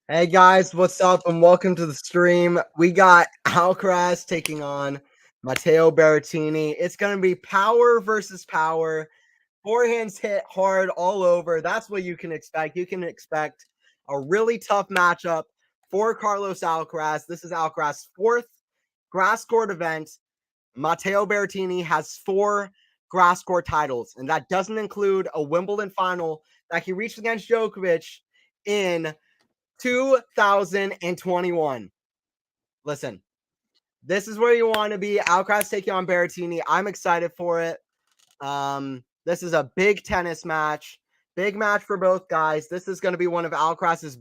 Hey guys, what's up? And welcome to the stream. We got Alcaraz taking on Matteo Berrettini. It's going to be power versus power. Forehands hit hard all over. That's what you can expect. You can expect a really tough matchup for Carlos Alcaraz. This is Alcaraz's fourth grass court event. Matteo Berrettini has 4 grass court titles, and that doesn't include a Wimbledon final that he reached against Djokovic in 2021. Listen, this is where you want to be. Alcaraz taking on Berrettini. I'm excited for it. This is a big tennis match. Big match for both guys. This is going to be one of Alcaraz's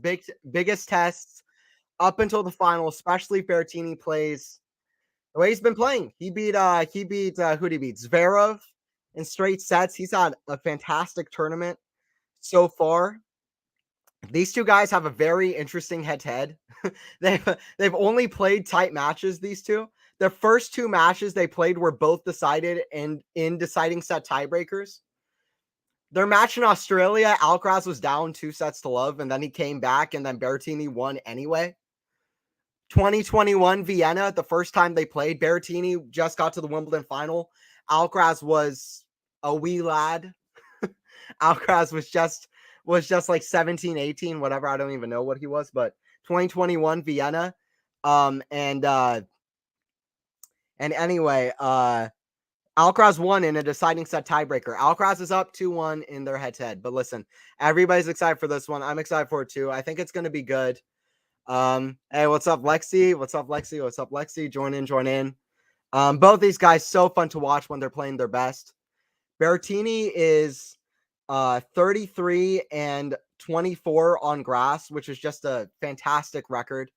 biggest tests up until the final, especially if Berrettini plays the way he's been playing. He beat who did he beat? Zverev in straight sets. He's had a fantastic tournament so far. These two guys have a very interesting head-to-head. they've only played tight matches, these two. Their first 2 matches they played were both decided in deciding set tiebreakers. Their match in Australia, Alcaraz was down 2-0, and then he came back, and then Berrettini won anyway. 2021 Vienna, the first time they played, Berrettini just got to the Wimbledon final. Alcaraz was a wee lad. Alcaraz was just like 17, 18, whatever. I don't even know what he was, but 2021 Vienna. And anyway, Alcaraz won in a deciding set tiebreaker. Alcaraz is up 2-1 in their head-to-head. But listen, everybody's excited for this one. I'm excited for it too. I think it's going to be good. Hey, what's up, Lexi? What's up, Lexi? What's up, Lexi? Join in. Both these guys so fun to watch when they're playing their best. Berrettini is 33 and 24 on grass, which is just a fantastic record.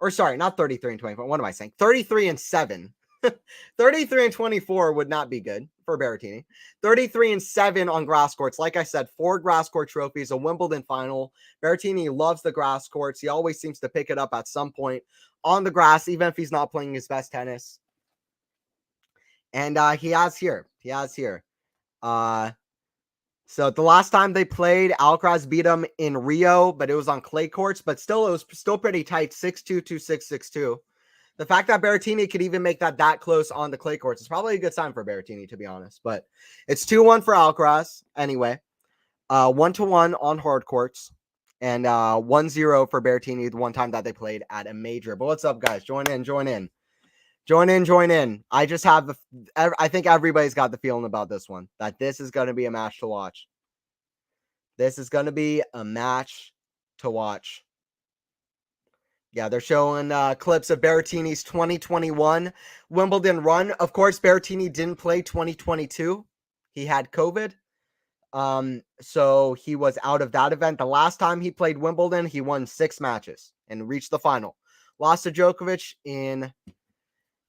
Or sorry, not 33 and 24. What am I saying? 33 and 7. 33 and 24 would not be good for Berrettini. 33 and 7 on grass courts. Like I said, 4 grass court trophies, a Wimbledon final. Berrettini loves the grass courts. He always seems to pick it up at some point on the grass, even if he's not playing his best tennis. And he has here. So the last time they played, Alcaraz beat him in Rio, but it was on clay courts. But still, it was still pretty tight, 6-2, 2-6, 6-2. The fact that Berrettini could even make that close on the clay courts is probably a good sign for Berrettini, to be honest. But it's 2-1 for Alcaraz anyway. 1-1 on hard courts, and 1-0 for Berrettini the one time that they played at a major. But what's up, guys? Join in. I just have I think everybody's got the feeling about this one, that this is going to be a match to watch. Yeah, they're showing clips of Berrettini's 2021 Wimbledon run. Of course, Berrettini didn't play 2022. He had COVID. So he was out of that event. The last time he played Wimbledon, he won 6 matches and reached the final. Lost to Djokovic in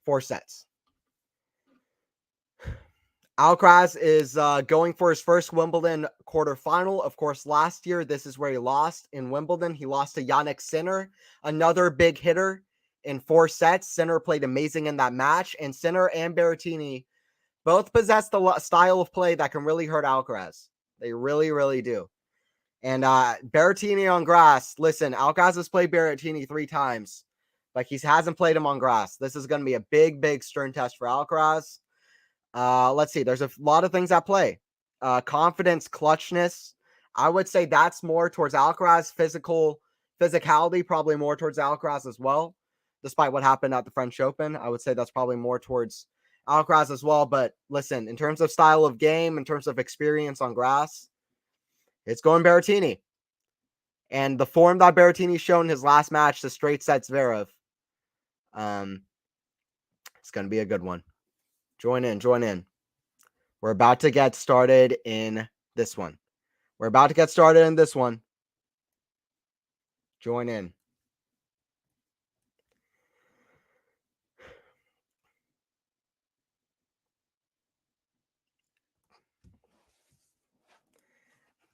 4 sets. Alcaraz is going for his first Wimbledon quarterfinal. Of course, last year, this is where he lost in Wimbledon. He lost to Jannik Sinner, another big hitter, in 4 sets. Sinner played amazing in that match, and Sinner and Berrettini both possess the style of play that can really hurt Alcaraz. They really, really do. And Berrettini on grass. Listen, Alcaraz has played Berrettini 3 times, but he hasn't played him on grass. This is going to be a big, big stern test for Alcaraz. Let's see. There's a lot of things at play. Confidence, clutchness. I would say that's more towards Alcaraz. Physicality, probably more towards Alcaraz as well. Despite what happened at the French Open, I would say that's probably more towards Alcaraz as well. But listen, in terms of style of game, in terms of experience on grass, it's going Berrettini. And the form that Berrettini's shown in his last match, the straight set Zverev, it's going to be a good one. Join in. We're about to get started in this one. Join in.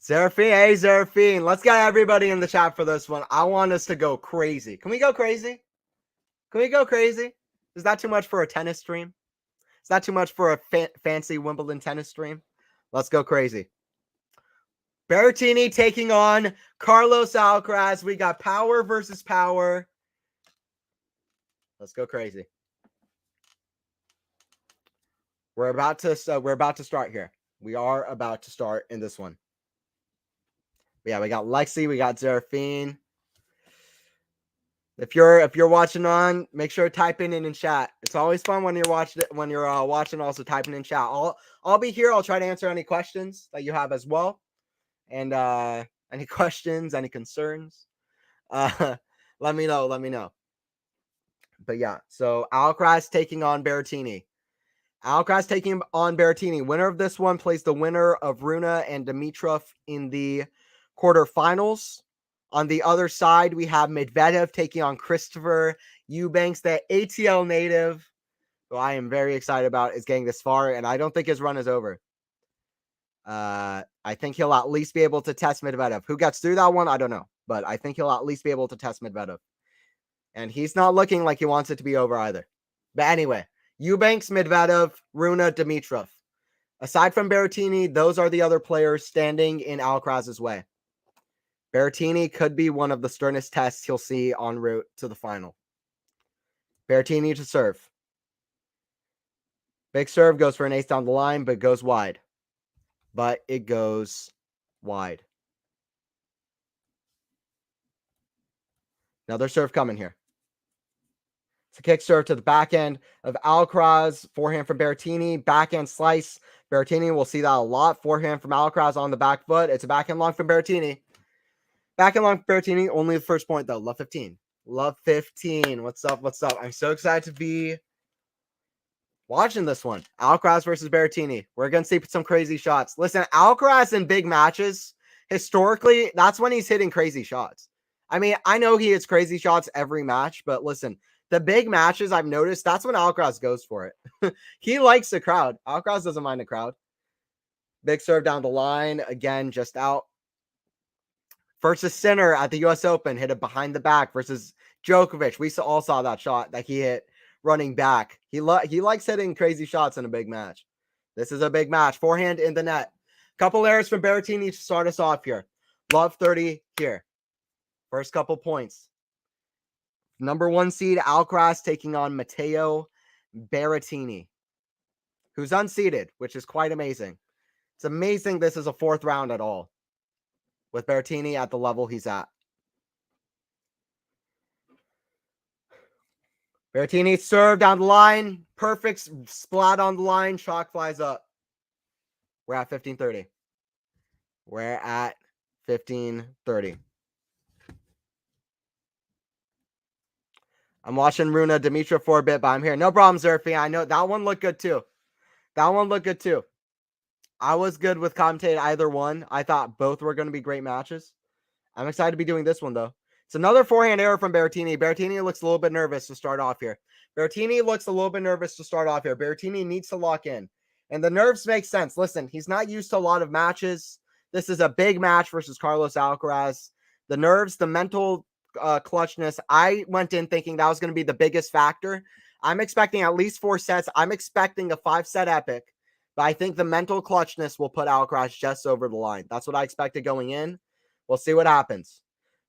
Zerafine. Let's get everybody in the chat for this one. I want us to go crazy. Can we go crazy? Is that too much for a tennis stream? Is that too much for a fancy Wimbledon tennis stream? Let's go crazy. Berrettini taking on Carlos Alcaraz. We got power versus power. Let's go crazy. We're about to start here. We are about to start in this one. Yeah, we got Lexi, we got Zerafine. If you're watching on, make sure to type in chat. It's always fun when you're watching. Also typing in chat. I'll be here. I'll try to answer any questions that you have as well, and any questions, any concerns. Let me know. But yeah, so Alcaraz taking on Berrettini. Alcaraz taking on Berrettini. Winner of this one plays the winner of Rune and Dimitrov in the quarterfinals. On the other side, we have Medvedev taking on Christopher Eubanks, the ATL native, who I am very excited about, is getting this far, and I don't think his run is over. I think he'll at least be able to test Medvedev. Who gets through that one, I don't know, but I think he'll at least be able to test Medvedev. And he's not looking like he wants it to be over either. But anyway, Eubanks, Medvedev, Rune, Dimitrov. Aside from Berrettini, those are the other players standing in Alcaraz's way. Berrettini could be one of the sternest tests he'll see en route to the final. Berrettini to serve. Big serve goes for an ace down the line, but goes wide. But it goes wide. Another serve coming here. It's a kick serve to the backhand of Alcaraz. Forehand from Berrettini. Backhand slice. Berrettini, will see that a lot. Forehand from Alcaraz on the back foot. It's a backhand long from Berrettini. Backhand long from Berrettini. Only the first point, though. Love 15. Love 15. What's up? I'm so excited to be watching this one. Alcaraz versus Berrettini. We're going to see some crazy shots. Listen, Alcaraz in big matches, historically, that's when he's hitting crazy shots. I mean, I know he hits crazy shots every match, but listen, the big matches I've noticed, that's when Alcaraz goes for it. He likes the crowd. Alcaraz doesn't mind the crowd. Big serve down the line. Again, just out. Versus Sinner at the U.S. Open. Hit it behind the back versus Djokovic. We all saw that shot that he hit running back. He likes hitting crazy shots in a big match. This is a big match. Forehand in the net. Couple errors from Berrettini to start us off here. Love 30 here. First couple points. Number 1 seed, Alcaraz taking on Matteo Berrettini, who's unseeded, which is quite amazing. It's amazing this is a 4th round at all, with Berrettini at the level he's at. Berrettini serve down the line. Perfect splat on the line. Chalk flies up. We're at 15-30. We're at 15-30. I'm watching Rune Dimitrov for a bit, but I'm here. No problem, Zerfi. I know that one looked good too. I was good with commentating either one. I thought both were going to be great matches. I'm excited to be doing this one, though. It's another forehand error from Berrettini. Berrettini looks a little bit nervous to start off here. Berrettini needs to lock in. And the nerves make sense. Listen, he's not used to a lot of matches. This is a big match versus Carlos Alcaraz. The nerves, the mental clutchness. I went in thinking that was going to be the biggest factor. I'm expecting at least 4 sets. I'm expecting a 5-set epic. But I think the mental clutchness will put Alcaraz just over the line. That's what I expected going in. We'll see what happens.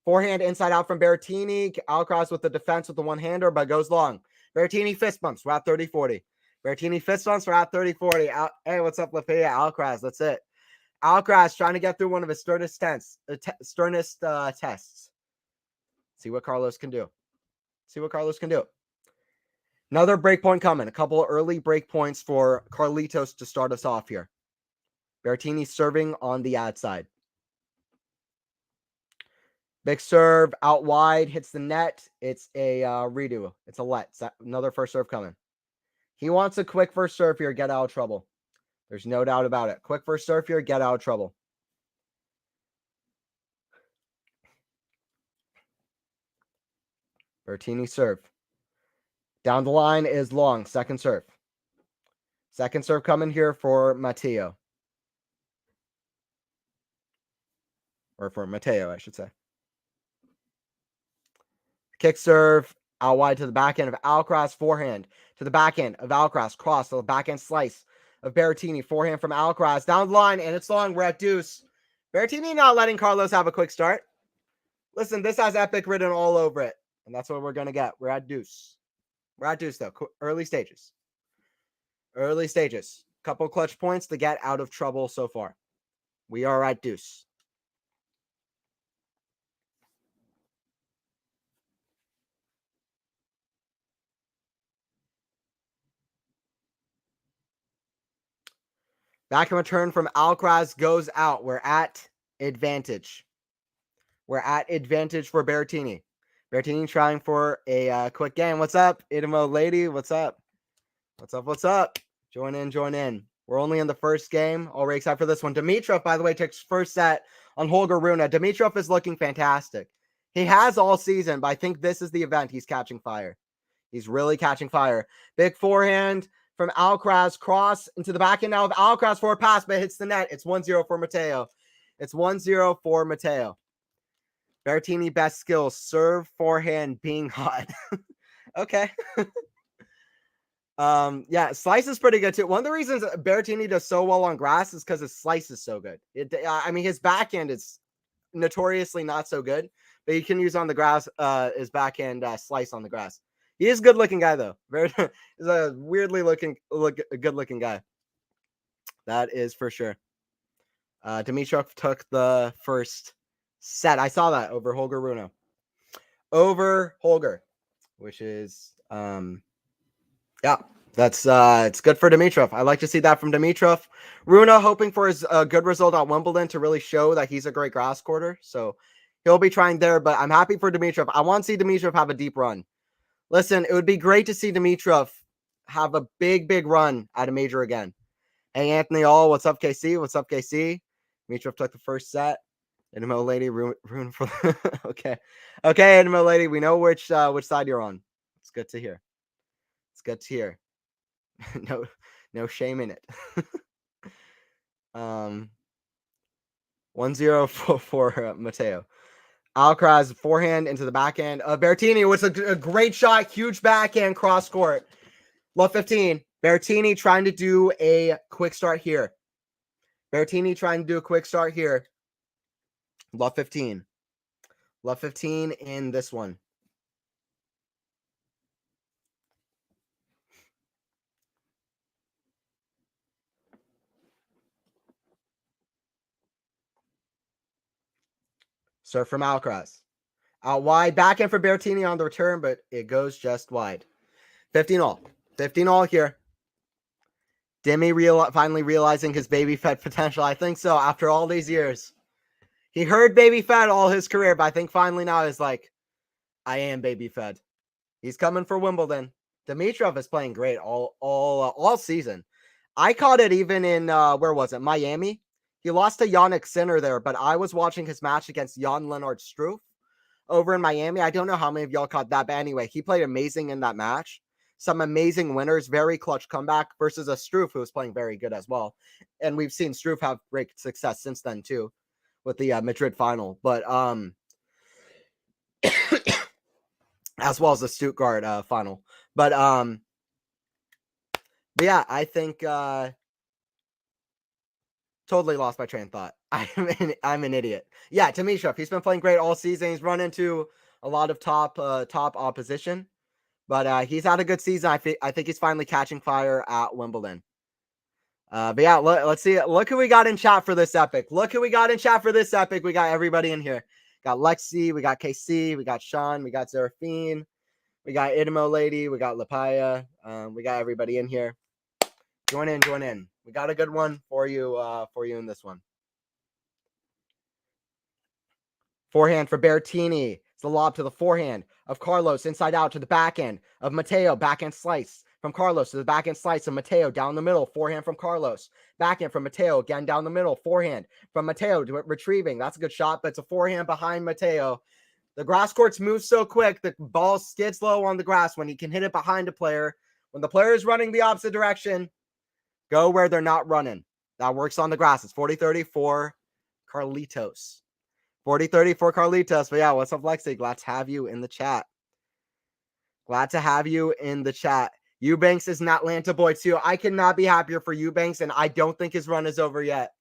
Forehand inside out from Berrettini. Alcaraz with the defense with the one-hander, but goes long. Berrettini fist bumps. We're at 30-40. Berrettini fist bumps. We're at 30-40. Hey, what's up, Lafayette? Alcaraz, that's it. Alcaraz trying to get through one of his sternest tests. See what Carlos can do. Another break point coming. A couple of early break points for Carlitos to start us off here. Berrettini serving on the outside. Big serve out wide, hits the net. It's a redo. It's a let. Another first serve coming. He wants a quick first serve here, get out of trouble. There's no doubt about it. Quick first serve here, get out of trouble. Berrettini serve. Down the line is long. Second serve. Second serve coming here for Matteo. Or for Matteo, I should say. Kick serve out wide to the backhand of Alcaraz. Forehand to the backhand of Alcaraz. Cross to the backhand slice of Berrettini. Forehand from Alcaraz. Down the line, and it's long. We're at deuce. Berrettini not letting Carlos have a quick start. Listen, this has epic written all over it, and that's what we're going to get. We're at deuce. We're at deuce, though. Early stages. Early stages. Couple clutch points to get out of trouble so far. We are at deuce. Back in return from Alcaraz goes out. We're at advantage. We're at advantage for Berrettini. Berrettini trying for a quick game. What's up, Idemo lady? What's up? What's up? What's up? Join in, join in. We're only in the first game. Already excited for this one. Dimitrov, by the way, takes first set on Holger Rune. Dimitrov is looking fantastic. He has all season, but I think this is the event he's catching fire. He's really catching fire. Big forehand from Alcaraz. Cross into the backhand now of Alcaraz for a pass, but hits the net. It's 1-0 for Matteo. It's 1-0 for Matteo. Berrettini best skills. Serve, forehand, being hot. Okay. Yeah, slice is pretty good too. One of the reasons Berrettini does so well on grass is because his slice is so good. I mean, his backhand is notoriously not so good, but he can use on the grass his backhand slice on the grass. He is a good-looking guy though. He's a weirdly good-looking guy. That is for sure. Dimitrov took the first set. I saw that over Holger Rune. Over Holger, which is yeah, that's it's good for Dimitrov. I like to see that from Dimitrov. Rune hoping for his good result at Wimbledon to really show that he's a great grass courter. So he'll be trying there, but I'm happy for Dimitrov. I want to see Dimitrov have a deep run. Listen, it would be great to see Dimitrov have a big run at a major again. Hey, Anthony All, what's up, KC? What's up, KC? Dimitrov took the first set. Animo lady, ruin for okay. Okay, Animo lady, we know which side you're on. It's good to hear. It's good to hear. no shame in it. 1-0 for Matteo. Alcaraz forehand into the backhand. Berrettini was a great shot, huge backhand cross court. Love 15. Berrettini trying to do a quick start here. Berrettini trying to do a quick start here. Love 15. Love 15 in this one. Serve from Alcaraz. Out wide. Backhand for Berrettini on the return, but it goes just wide. 15 all. 15 all here. Demi finally realizing his baby fed potential. I think so. After all these years, he heard baby fed all his career, but I think finally now he's like, I am baby fed. He's coming for Wimbledon. Dimitrov is playing great all season. I caught it even in where was it? Miami. He lost to Yannick Sinner there, but I was watching his match against Jan-Lennard Struff over in Miami. I don't know how many of y'all caught that, but anyway, he played amazing in that match. Some amazing winners, very clutch comeback versus a Struff who was playing very good as well. And we've seen Struff have great success since then too with the Madrid final. But as well as the Stuttgart final. But yeah, I think totally lost my train of thought. I'm an idiot. Yeah, Dimitrov, he's been playing great all season. He's run into a lot of top opposition, but he's had a good season. I think he's finally catching fire at Wimbledon. But yeah, let's see. Look who we got in chat for this epic. Look who we got in chat for this epic. We got everybody in here. Got Lexi, we got KC, we got Sean, we got Zeraphine, we got Idemo Lady, we got Lapaya. We got everybody in here. Join in, join in. We got a good one for you in this one. Forehand for Berrettini. It's the lob to the forehand of Carlos, inside out to the backhand of Matteo. Backhand slice from Carlos to the backhand slice of Matteo down the middle. Forehand from Carlos. Backhand from Matteo. Again down the middle. Forehand from Matteo retrieving. That's a good shot, but it's a forehand behind Matteo. The grass courts move so quick. The ball skids low on the grass when he can hit it behind a player. When the player is running the opposite direction, go where they're not running. That works on the grass. It's 40-30 for Carlitos. 40-30 for Carlitos. But yeah, what's up, Lexi? Glad to have you in the chat. Glad to have you in the chat. Eubanks is an Atlanta boy too. I cannot be happier for Eubanks, and I don't think his run is over yet.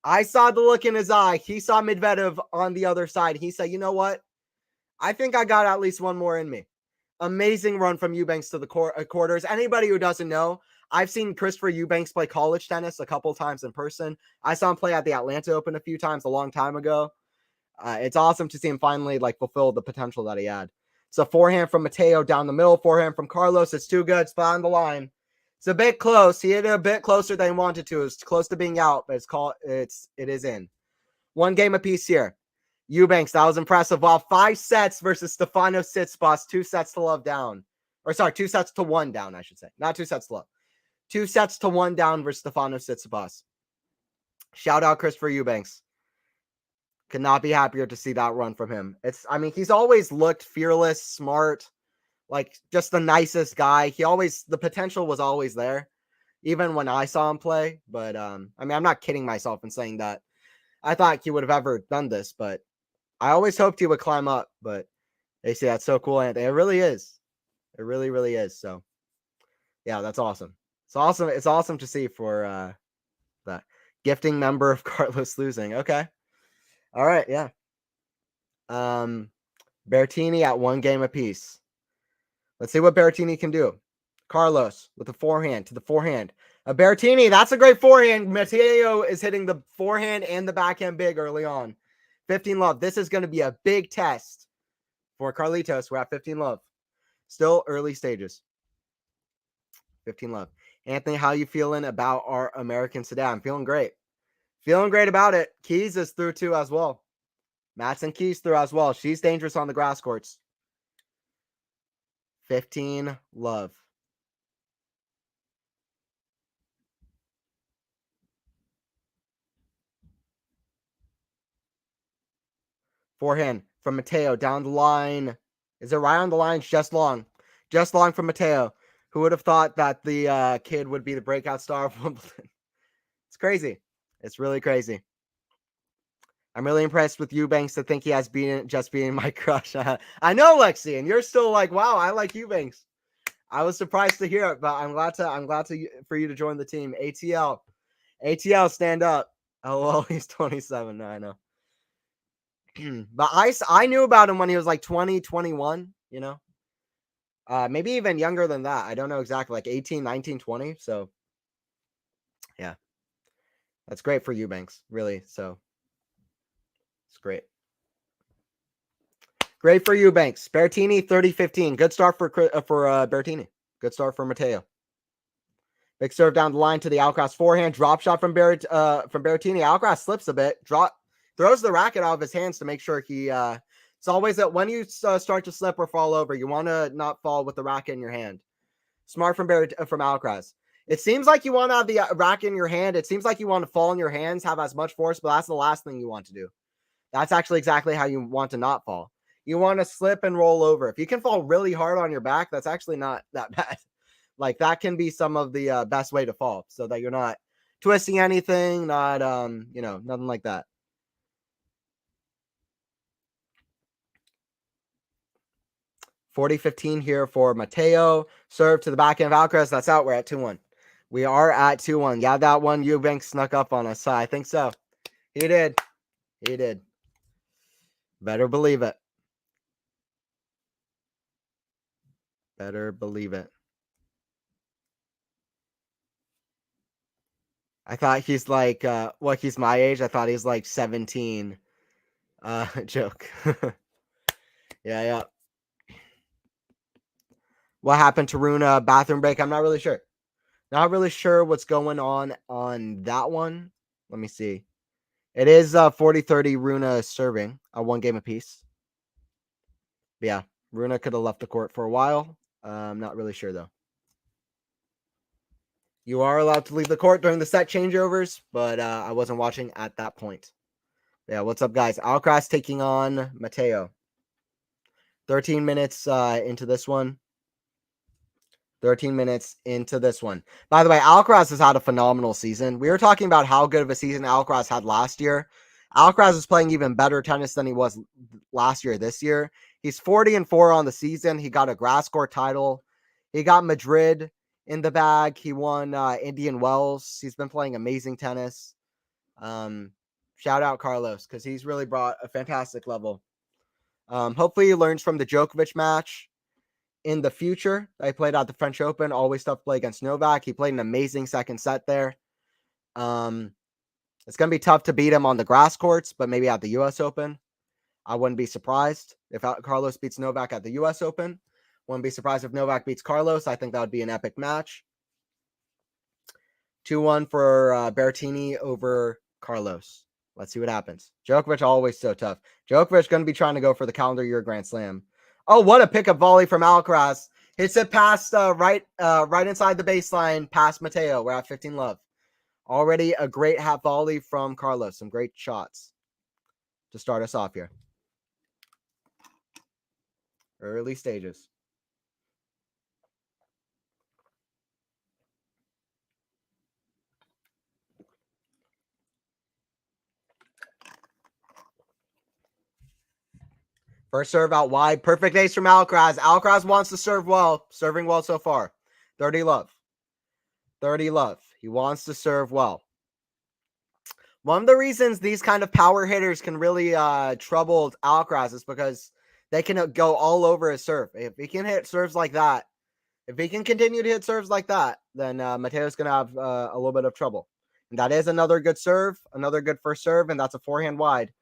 I saw the look in his eye. He saw Medvedev on the other side. He said, you know what? I think I got at least one more in me. Amazing run from Eubanks to the quarters. Anybody who doesn't know, I've seen Christopher Eubanks play college tennis a couple times in person. I saw him play at the Atlanta Open a few times a long time ago. It's awesome to see him finally like fulfill the potential that he had. It's a forehand from Matteo down the middle, forehand from Carlos. It's too good. Spot on the line. It's a bit close. He hit it a bit closer than he wanted to. It's close to being out, but it is in. One game apiece here. Eubanks, that was impressive. Wow, 5 sets versus Stefanos Tsitsipas, 2 sets to love down. Or sorry, 2 sets to 1 down, I should say. Not 2 sets to love. 2 sets to 1 down versus Stefanos Tsitsipas. Shout out Christopher Eubanks. Could not be happier to see that run from him. He's always looked fearless, smart, like just the nicest guy. The potential was always there, even when I saw him play. But I'm not kidding myself in saying that I thought he would have ever done this, but I always hoped he would climb up. But they say that's so cool, and it really is. It really, really is. So, yeah, that's awesome. It's awesome. It's awesome to see for the gifting member of Carlos losing. Okay. All right, yeah. Berrettini at 1 game apiece. Let's see what Berrettini can do. Carlos with the forehand to the forehand. Berrettini, that's a great forehand. Matteo is hitting the forehand and the backhand big early on. 15 love. This is going to be a big test for Carlitos. We're at 15 love. Still early stages. 15 love. Anthony, how you feeling about our Americans today? I'm feeling great. Feeling great about it. Keys is through too as well. Madsen Keys through as well. She's dangerous on the grass courts. 15 love. Forehand from Matteo down the line. Is it right on the line? Just long. Just long from Matteo. Who would have thought that the kid would be the breakout star of Wimbledon? It's crazy. It's really crazy. I'm really impressed with Eubanks to think he has just being my crush. I know, Lexi, and you're still like, wow, I like Eubanks. I was surprised to hear it, but I'm glad for you to join the team. ATL, stand up. Oh, well, he's 27. No, I know. But I knew about him when he was like 20, 21, you know. Maybe even younger than that. I don't know exactly, like 18, 19, 20. So, yeah. That's great for Eubanks, really. So, it's great. Great for Eubanks. Berrettini, 30-15. Good start for Berrettini. Good start for Matteo. Big serve down the line to the Alcaraz forehand. Drop shot from Berrettini. Alcaraz slips a bit. Throws the racket out of his hands to make sure he... it's always that when you start to slip or fall over, you want to not fall with the racket in your hand. Smart from Alcaraz. It seems like you want to have the racket in your hand. It seems like you want to fall in your hands, have as much force, but that's the last thing you want to do. That's actually exactly how you want to not fall. You want to slip and roll over. If you can fall really hard on your back, that's actually not that bad. Like that can be some of the best way to fall, so that you're not twisting anything, not nothing like that. $40-15 here for Matteo. Serve to the backhand of Alcaraz. That's out. We're at 2-1. We are at 2-1. Yeah, that one Eubanks snuck up on us. So I think so. He did. He did. Better believe it. Better believe it. I thought he's like, he's my age. I thought he's like 17. Joke. Yeah. What happened to Runa? Bathroom break? I'm not really sure. Not really sure what's going on that one. Let me see. It is 40-30 Runa serving, a 1 game apiece. But yeah, Runa could have left the court for a while. I'm not really sure though. You are allowed to leave the court during the set changeovers, but I wasn't watching at that point. Yeah, what's up, guys? Alcaraz taking on Matteo. 13 minutes into this one. 13 minutes into this one. By the way, Alcaraz has had a phenomenal season. We were talking about how good of a season Alcaraz had last year. Alcaraz is playing even better tennis than he was last year this year. He's 40-4 on the season. He got a grass court title. He got Madrid in the bag. He won Indian Wells. He's been playing amazing tennis. Shout out Carlos, because he's really brought a fantastic level. Hopefully he learns from the Djokovic match in the future. I played at the French Open, always tough to play against Novak. He played an amazing second set there. It's going to be tough to beat him on the grass courts, but maybe at the U.S. Open. I wouldn't be surprised if Carlos beats Novak at the U.S. Open. Wouldn't be surprised if Novak beats Carlos. I think that would be an epic match. 2-1 for Berrettini over Carlos. Let's see what happens. Djokovic always so tough. Djokovic going to be trying to go for the calendar year Grand Slam. Oh, what a pickup volley from Alcaraz. Hits it past right inside the baseline, past Matteo. We're at 15 love. Already a great half volley from Carlos. Some great shots to start us off here. Early stages. First serve out wide. Perfect ace from Alcaraz. Alcaraz wants to serve well. Serving well so far. 30 love. 30 love. He wants to serve well. One of the reasons these kind of power hitters can really trouble Alcaraz is because they can go all over his serve. If he can hit serves like that, if he can continue to hit serves like that, then Matteo's going to have a little bit of trouble. And that is another good serve, another good first serve, and that's a forehand wide.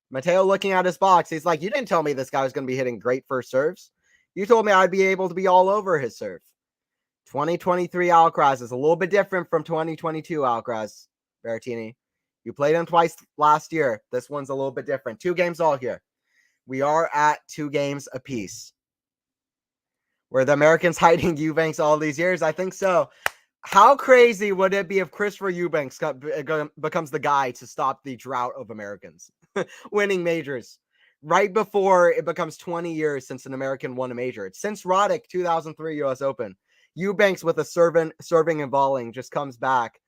Matteo looking at his box, he's like, you didn't tell me this guy was going to be hitting great first serves. You told me I'd be able to be all over his serve. 2023 Alcaraz is a little bit different from 2022 Alcaraz, Berrettini. You played him twice last year. This one's a little bit different. 2 games all here. We are at 2 games apiece. Were the Americans hiding Eubanks all these years? I think so. How crazy would it be if Christopher Eubanks becomes the guy to stop the drought of Americans winning majors right before it becomes 20 years since an American won a major? It's since Roddick, 2003 U.S. Open. Eubanks with a serving and volleying just comes back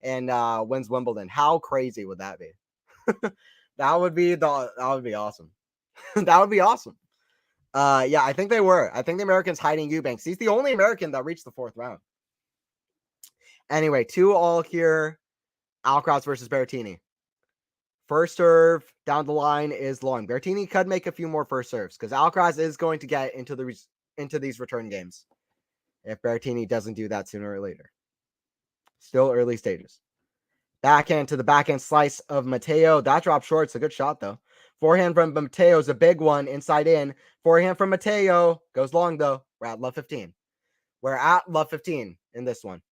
and wins Wimbledon. How crazy would that be? That would be awesome. That would be awesome. Yeah, I think they were. I think the Americans hiding Eubanks. He's the only American that reached the 4th round. Anyway, 2-all here. Alcaraz versus Berrettini. First serve down the line is long. Berrettini could make a few more first serves because Alcaraz is going to get into these return games if Berrettini doesn't do that sooner or later. Still early stages. Backhand to the backhand slice of Matteo. That dropped short. It's a good shot, though. Forehand from Matteo is a big one. Inside in. Forehand from Matteo. Goes long, though. We're at love 15. We're at love 15 in this one.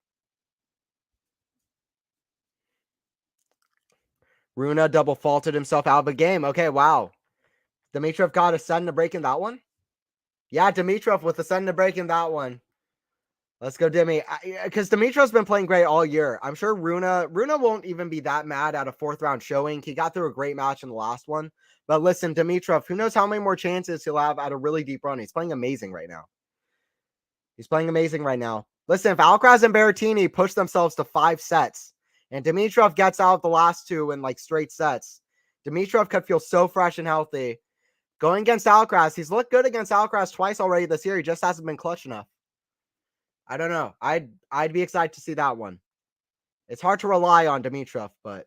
Runa double faulted himself out of the game. Okay, wow. Dimitrov got a sudden to break in that one? Yeah, Dimitrov with a sudden to break in that one. Let's go, Dimi. Because Dimitrov's been playing great all year. I'm sure Runa won't even be that mad at a 4th round showing. He got through a great match in the last one. But listen, Dimitrov, who knows how many more chances he'll have at a really deep run. He's playing amazing right now. Listen, if Alcaraz and Berrettini push themselves to 5 sets and Dimitrov gets out the last 2 in like straight sets, Dimitrov could feel so fresh and healthy. Going against Alcaraz, he's looked good against Alcaraz twice already this year. He just hasn't been clutch enough. I don't know. I'd be excited to see that one. It's hard to rely on Dimitrov, but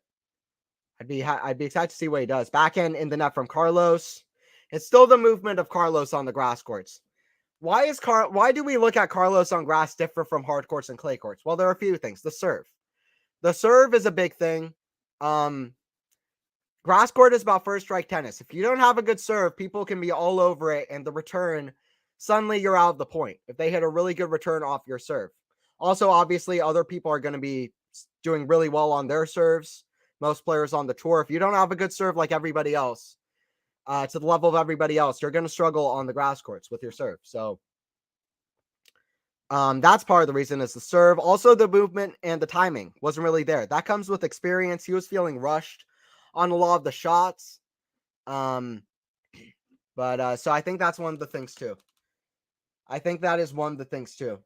I'd be excited to see what he does. Backhand in the net from Carlos. It's still the movement of Carlos on the grass courts. Why do we look at Carlos on grass different from hard courts and clay courts? Well, there are a few things. The serve. The serve is a big thing. Grass court is about first strike tennis. If you don't have a good serve, people can be all over it, and the return, suddenly you're out of the point if they hit a really good return off your serve. Also, obviously, other people are going to be doing really well on their serves. Most players on the tour, if you don't have a good serve like everybody else, to the level of everybody else, you're going to struggle on the grass courts with your serve. So that's part of the reason is the serve. Also, the movement and the timing wasn't really there. That comes with experience. He was feeling rushed on a lot of the shots. So I think that's one of the things too. I think that is one of the things too.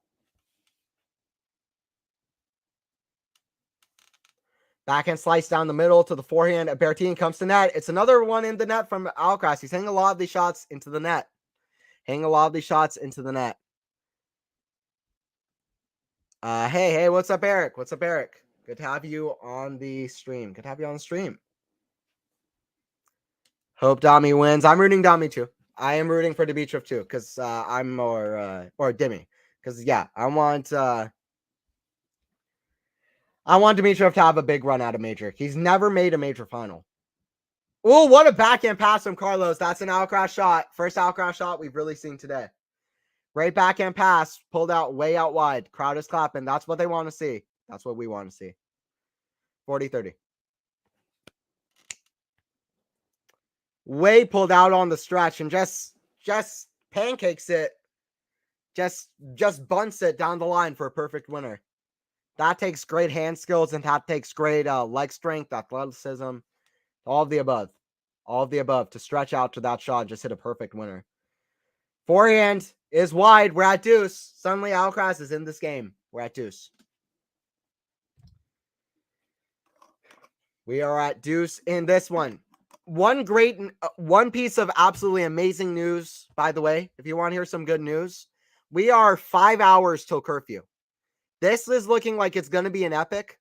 Backhand slice down the middle to the forehand. Berrettini comes to net. It's another one in the net from Alcaraz. He's hitting a lot of these shots into the net. Hey, what's up, Eric? Good to have you on the stream. Hope Dami wins. I'm rooting Dami too. I am rooting for Dimitrov too, because I'm more or Dimi. Because yeah, I want Dimitrov to have a big run out of major. He's never made a major final. Oh, what a backhand pass from Carlos. That's an Alcaraz shot. First Alcaraz shot we've really seen today. Great backhand pass, pulled out way out wide. Crowd is clapping. That's what they want to see. That's what we want to see. 40-30. Way pulled out on the stretch and just pancakes it. Just bunts it down the line for a perfect winner. That takes great hand skills and that takes great leg strength, athleticism, all of the above. All of the above to stretch out to that shot and just hit a perfect winner. Forehand is wide. We're at deuce. Suddenly Alcaraz is in this game. We're at deuce. We are at deuce in this one. One piece of absolutely amazing news, by the way, if you want to hear some good news, we are 5 hours till curfew. This is looking like it's going to be an epic.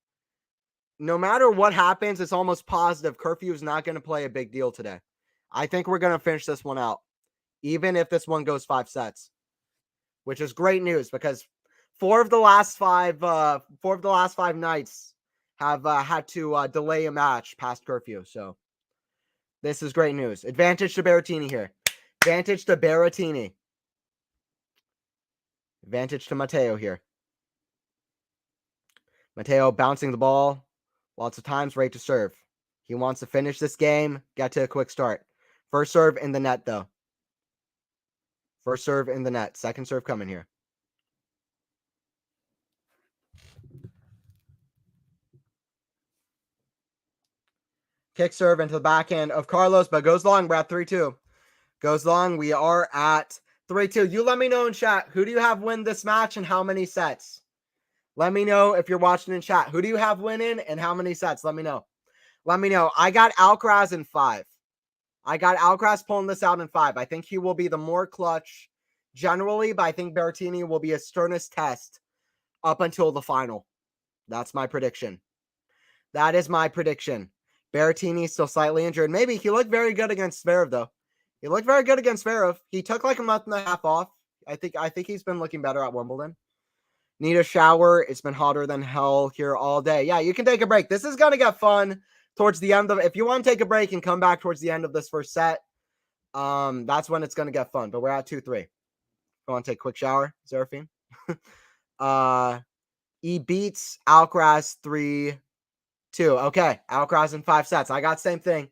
No matter what happens, it's almost positive curfew is not going to play a big deal today. I think we're going to finish this one out, even if this one goes 5 sets, which is great news because four of the last five nights have had to delay a match past curfew. So this is great news. Advantage to Berrettini here. Advantage to Berrettini. Advantage to Matteo here. Matteo bouncing the ball. Lots of times, ready to serve. He wants to finish this game, get to a quick start. First serve in the net, though. First serve in the net. Second serve coming here. Kick serve into the backhand of Carlos, but goes long. We're at 3-2. Goes long. We are at 3-2. You let me know in chat. Who do you have win this match and how many sets? Let me know if you're watching in chat. Who do you have winning and how many sets? Let me know. Let me know. I got Alcaraz in 5. I got Alcaraz pulling this out in 5. I think he will be the more clutch generally, but I think Berrettini will be a sternest test up until the final. That's my prediction. That is my prediction. Berrettini still slightly injured. Maybe he looked very good against Zverev, though. He looked very good against Zverev. He took like a month and a half off. I think he's been looking better at Wimbledon. Need a shower. It's been hotter than hell here all day. Yeah, you can take a break. This is going to get fun towards the end of if you want to take a break and come back towards the end of this first set. That's when it's going to get fun. But we're at 2-3. Go on, take a quick shower, Zerafine. He beats Alcaraz 3-2. Okay, Alcaraz in 5 sets. I got same thing.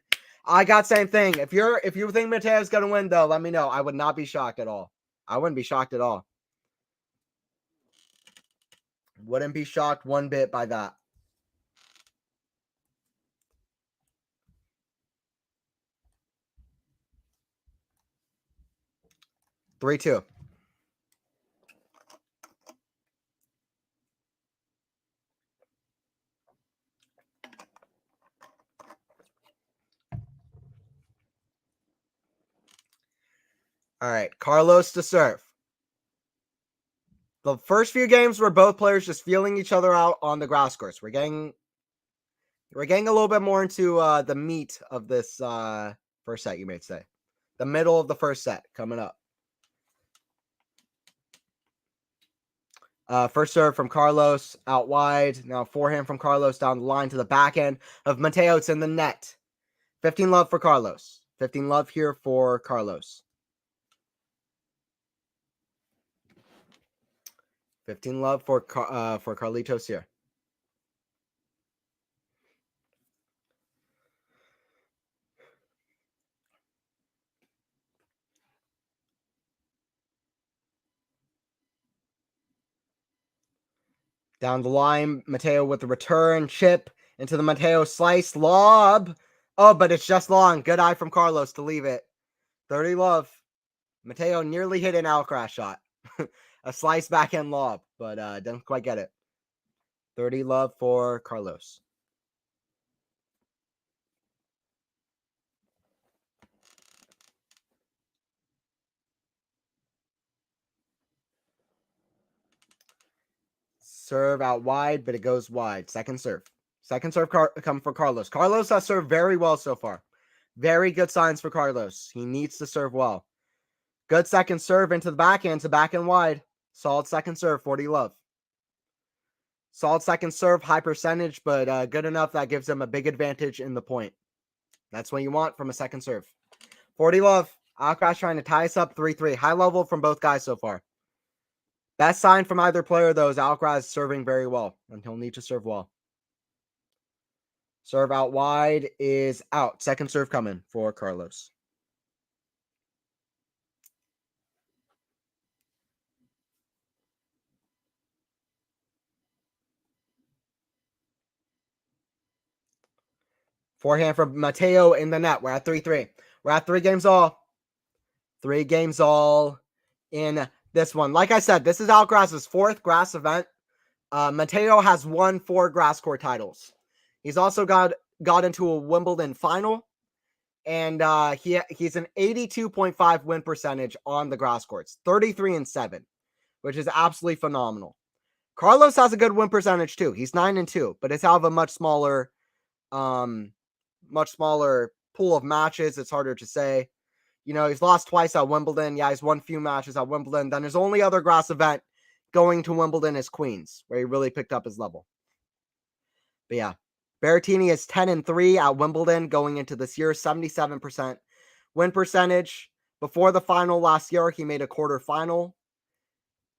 If you think Matteo's going to win, though, let me know. I would not be shocked at all. I wouldn't be shocked at all. Wouldn't be shocked one bit by that. Three, 2. All right, Carlos to serve. The first few games were both players just feeling each other out on the grass course. We're getting a little bit more into the meat of this first set, you may say. The middle of the first set coming up. First serve from Carlos out wide. Now forehand from Carlos down the line to the backhand of Matteo. It's in the net. 15 love for Carlos. 15 love here for Carlos. 15 love for Carlitos here. Down the line, Matteo with the return chip into the Matteo slice lob. Oh, but it's just long. Good eye from Carlos to leave it. 30 love. Matteo nearly hit an Alcaraz shot. A slice backhand lob, but didn't quite get it. 30 love for Carlos. Serve out wide, but it goes wide. Second serve. Second serve come for Carlos. Carlos has served very well so far. Very good signs for Carlos. He needs to serve well. Good second serve into the backhand to backhand wide. Solid second serve, 40 love. Solid second serve, high percentage, but good enough that gives him a big advantage in the point. That's what you want from a second serve. 40 love. Alcaraz trying to tie us up 3-3. High level from both guys so far. Best sign from either player, though, is Alcaraz serving very well, and he'll need to serve well. Serve out wide is out. Second serve coming for Carlos. Forehand from Matteo in the net. We're at 3-3. We're at 3 games all. 3 games all in this one. Like I said, this is Alcaraz's 4th grass event. Matteo has won 4 grass court titles. He's also got into a Wimbledon final, and he's an 82.5 win percentage on the grass courts, 33-7, which is absolutely phenomenal. Carlos has a good win percentage too. He's 9-2, but it's out of a much smaller pool of matches. It's harder to say. He's lost twice at Wimbledon. Yeah, he's won a few matches at Wimbledon. Then his only other grass event going to Wimbledon is Queens, where he really picked up his level. But yeah, Berrettini is 10-3 at Wimbledon going into this year, 77% win percentage. Before the final last year, he made a quarterfinal.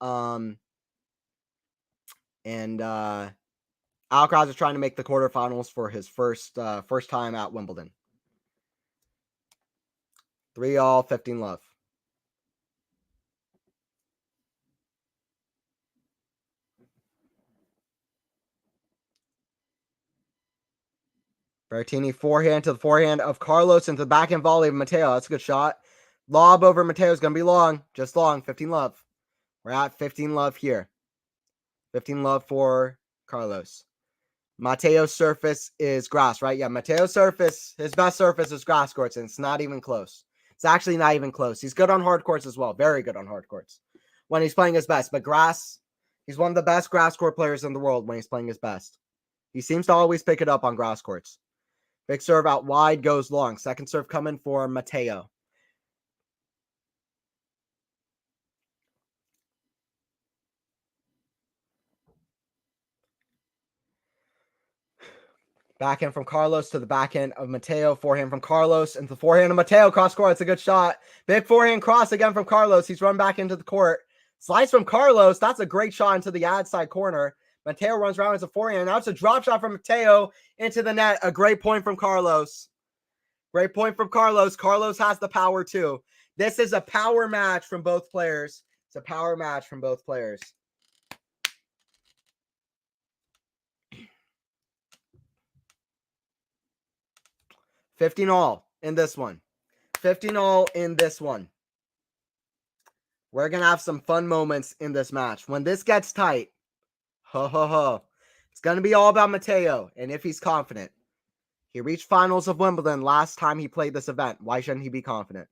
And Alcaraz is trying to make the quarterfinals for his first time at Wimbledon. 3-all, 15 love. Berrettini forehand to the forehand of Carlos into the backhand volley of Matteo. That's a good shot. Lob over Matteo is going to be long. Just long. 15 love. We're at 15 love here. 15 love for Carlos. Matteo's surface is grass, right? Yeah, Matteo's surface, his best surface is grass courts, and it's not even close. It's actually not even close. He's good on hard courts as well. Very good on hard courts when he's playing his best. But grass, he's one of the best grass court players in the world when he's playing his best. He seems to always pick it up on grass courts. Big serve out wide, goes long. Second serve coming for Matteo. Backhand from Carlos to the backhand of Matteo. Forehand from Carlos into the forehand of Matteo. Cross court. It's a good shot. Big forehand cross again from Carlos. He's run back into the court. Slice from Carlos. That's a great shot into the ad side corner. Matteo runs around as a forehand. Now it's a drop shot from Matteo into the net. A great point from Carlos. Great point from Carlos. Carlos has the power too. This is a power match from both players. It's a power match from both players. $15 in this one. $15 in this one. We're going to have some fun moments in this match. When this gets tight, it's going to be all about Matteo and if he's confident. He reached finals of Wimbledon last time he played this event. Why shouldn't he be confident?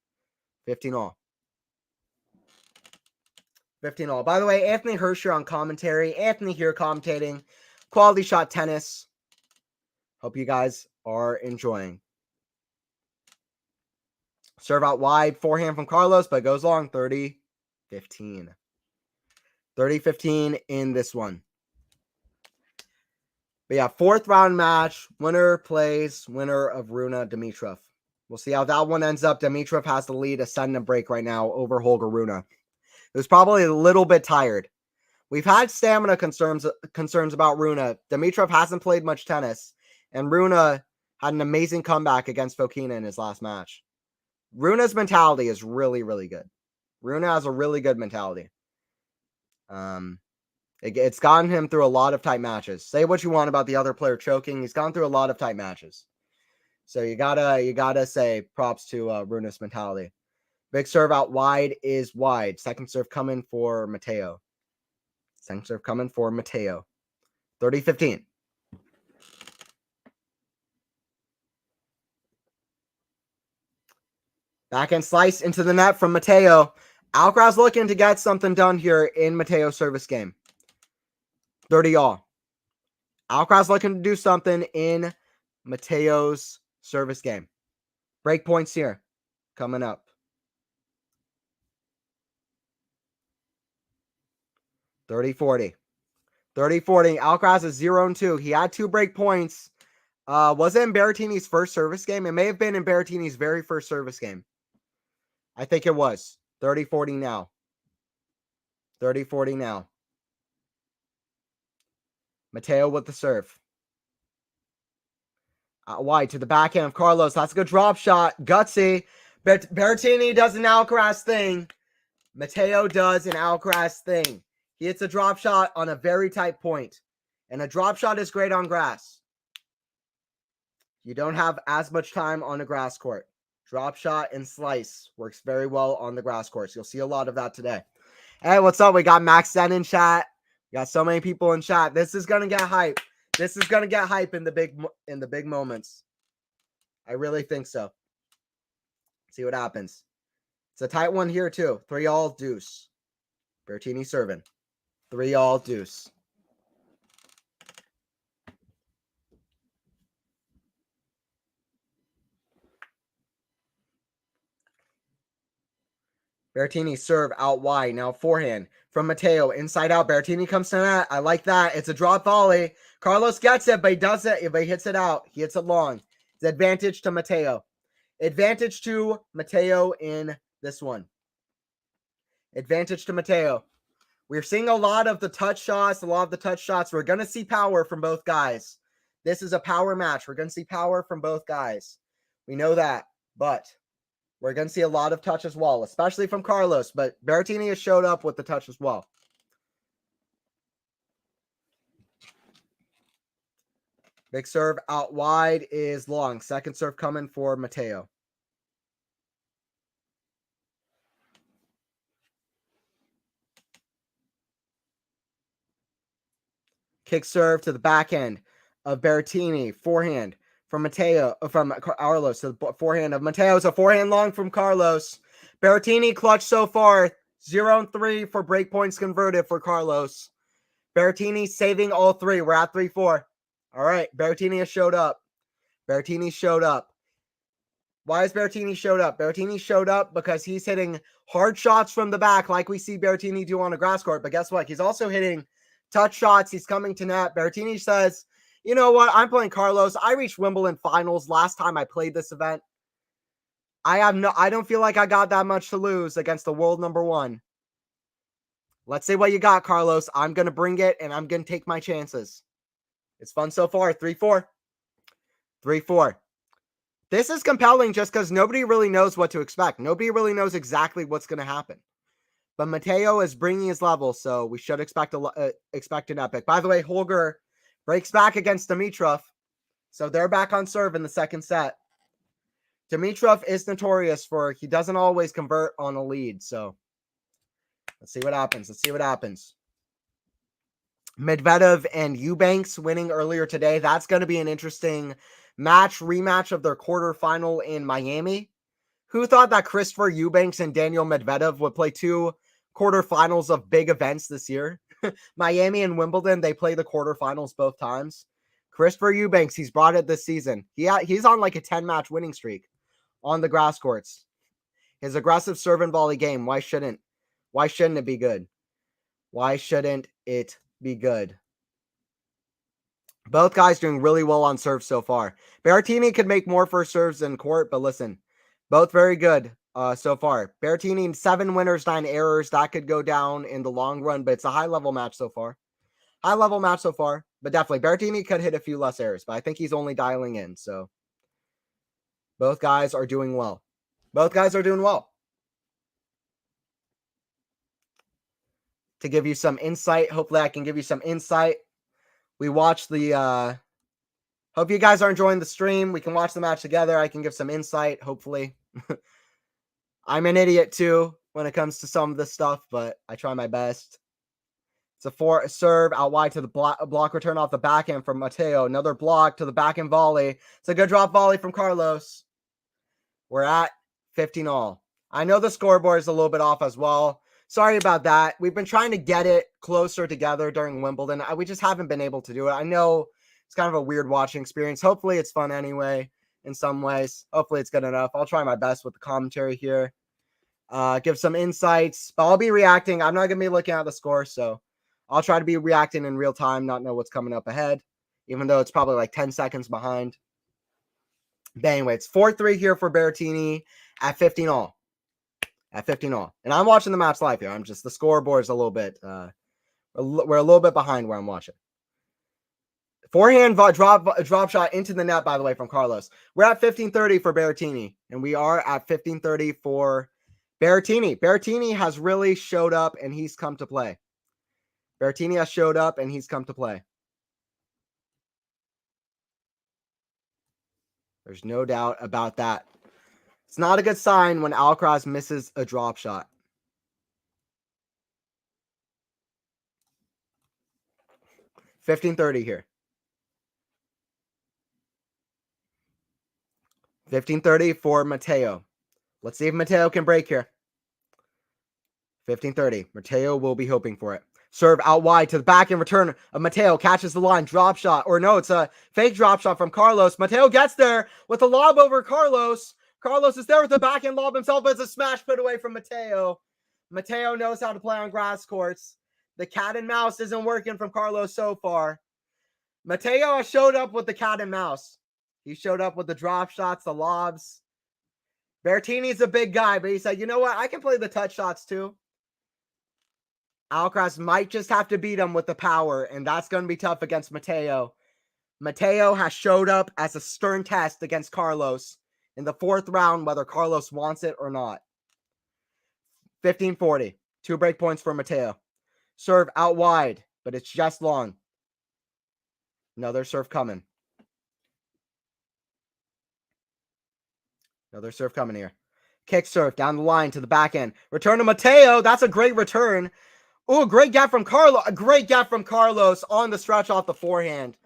15-all. 15-all. By the way, Anthony Hersher on commentary. Anthony here commentating. Quality Shot Tennis. Hope you guys are enjoying. Serve out wide. Forehand from Carlos, but goes long. 30-15. 30-15 in this one. But yeah, 4th round match. Winner plays winner of Rune Dimitrov. We'll see how that one ends up. Dimitrov has the lead, a set and a break right now over Holger Rune. He was probably a little bit tired. We've had stamina concerns about Rune. Dimitrov hasn't played much tennis, and Rune had an amazing comeback against Fokina in his last match. Rune's mentality is really, really good. Rune has a really good mentality. It's gotten him through a lot of tight matches. Say what you want about the other player choking. He's gone through a lot of tight matches. So you gotta say props to Rune's mentality. Big serve out wide is wide. Second serve coming for Matteo. 30-15. Backhand slice into the net from Matteo. Alcaraz looking to get something done here in Matteo's service game. 30-all. Alcaraz looking to do something in Matteo's service game. Break points here coming up. 30-40. 30-40. Alcaraz is 0-2. He had 2 break points. Was it in Berrettini's first service game? It may have been in Berrettini's very first service game. I think it was. 30-40 now. 30-40 now. Matteo with the serve. Wide to the backhand of Carlos. That's a good drop shot. Gutsy. Berrettini does an Alcaraz thing. Matteo does an Alcaraz thing. He hits a drop shot on a very tight point. And a drop shot is great on grass. You don't have as much time on a grass court. Drop shot and slice works very well on the grass courts. You'll see a lot of that today. Hey, what's up? We got Max Den in chat. We got so many people in chat. This is gonna get hype. This is gonna get hype in the big moments. I really think so. See what happens. It's a tight one here too. 3-all deuce. Berrettini serving. 3-all deuce. Berrettini serve out wide. Now forehand from Matteo. Inside out. Berrettini comes to net. I like that. It's a drop volley. Carlos gets it, but he does it. If he hits it out, he hits it long. It's advantage to Matteo. Advantage to Matteo in this one. Advantage to Matteo. We're seeing a lot of the touch shots. We're going to see power from both guys. This is a power match. We're going to see power from both guys. We know that, but we're going to see a lot of touch as well, especially from Carlos, but Berrettini has showed up with the touch as well. Big serve out wide is long. Second serve coming for Matteo. Kick serve to the backhand of Berrettini. Forehand from Matteo, from Carlos to the forehand of Matteo. It's a forehand long from Carlos. Berrettini clutch so far. 0-3 for break points converted for Carlos. Berrettini saving all 3. We're at 3-4. All right. Berrettini has showed up. Berrettini showed up. Why has Berrettini showed up? Berrettini showed up because he's hitting hard shots from the back like we see Berrettini do on a grass court. But guess what? He's also hitting touch shots. He's coming to net. Berrettini says, you know what? I'm playing Carlos. I reached Wimbledon finals last time I played this event. I don't feel like I got that much to lose against the world number 1. Let's see what you got, Carlos. I'm going to bring it, and I'm going to take my chances. It's fun so far. 3-4. 3-4. This is compelling just because nobody really knows what to expect. Nobody really knows exactly what's going to happen. But Matteo is bringing his level, so we should expect an epic. By the way, Holger breaks back against Dimitrov, so they're back on serve in the second set. Dimitrov is notorious for he doesn't always convert on a lead, so let's see what happens. Let's see what happens. Medvedev and Eubanks winning earlier today. That's going to be an interesting rematch of their quarterfinal in Miami. Who thought that Christopher Eubanks and Daniel Medvedev would play 2 quarterfinals of big events this year? Miami and Wimbledon, they play the quarterfinals both times. Christopher Eubanks, he's brought it this season. He's on like a 10-match winning streak on the grass courts. His aggressive serve and volley game, why shouldn't it be good? Why shouldn't it be good? Both guys doing really well on serve so far. Berrettini could make more first serves in court, but listen, both very good so far. Berrettini, 7 winners, 9 errors. That could go down in the long run, but it's a high-level match so far. High-level match so far, but definitely Berrettini could hit a few less errors, but I think he's only dialing in, so both guys are doing well. Both guys are doing well. To give you some insight, hopefully I can give you some insight. We watch the hope you guys are enjoying the stream. We can watch the match together. I can give some insight, hopefully. I'm an idiot too when it comes to some of this stuff, but I try my best. It's a serve out wide to the block return off the backhand from Matteo. Another block to the backhand volley. It's a good drop volley from Carlos. We're at 15-all. I know the scoreboard is a little bit off as well. Sorry about that. We've been trying to get it closer together during Wimbledon. We just haven't been able to do it. I know it's kind of a weird watching experience. Hopefully it's fun anyway. in some ways. Hopefully it's good enough. I'll try my best with the commentary here. Give some insights, but I'll be reacting. I'm not going to be looking at the score, so I'll try to be reacting in real time, not know what's coming up ahead, even though it's probably like 10 seconds behind. But anyway, it's 4-3 here for Berrettini at 15 all. At 15 all. And I'm watching the match live here. I'm just, the scoreboard is a little bit, we're a little bit behind where I'm watching. Forehand drop shot into the net, by the way, from Carlos. We're at 15-30 for Berrettini, and we are at 15-30 for Berrettini. Berrettini has really showed up, and he's come to play. Berrettini has showed up, and he's come to play. There's no doubt about that. It's not a good sign when Alcaraz misses a drop shot. $15.30 here. $15.30 for Matteo. Let's see if Matteo can break here. $15.30. Matteo will be hoping for it. Serve out wide to the back in return of Matteo. Catches the line. Drop shot. Or no, it's a fake drop shot from Carlos. Matteo gets there with a lob over Carlos. Carlos is there with the backhand lob himself, but it's a smash put away from Matteo. Matteo knows how to play on grass courts. The cat and mouse isn't working from Carlos so far. Matteo has showed up with the cat and mouse. He showed up with the drop shots, the lobs. Berrettini's a big guy, but he said, you know what? I can play the touch shots too. Alcaraz might just have to beat him with the power, and that's going to be tough against Matteo. Matteo has showed up as a stern test against Carlos in the fourth round, whether Carlos wants it or not. 15-40. 2 break points for Matteo. Serve out wide, but it's just long. Another serve coming. Another serve coming here. Kick serve down the line to the back end. Return to Matteo. That's a great return. Oh, great gap from Carlos. A great gap from Carlos on the stretch off the forehand.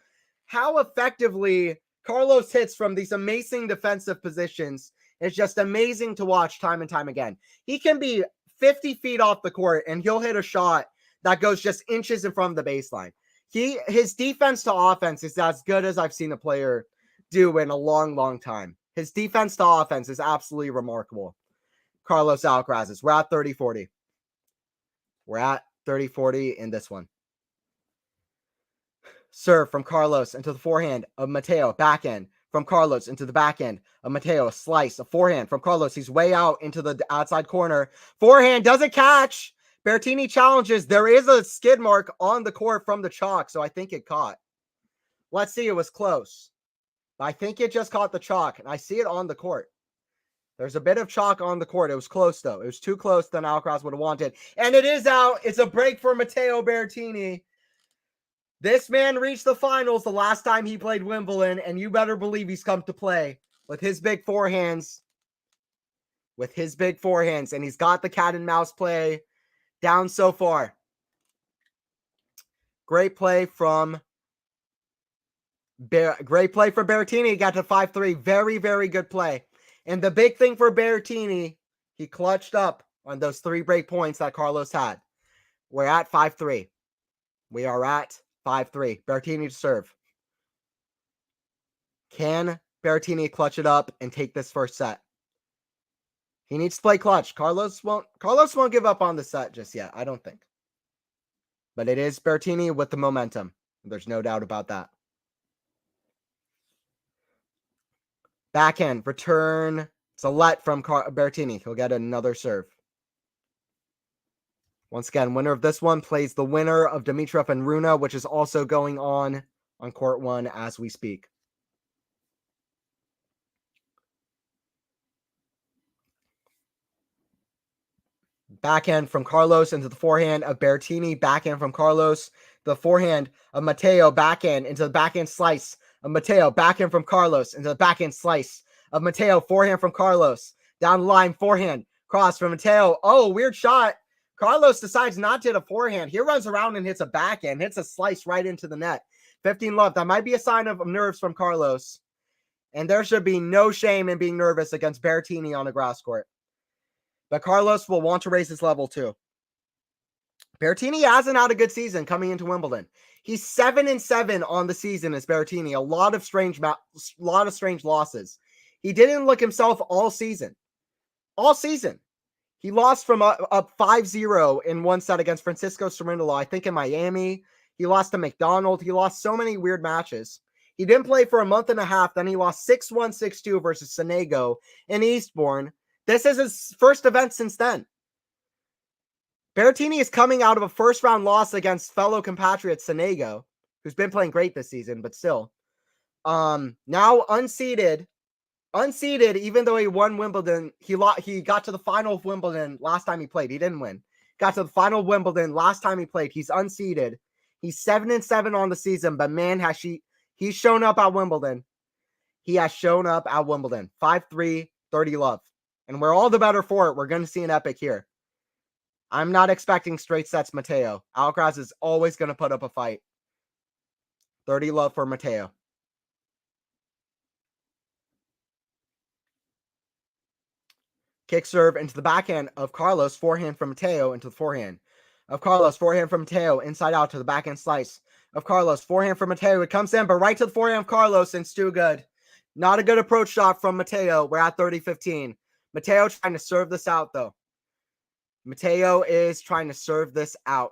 How effectively Carlos hits from these amazing defensive positions is just amazing to watch time and time again. He can be 50 feet off the court and he'll hit a shot that goes just inches in front of the baseline. His defense to offense is as good as I've seen a player do in a long, long time. His defense to offense is absolutely remarkable. Carlos Alcaraz. We're at 30-40. We're at 30-40 in this one. Serve from Carlos into the forehand of Matteo. Backhand from Carlos into the backhand of Matteo. A slice, a forehand from Carlos. He's way out into the outside corner. Forehand doesn't catch. Berrettini challenges. There is a skid mark on the court from the chalk, so I think it caught. Let's see. It was close. I think it just caught the chalk, and I see it on the court. There's a bit of chalk on the court. It was close, though. It was too close than Alcaraz would have wanted. And it is out. It's a break for Matteo Berrettini. This man reached the finals the last time he played Wimbledon, and you better believe he's come to play with his big forehands. With his big forehands, and he's got the cat and mouse play down so far. Great play from Berrettini. He got to 5-3. Very, very good play. And the big thing for Berrettini, he clutched up on those 3 break points that Carlos had. We're at 5-3. We are at 5-3. Berrettini to serve. Can Berrettini clutch it up and take this first set? He needs to play clutch. Carlos won't give up on the set just yet, I don't think. But it is Berrettini with the momentum. There's no doubt about that. Backhand, return. It's a let from Berrettini. He'll get another serve. Once again, winner of this one plays the winner of Dimitrov and Runa, which is also going on court 1 as we speak. Backhand from Carlos into the forehand of Berrettini. Backhand from Carlos. The forehand of Matteo. Backhand into the backhand slice of Matteo. Backhand from Carlos into the backhand slice of Matteo. Forehand from Carlos. Down the line. Forehand. Cross from Matteo. Oh, weird shot. Carlos decides not to hit a forehand. He runs around and hits a backhand. Hits a slice right into the net. 15 love. That might be a sign of nerves from Carlos. And there should be no shame in being nervous against Berrettini on a grass court. But Carlos will want to raise his level too. Berrettini hasn't had a good season coming into Wimbledon. He's 7-7 on the season as Berrettini. A lot of strange losses. He didn't look himself all season. All season. He lost from up 5-0 in one set against Francisco Cerundolo, I think in Miami. He lost to McDonald. He lost so many weird matches. He didn't play for a month and a half. Then he lost 6-1, 6-2 versus Sonego in Eastbourne. This is his first event since then. Berrettini is coming out of a first-round loss against fellow compatriot Sonego, who's been playing great this season, but still. Now unseeded, even though he won Wimbledon, he got to the final of Wimbledon last time he played. He didn't win. Got to the final of Wimbledon last time he played. He's unseeded. He's 7-7 on the season, but man, he's shown up at Wimbledon. He has shown up at Wimbledon. 5-3, 30 love. And we're all the better for it. We're going to see an epic here. I'm not expecting straight sets, Matteo. Alcaraz is always going to put up a fight. 30 love for Matteo. Kick serve into the backhand of Carlos. Forehand from Matteo into the forehand of Carlos. Forehand from Matteo. Inside out to the backhand slice of Carlos. Forehand from Matteo. It comes in, but right to the forehand of Carlos, and it's too good. Not a good approach shot from Matteo. We're at 30-15. Matteo trying to serve this out, though. Matteo is trying to serve this out.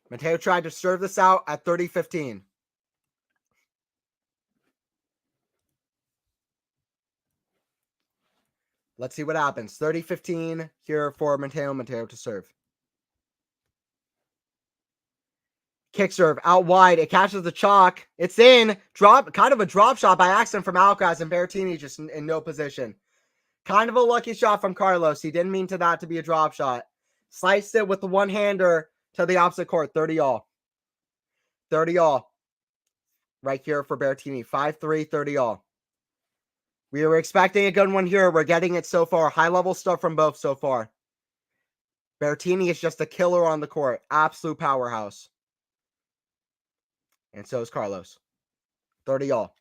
Matteo tried to serve this out at 30-15. Let's see what happens. 30-15 here for Matteo. Matteo to serve. Kick serve out wide. It catches the chalk. It's in. Kind of a drop shot by accident from Alcaraz, and Berrettini just in no position. Kind of a lucky shot from Carlos. He didn't mean that to be a drop shot. Sliced it with the one-hander to the opposite court. 30 all. 30 all. Right here for Berrettini. 5-3, 30 all. We were expecting a good one here. We're getting it so far. High-level stuff from both so far. Berrettini is just a killer on the court. Absolute powerhouse. And so is Carlos. 30 all.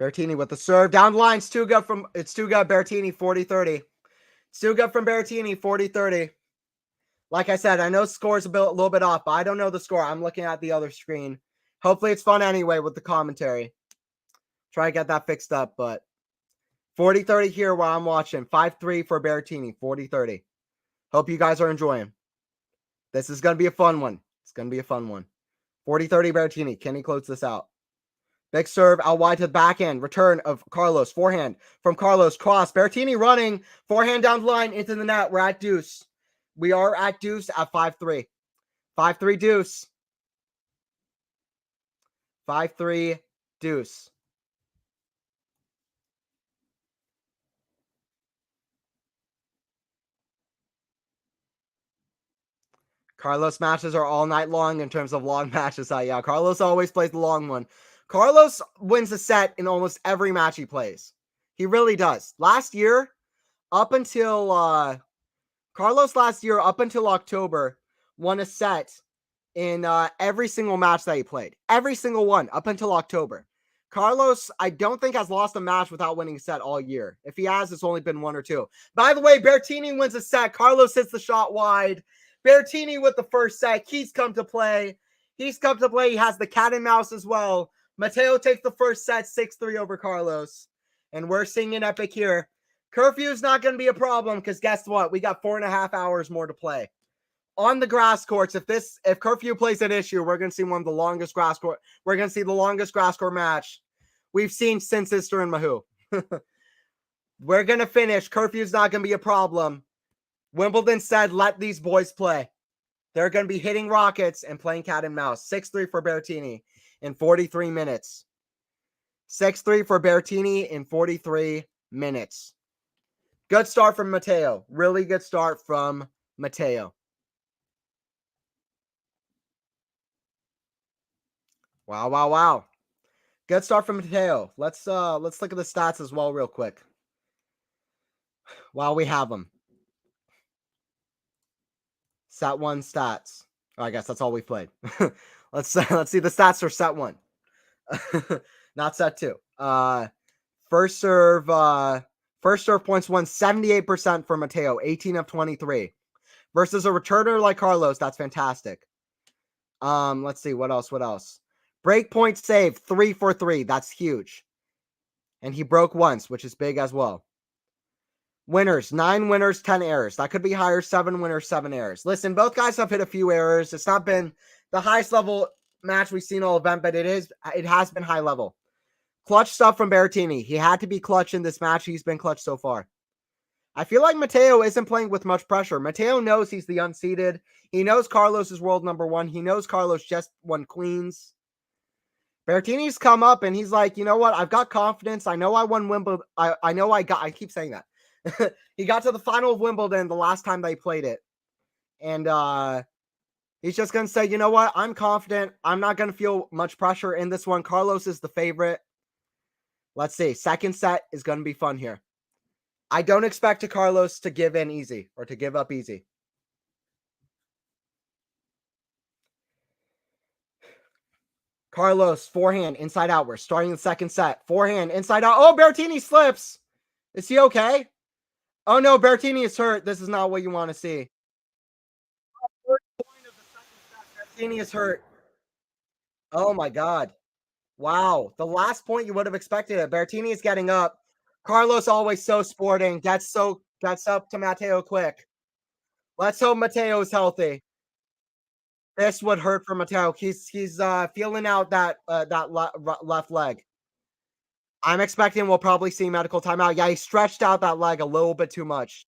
Berrettini with the serve. Down the line. It's too good. Berrettini, 40-30. It's too good from Berrettini, 40-30. Like I said, I know score's a little bit off, but I don't know the score. I'm looking at the other screen. Hopefully it's fun anyway with the commentary. Try to get that fixed up, but 40-30 here while I'm watching. 5-3 for Berrettini, 40-30. Hope you guys are enjoying. This is going to be a fun one. It's going to be a fun one. 40-30 Berrettini. Can he close this out? Big serve out wide to the backhand. Return of Carlos. Forehand from Carlos. Cross. Berrettini running. Forehand down the line into the net. We're at deuce. We are at deuce at 5-3. 5-3 deuce. 5-3 deuce. Carlos matches are all night long in terms of long matches. Yeah, Carlos always plays the long one. Carlos wins a set in almost every match he plays. He really does. Last year, up until October, won a set in every single match that he played. Every single one up until October. Carlos, I don't think, has lost a match without winning a set all year. If he has, it's only been one or two. By the way, Berrettini wins a set. Carlos hits the shot wide. Berrettini with the first set. He's come to play. He has the cat and mouse as well. Matteo takes the first set, 6-3 over Carlos. And we're seeing an epic here. Curfew is not going to be a problem because guess what? We got 4.5 hours more to play. On the grass courts, if curfew plays an issue, we're going to see one of the longest grass court. We're going to see the longest grass court match we've seen since Sister and Mahou. We're going to finish. Curfew's not going to be a problem. Wimbledon said, let these boys play. They're going to be hitting rockets and playing cat and mouse. 6-3 for Berrettini in 43 minutes. 6-3 for Berrettini in 43 minutes. Good start from Matteo. Really good start from Matteo. Wow, wow, wow. Good start from Matteo. Let's look at the stats as well real quick. While we have them. Set 1 stats. Oh, I guess that's all we played. Let's see the stats for set 1. Not set two. First serve points won 78% for Matteo, 18 of 23. Versus a returner like Carlos, that's fantastic. Let's see, what else? Break point save, 3 for 3. That's huge. And he broke once, which is big as well. Winners, 9 winners, 10 errors. That could be higher, 7 winners, 7 errors. Listen, both guys have hit a few errors. It's not been the highest level match we've seen all event, but it has been high level. Clutch stuff from Berrettini. He had to be clutch in this match. He's been clutch so far. I feel like Matteo isn't playing with much pressure. Matteo knows he's the unseeded. He knows Carlos is world number 1. He knows Carlos just won Queens. Berrettini's come up and he's like, you know what? I've got confidence. I know I won Wimbledon. I keep saying that. He got to the final of Wimbledon the last time they played it. And he's just going to say, you know what? I'm confident. I'm not going to feel much pressure in this one. Carlos is the favorite. Let's see. Second set is going to be fun here. I don't expect Carlos to give in easy or to give up easy. Carlos, forehand, inside out. We're starting the second set. Forehand, inside out. Oh, Berrettini slips. Is he okay? Oh, no, Berrettini is hurt. This is not what you want to see. Berrettini is hurt. Oh, my God. Wow. The last point you would have expected it. Berrettini is getting up. Carlos always so sporting. Gets up to Matteo quick. Let's hope Matteo is healthy. This would hurt for Matteo. He's feeling out that left leg. I'm expecting we'll probably see medical timeout. Yeah, he stretched out that leg a little bit too much.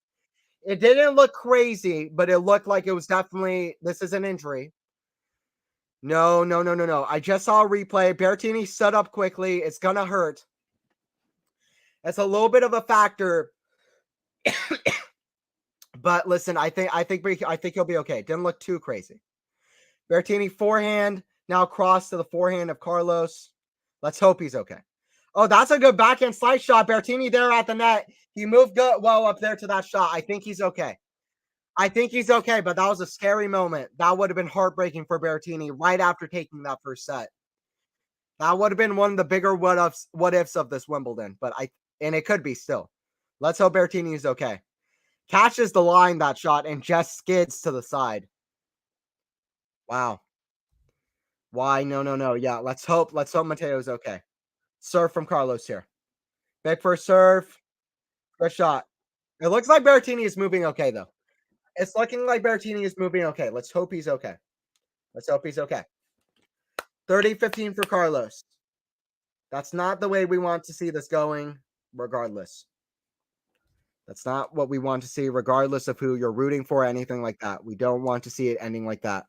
It didn't look crazy, but it looked like it was definitely, this is an injury. No. I just saw a replay. Berrettini stood up quickly. It's gonna hurt. It's a little bit of a factor. But listen, I think he'll be okay. Didn't look too crazy. Berrettini forehand, now cross to the forehand of Carlos. Let's hope he's okay. Oh, that's a good backhand slice shot. Berrettini there at the net. He moved good, well up there to that shot. I think he's okay. But that was a scary moment. That would have been heartbreaking for Berrettini right after taking that first set. That would have been one of the bigger what ifs of this Wimbledon, and it could be still. Let's hope Berrettini is okay. Catches the line, that shot, and just skids to the side. Wow. Why? No. Yeah, let's hope Matteo's okay. Serve from Carlos here. Big first serve. Good shot. It looks like Berrettini is moving okay, though. It's looking like Berrettini is moving okay. Let's hope he's okay. 30-15 for Carlos. That's not the way we want to see this going, regardless. That's not what we want to see, regardless of who you're rooting for, anything like that. We don't want to see it ending like that.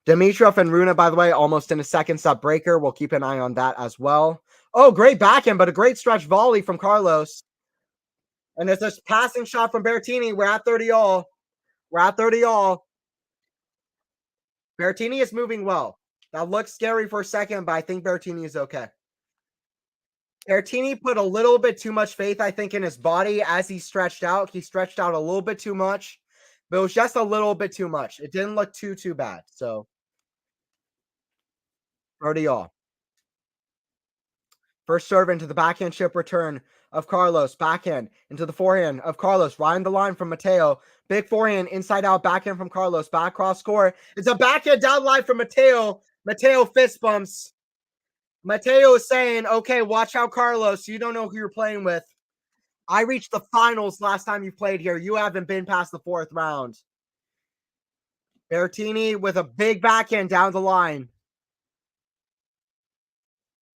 Dimitrov and Rune, by the way, almost in a second set breaker. We'll keep an eye on that as well. Oh, great backhand, but a great stretch volley from Carlos. And there's this passing shot from Berrettini. We're at 30 all. Berrettini is moving well. That looks scary for a second, but I think Berrettini is okay. Berrettini put a little bit too much faith, I think, in his body as he stretched out. He stretched out a little bit too much, but it was just a little bit too much. It didn't look too bad. So 30 all. First serve into the backhand chip return of Carlos. Backhand into the forehand of Carlos. Riding the line from Matteo. Big forehand, inside out, backhand from Carlos. Back cross score. It's a backhand down line from Matteo. Matteo fist bumps. Matteo is saying, okay, watch out, Carlos. You don't know who you're playing with. I reached the finals last time you played here. You haven't been past the 4th round. Berrettini with a big backhand down the line.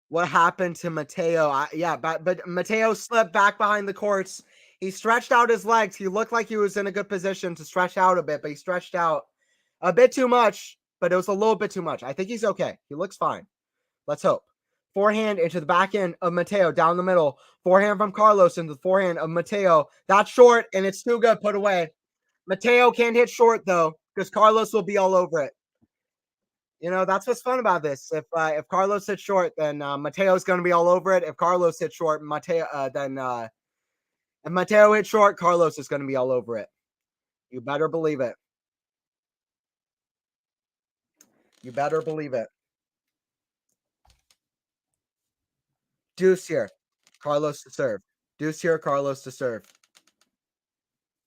What happened to Matteo? But Matteo slipped back behind the courts. He stretched out his legs. He looked like he was in a good position to stretch out a bit, but he stretched out a bit too much, but it was a little bit too much. I think he's okay. He looks fine. Let's hope. Forehand into the backhand of Matteo down the middle. Forehand from Carlos into the forehand of Matteo. That's short, and it's too good. Put away. Matteo can't hit short, though, because Carlos will be all over it. You know, that's what's fun about this. If Carlos hits short, then Matteo's going to be all over it. If Carlos hits short, if Matteo hits short, Carlos is going to be all over it. You better believe it. You better believe it. Deuce here. Carlos to serve. Deuce here, Carlos to serve.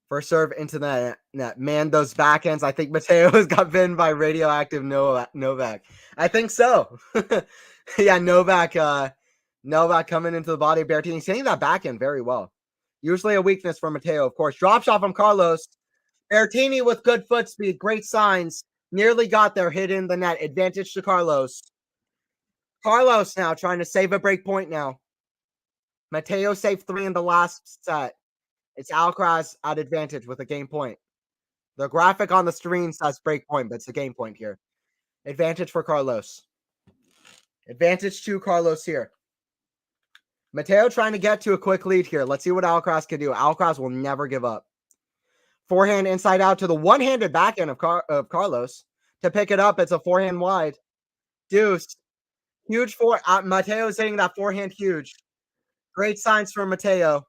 First serve into the net. Man, those backhands. I think Matteo got bitten by radioactive Novak. I think so. Yeah, Novak coming into the body of Berrettini. He's hitting that backhand very well. Usually a weakness for Matteo, of course. Drop shot from Carlos. Berrettini with good foot speed. Great signs. Nearly got there. Hit in the net. Advantage to Carlos. Carlos now trying to save a break point now. Matteo saved 3 in the last set. It's Alcaraz at advantage with a game point. The graphic on the screen says break point, but it's a game point here. Advantage for Carlos. Advantage to Carlos here. Matteo trying to get to a quick lead here. Let's see what Alcaraz can do. Alcaraz will never give up. Forehand inside out to the one-handed backhand of Carlos. To pick it up, it's a forehand wide. Deuce. Huge Matteo's hitting that forehand huge. Great signs from Matteo.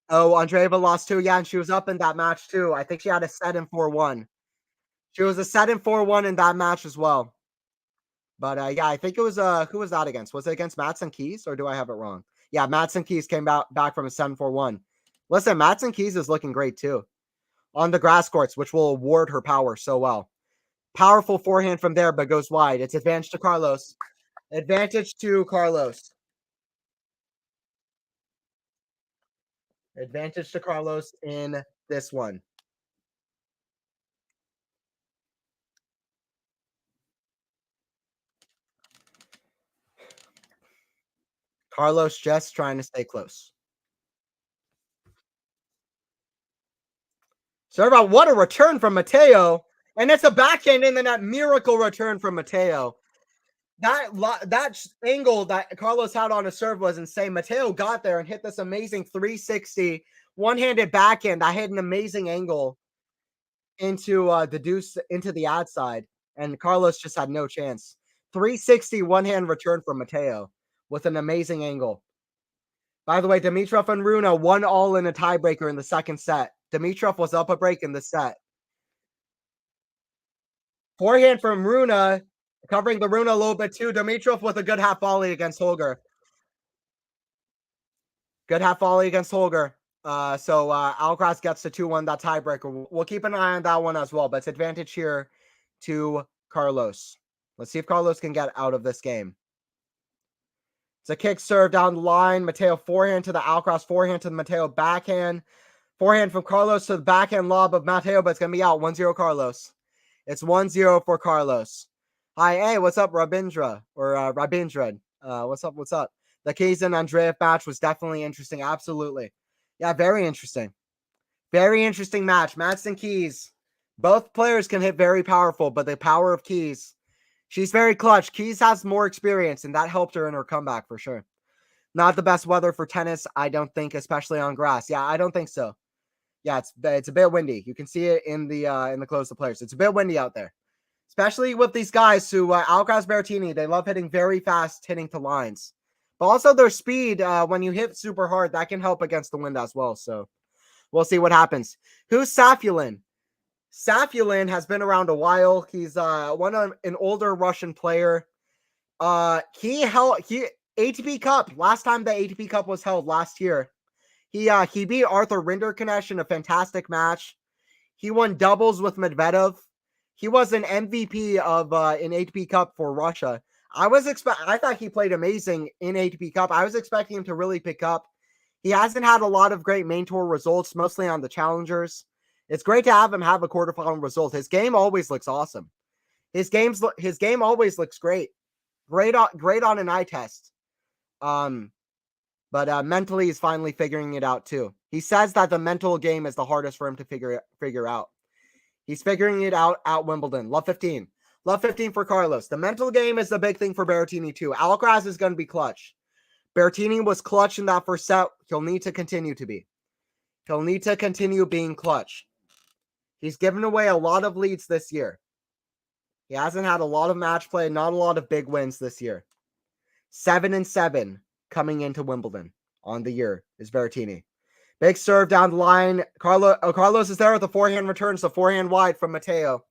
Oh, Andreeva lost 2. Yeah, and she was up in that match too. I think she had a set in 4-1. She was a set in 4-1 in that match as well. But yeah, I think it was who was that against? Was it against Madsen Keys, or do I have it wrong? Yeah, Madsen Keys came back from a 7-4-1. Listen, Madsen Keys is looking great too on the grass courts, which will award her power so well. Powerful forehand from there, but goes wide. It's advantage to Carlos. Advantage to Carlos. Advantage to Carlos in this one. Carlos just trying to stay close. Serve out. What a return from Matteo. And it's a backhand in the net. Miracle return from Matteo. That angle that Carlos had on a serve was insane. Matteo got there and hit this amazing 360 one-handed backhand that hit an amazing angle into the deuce, into the ad side. And Carlos just had no chance. 360 one-hand return from Matteo with an amazing angle. By the way, Dimitrov and Rune won all in a tiebreaker in the second set. Dimitrov was up a break in the set. Forehand from Rune, covering the Rune a little bit too. Dimitrov with a good half volley against Holger. Good half volley against Holger. So Alcaraz gets the 2-1, that tiebreaker. We'll keep an eye on that one as well, but it's advantage here to Carlos. Let's see if Carlos can get out of this game. It's a kick serve down the line. Matteo forehand to the Alcaraz, forehand to the Matteo backhand. Forehand from Carlos to the backhand lob of Matteo, but it's going to be out. 1-0 Carlos. It's 1-0 for Carlos. Hi, hey, what's up, Rabindra? Or Rabindra. What's up? What's up? The Keys and Andreev match was definitely interesting. Absolutely. Yeah, very interesting. Very interesting match. Madsen Keys. Both players can hit very powerful, but the power of Keys. She's very clutch. Keys has more experience, and that helped her in her comeback for sure. Not the best weather for tennis, I don't think, especially on grass. Yeah, I don't think so. Yeah, it's a bit windy. You can see it in the close of players. It's a bit windy out there, especially with these guys who Alcaraz, Berrettini. They love hitting very fast, hitting to lines, but also their speed. When you hit super hard, that can help against the wind as well. So we'll see what happens. Who's Safulin? Safulin has been around a while. He's an older Russian player. He ATP Cup last time the ATP Cup was held last year. He beat Arthur Rinderknecht in a fantastic match. He won doubles with Medvedev. He was an MVP of an ATP Cup for Russia. I thought he played amazing in ATP Cup. I was expecting him to really pick up. He hasn't had a lot of great main tour results, mostly on the challengers. It's great to have him have a quarterfinal result. His game always looks awesome. His game always looks great. Great on an eye test. But mentally he's finally figuring it out too. He says that the mental game is the hardest for him to figure out. He's figuring it out at Wimbledon. Love 15. Love 15 for Carlos. The mental game is the big thing for Berrettini too. Alcaraz is going to be clutch. Berrettini was clutch in that first set. He'll need to continue to be. He'll need to continue being clutch. He's given away a lot of leads this year. He hasn't had a lot of match play, not a lot of big wins this year. 7-7 coming into Wimbledon on the year is Berrettini. Big serve down the line. Carlos is there with the forehand returns, the forehand wide from Matteo.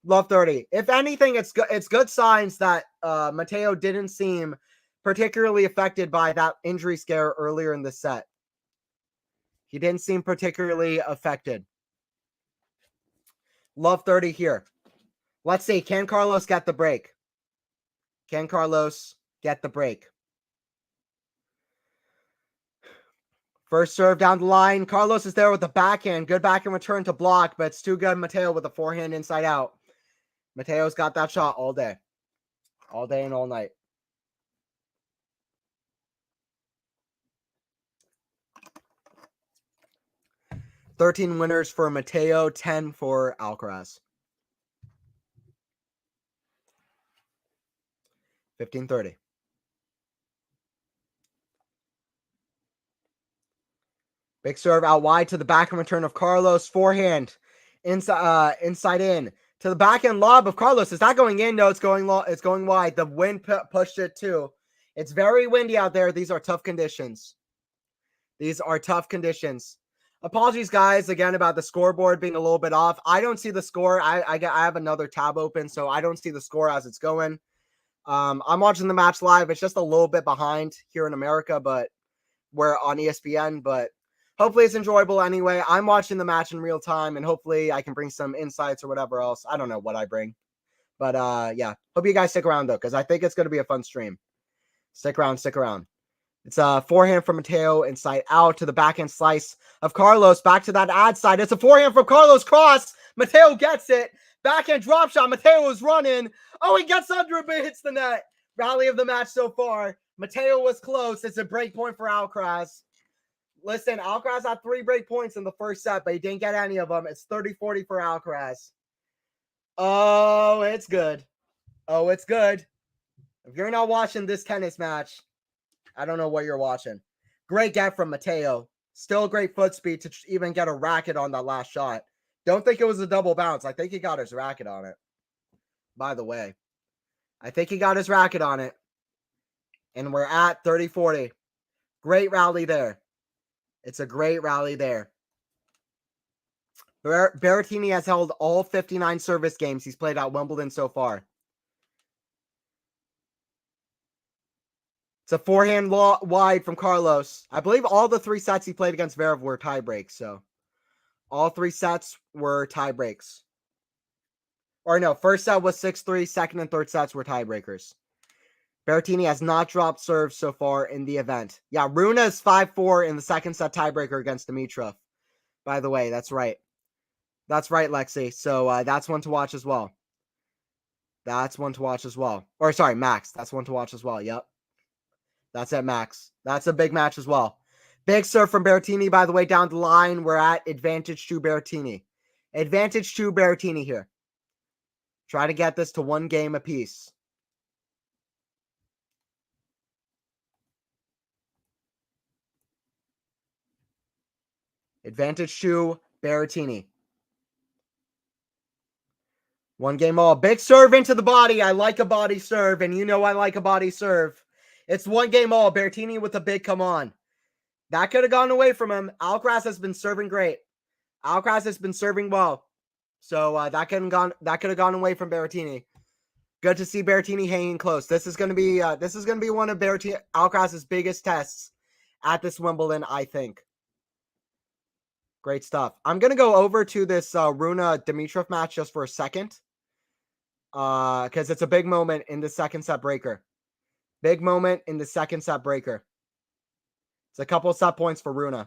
Love 30. If anything, it's good signs that Matteo didn't seem particularly affected by that injury scare earlier in the set. He didn't seem particularly affected. Love 30 here. Let's see. Can Carlos get the break? Can Carlos get the break? First serve down the line. Carlos is there with the backhand. Good backhand return to block, but it's too good. Matteo with the forehand inside out. Mateo's got that shot all day. All day and all night. $13 winners for Matteo, 10 for Alcaraz. 15-30. Big serve out wide to the backhand return of Carlos. Forehand inside in to the backhand lob of Carlos. Is that going in? No, it's going wide. The wind pushed it too. It's very windy out there. These are tough conditions. Apologies, guys, again about the scoreboard being a little bit off. I don't see the score. I have another tab open, so I don't see the score as it's going. I'm watching the match live. It's just a little bit behind here in America, but we're on ESPN. But hopefully it's enjoyable anyway. I'm watching the match in real time, and hopefully I can bring some insights or whatever else. I don't know what I bring. But yeah, hope you guys stick around, though, because I think it's going to be a fun stream. Stick around. It's a forehand from Matteo inside out to the backhand slice of Carlos. Back to that ad side. It's a forehand from Carlos cross. Matteo gets it. Backhand drop shot. Matteo is running. Oh, he gets under it, but hits the net. Rally of the match so far. Matteo was close. It's a break point for Alcaraz. Listen, Alcaraz had 3 break points in the first set, but he didn't get any of them. It's 30-40 for Alcaraz. Oh, it's good. If you're not watching this tennis match, I don't know what you're watching. Great get from Matteo. Still great foot speed to even get a racket on that last shot. Don't think it was a double bounce. I think he got his racket on it. By the way, I think he got his racket on it. And we're at 30-40. Great rally there. It's a great rally there. Berrettini has held all 59 service games he's played at Wimbledon so far. It's a forehand wide from Carlos. I believe all the 3 sets he played against Zverev were tie breaks. So all 3 sets were tie breaks. Or no, first set was 6-3. Second and third sets were tiebreakers. Berrettini has not dropped serves so far in the event. Yeah, Rune is 5-4 in the second set tiebreaker against Dimitrov. By the way, that's right. That's right, Lexi. So that's one to watch as well. Or sorry, Max. That's one to watch as well. Yep. That's at Max. That's a big match as well. Big serve from Berrettini, by the way, down the line. We're at advantage to Berrettini. Advantage to Berrettini here. Try to get this to 1 game apiece. Advantage to Berrettini. 1 game all. Big serve into the body. I like a body serve, and you know I like a body serve. It's 1 game all. Berrettini with a big come on. That could have gone away from him. Alcaraz has been serving great. Alcaraz has been serving well. So that could have gone away from Berrettini. Good to see Berrettini hanging close. This is going to be one of Alcaraz's biggest tests at this Wimbledon, I think. Great stuff. I'm going to go over to this Rune Dimitrov match just for a second. Because it's a big moment in the second set breaker. It's a couple set points for Rune.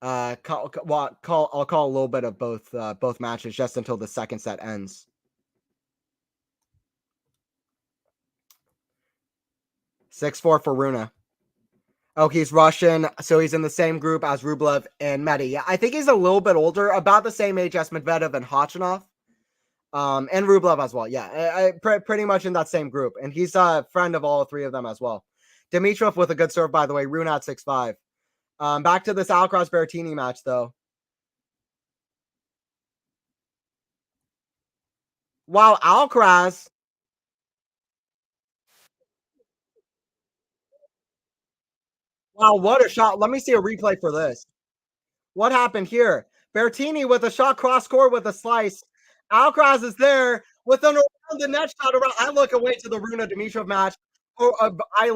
I'll call a little bit of both matches just until the second set ends. (6-4) for Rune. Oh, he's Russian, so he's in the same group as Rublev and Medi. Yeah, I think he's a little bit older, about the same age as Medvedev and Khachanov. And Rublev as well. Yeah, pretty much in that same group. And he's a friend of all 3 of them as well. Dimitrov with a good serve, by the way. Rune at 6-5. Back to this Alcaraz-Berrettini match, though. Wow, Alcaraz. Wow, what a shot. Let me see a replay for this. What happened here? Berrettini with a shot cross court with a slice. Alcaraz is there with an around the net shot around. I look away to the Rune Dimitrov match. Oh, I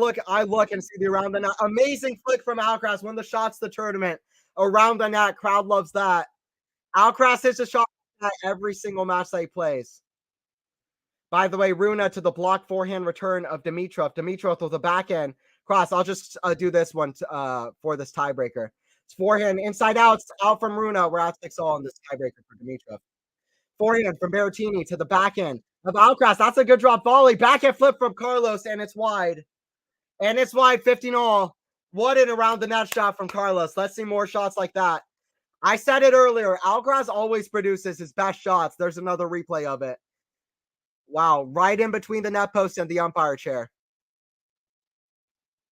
look and see the around the net. Amazing flick from Alcaraz. One of the shots of the tournament. Around the net. Crowd loves that. Alcaraz hits a shot every single match that he plays. By the way, Runa to the block forehand return of Dimitrov. Dimitrov with a backhand cross. I'll just do this one for this tiebreaker. It's forehand inside out. It's out from Runa. We're at 6-all on this tiebreaker for Dimitrov. Forehand from Berrettini to the backhand of Alcaraz. That's a good drop volley. Backhand flip from Carlos, and it's wide. And it's wide, 15-all. What an around the net shot from Carlos. Let's see more shots like that. I said it earlier. Alcaraz always produces his best shots. There's another replay of it. Wow, right in between the net post and the umpire chair.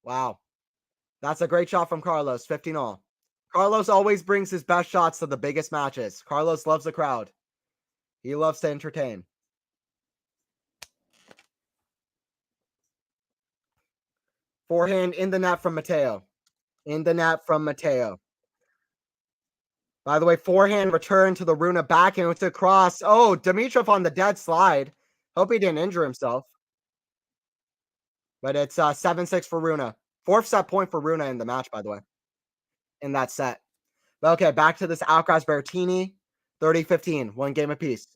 Wow. That's a great shot from Carlos, 15-all. Carlos always brings his best shots to the biggest matches. Carlos loves the crowd. He loves to entertain. Forehand in the net from Matteo. In the net from Matteo. By the way, forehand return to the Runa backhand with the cross. Oh, Dimitrov on the dead slide. Hope he didn't injure himself. But it's 7-6 for Runa. Fourth set point for Runa in the match, by the way. In that set. But okay, back to this Alcaraz Berrettini. 30-15. One game apiece.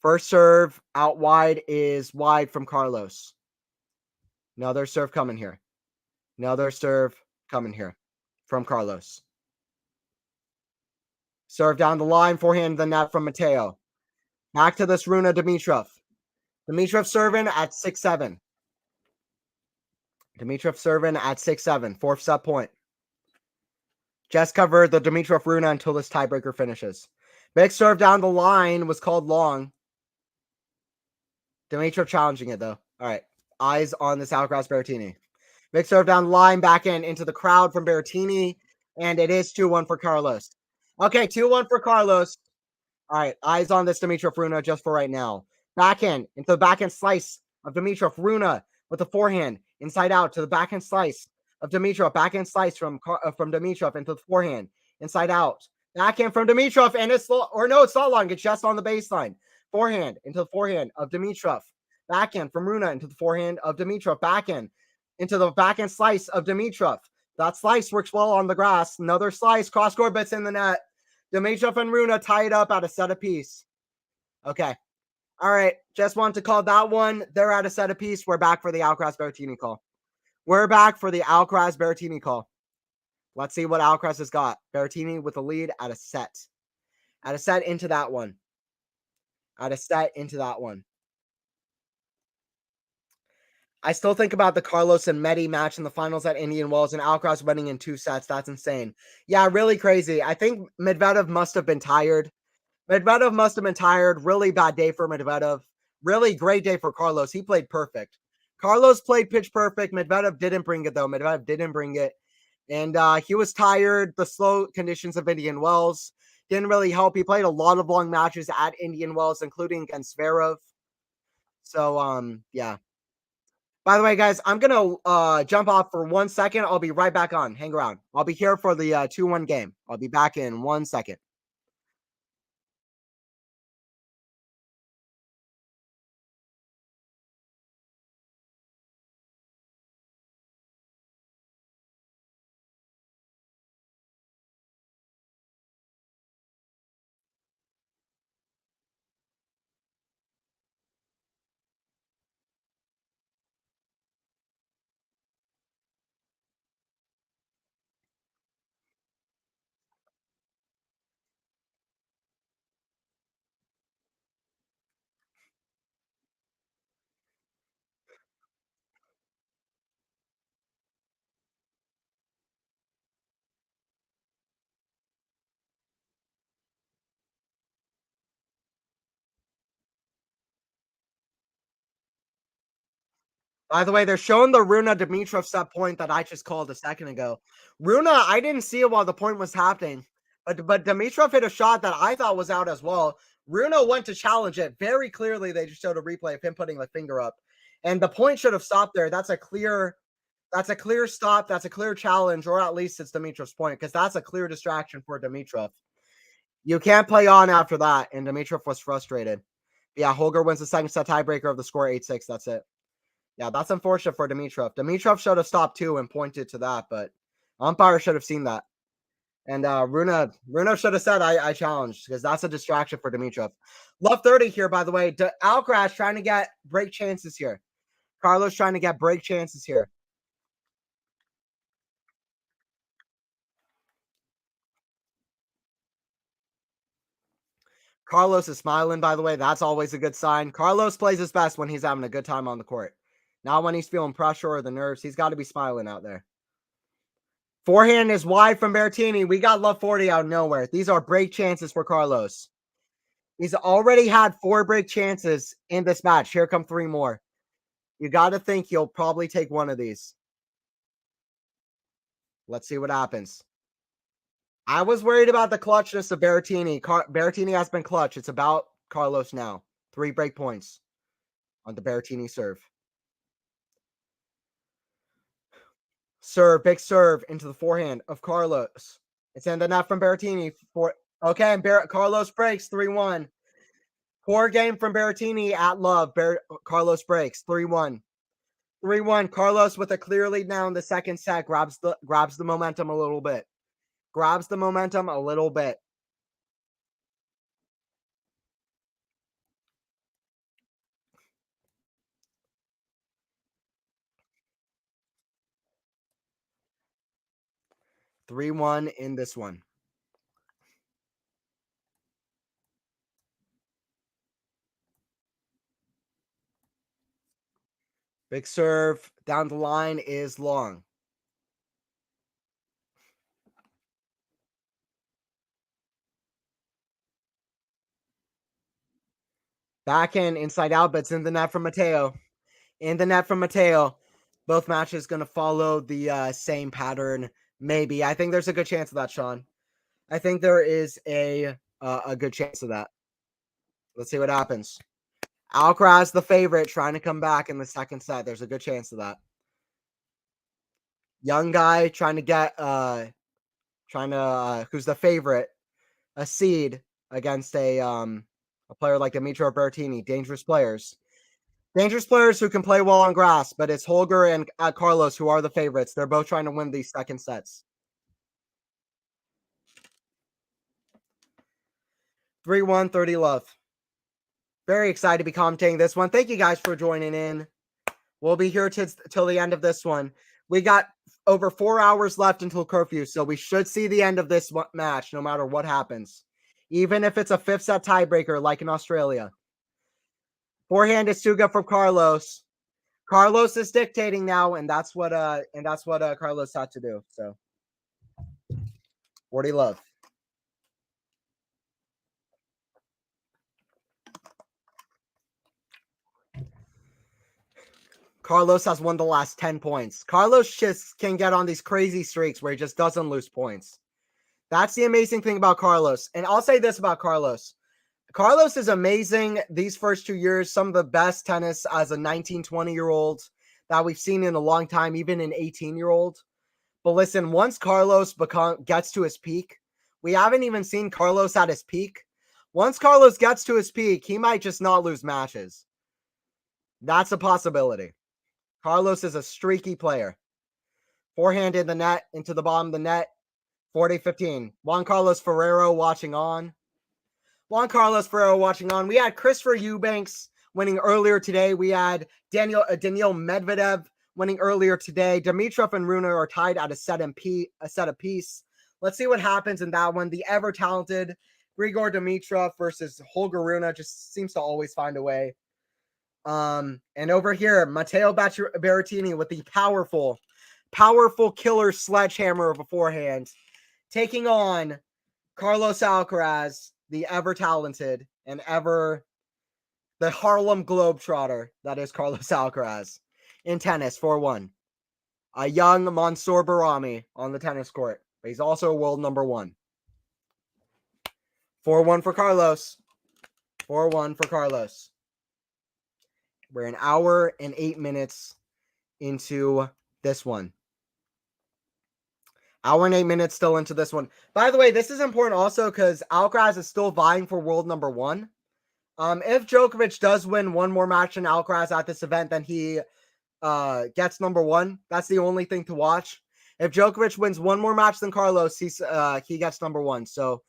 First serve out wide is wide from Carlos. Another serve coming here. Another serve coming here from Carlos. Serve down the line, forehand the net from Matteo. Back to this Runa Dimitrov. Dimitrov serving at 6-7. Dimitrov serving at 6-7. Fourth set point. Just covered the Dimitrov Runa until this tiebreaker finishes. Big serve down the line was called long. Dimitrov challenging it though. All right. Eyes on this Alcaraz Berrettini. Big serve down the line, back into the crowd from Berrettini. And it is 2-1 for Carlos. Okay, 2-1 for Carlos. All right, eyes on this Dimitrov Runa just for right now. Backhand into the backhand slice of Dimitrov Runa with the forehand inside out to the backhand slice of Dimitrov. Backhand slice from Dimitrov into the forehand inside out. Backhand from Dimitrov, and it's it's not long. It's just on the baseline. Forehand into the forehand of Dimitrov. Backhand from Runa into the forehand of Dimitrov. Backhand into the backhand slice of Dimitrov. That slice works well on the grass. Another slice, cross-court bits in the net. Dimitrov and Runa tie it up at a set apiece. Okay. All right. Just wanted to call that one. They're at a set apiece. We're back for the Alcaraz Berrettini call. We're back for the Alcaraz Berrettini call. Let's see what Alcaraz has got. Berrettini with a lead at a set. At a set into that one. At a set into that one. I still think about the Carlos and Medi match in the finals at Indian Wells and Alcaraz winning in 2 sets. That's insane. Yeah, really crazy. I think Medvedev must have been tired. Really bad day for Medvedev. Really great day for Carlos. He played perfect. Carlos played pitch perfect. Medvedev didn't bring it, though. And he was tired. The slow conditions of Indian Wells didn't really help. He played a lot of long matches at Indian Wells, including against Zverev. So, yeah. By the way, guys, I'm going to jump off for 1 second. I'll be right back on. Hang around. I'll be here for the 2-1 game. I'll be back in 1 second. By the way, they're showing the Runa Dimitrov set point that I just called a second ago. Runa, I didn't see it while the point was happening, but Dimitrov hit a shot that I thought was out as well. Runa went to challenge it very clearly. They just showed a replay of him putting the finger up, and the point should have stopped there. That's a clear stop. That's a clear challenge, or at least it's Dimitrov's point, because that's a clear distraction for Dimitrov. You can't play on after that, and Dimitrov was frustrated. Yeah, Holger wins the second set tiebreaker of the score 8-6. That's it. Yeah, that's unfortunate for Dimitrov. Dimitrov should have stopped too and pointed to that, but umpire should have seen that. And Runa should have said I challenged because that's a distraction for Dimitrov. Love 30 here, by the way. Alcaraz trying to get break chances here. Carlos trying to get break chances here. Carlos is smiling, by the way. That's always a good sign. Carlos plays his best when he's having a good time on the court. Not when he's feeling pressure or the nerves. He's got to be smiling out there. Forehand is wide from Berrettini. We got love 40 out of nowhere. These are break chances for Carlos. He's already had 4 break chances in this match. Here come 3 more. You got to think he'll probably take one of these. Let's see what happens. I was worried about the clutchness of Berrettini. Berrettini has been clutch. It's about Carlos now. 3 break points on the Berrettini serve. Serve, big serve into the forehand of Carlos. It's in the net from Berrettini. Okay, and Carlos breaks 3-1. Poor game from Berrettini at love. Carlos breaks 3-1. 3-1. Carlos with a clear lead now in the second set grabs the momentum a little bit. Grabs the momentum a little bit. Three one in this one. Big serve down the line is long. Backhand inside out, but it's in the net from Matteo. In the net from Matteo. Both matches going to follow the same pattern. Maybe. I think there's a good chance of that, Sean. I think there is a good chance of that. Let's see what happens. Alcaraz, the favorite, trying to come back in the second set. There's a good chance of that. Young guy trying to get who's the favorite, a seed against a player like Dimitro Berrettini. Dangerous players who can play well on grass, but it's Holger and Carlos who are the favorites. They're both trying to win these second sets. 3-1, 30 love. Very excited to be commentating this one. Thank you guys for joining in. We'll be here till the end of this one. We got over 4 hours left until curfew, so we should see the end of this match no matter what happens. Even if it's a 5th set tiebreaker like in Australia. Forehand is too good for Carlos. Carlos is dictating now, and that's what Carlos had to do. So 40 love. Carlos has won the last 10 points. Carlos just can get on these crazy streaks where he just doesn't lose points. That's the amazing thing about Carlos. And I'll say this about Carlos. Carlos is amazing these first 2 years. Some of the best tennis as a 19, 20-year-old that we've seen in a long time, even an 18-year-old. But listen, once Carlos gets to his peak, we haven't even seen Carlos at his peak. Once Carlos gets to his peak, he might just not lose matches. That's a possibility. Carlos is a streaky player. Forehand in the net, into the bottom of the net. 40-15. Juan Carlos Ferrero watching on. Juan Carlos Ferrero watching on. We had Christopher Eubanks winning earlier today. We had Daniil Medvedev winning earlier today. Dimitrov and Runa are tied at a set apiece. Let's see what happens in that one. The ever-talented Grigor Dimitrov versus Holger Rune just seems to always find a way. And over here, Matteo Berrettini with the powerful killer sledgehammer of a forehand, taking on Carlos Alcaraz, the ever-talented and the Harlem Globetrotter that is Carlos Alcaraz in tennis 4-1. A young Mansour Barami on the tennis court, but he's also world number 1. 4-1 for Carlos. 4-1 for Carlos. We're an hour and 8 minutes into this one. Hour and 8 minutes still into this one. By the way, this is important also because Alcaraz is still vying for world number 1. If Djokovic does win one more match in Alcaraz at this event, then he gets number one. That's the only thing to watch. If Djokovic wins one more match than Carlos, he gets number one. So,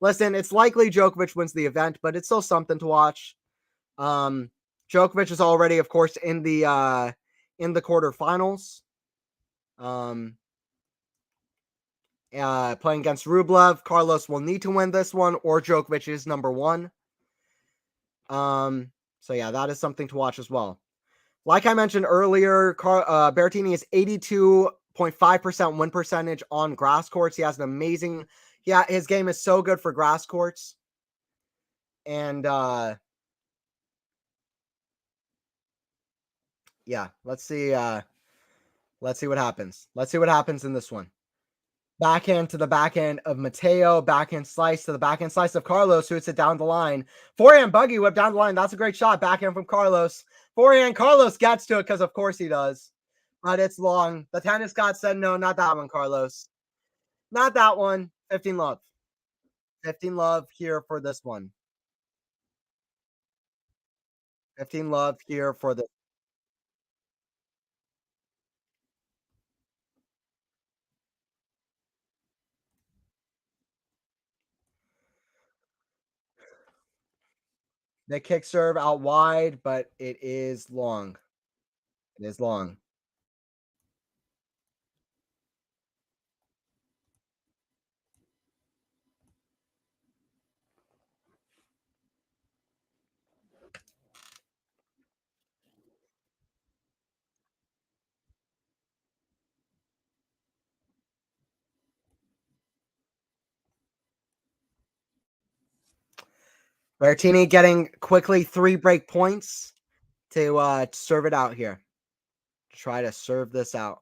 listen, it's likely Djokovic wins the event, but it's still something to watch. Um, Djokovic is already, of course, in the quarterfinals. Um, playing against Rublev. Carlos will need to win this one, or Djokovic is number one. So yeah, that is something to watch as well. Like I mentioned earlier, Berrettini is 82.5% win percentage on grass courts. He has an amazing, yeah, his game is so good for grass courts. And yeah, let's see what happens. Let's see what happens in this one. Backhand to the backhand of Matteo, backhand slice to the backhand slice of Carlos, who hits it down the line. Forehand buggy whip down the line. That's a great shot. Backhand from Carlos. Forehand, Carlos gets to it because, of course, he does. But it's long. The tennis god said, no, not that one, Carlos. Not that one. 15 love. 15 love here for this one. 15 love here for the. The kick serve out wide, but it is long. It is long. Berrettini getting quickly 3 break points to serve it out here. Try to serve this out.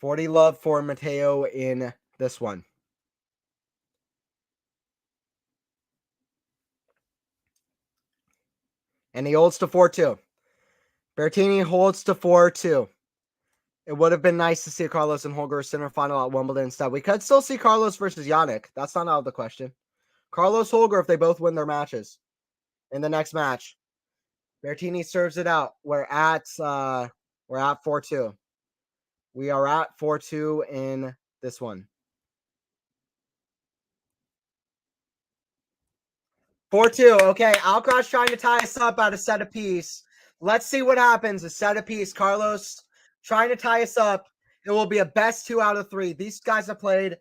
$40 love for Matteo in this one. And he holds to 4-2. Berrettini holds to 4-2. It would have been nice to see Carlos and Holger center final at Wimbledon instead. We could still see Carlos versus Yannick. That's not out of the question. Carlos Holger if they both win their matches in the next match. Berrettini serves it out. We're at 4-2. We are at 4-2 in this one. 4-2. Okay, Alcaraz trying to tie us up at a set apiece. Let's see what happens. A set apiece. Carlos trying to tie us up. It will be a best 2 out of 3. These guys have played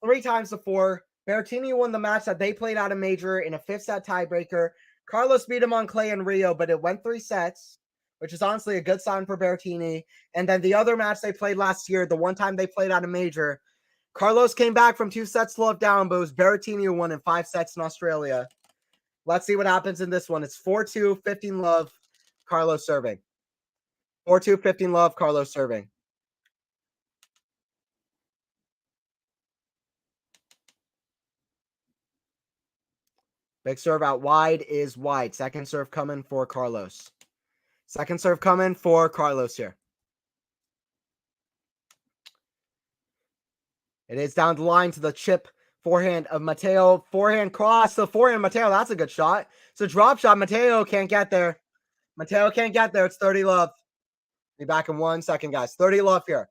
3 times before. Berrettini won the match that they played out of major in a 5th set tiebreaker. Carlos beat him on clay in Rio, but it went 3 sets, which is honestly a good sign for Berrettini. And then the other match they played last year, the one time they played out of major, Carlos came back from 2 sets to love down, but it was Berrettini who won in 5 sets in Australia. Let's see what happens in this one. It's 4-2, 15 love, Carlos serving. 4-2, 15 love, Carlos serving. Big serve out wide is wide. Second serve coming for Carlos. Second serve coming for Carlos here. It is down the line to the chip forehand of Matteo. Forehand cross to forehand Matteo. That's a good shot. It's a drop shot. Matteo can't get there. Matteo can't get there. It's 30 love. Be back in 1 second, guys. 30 love here.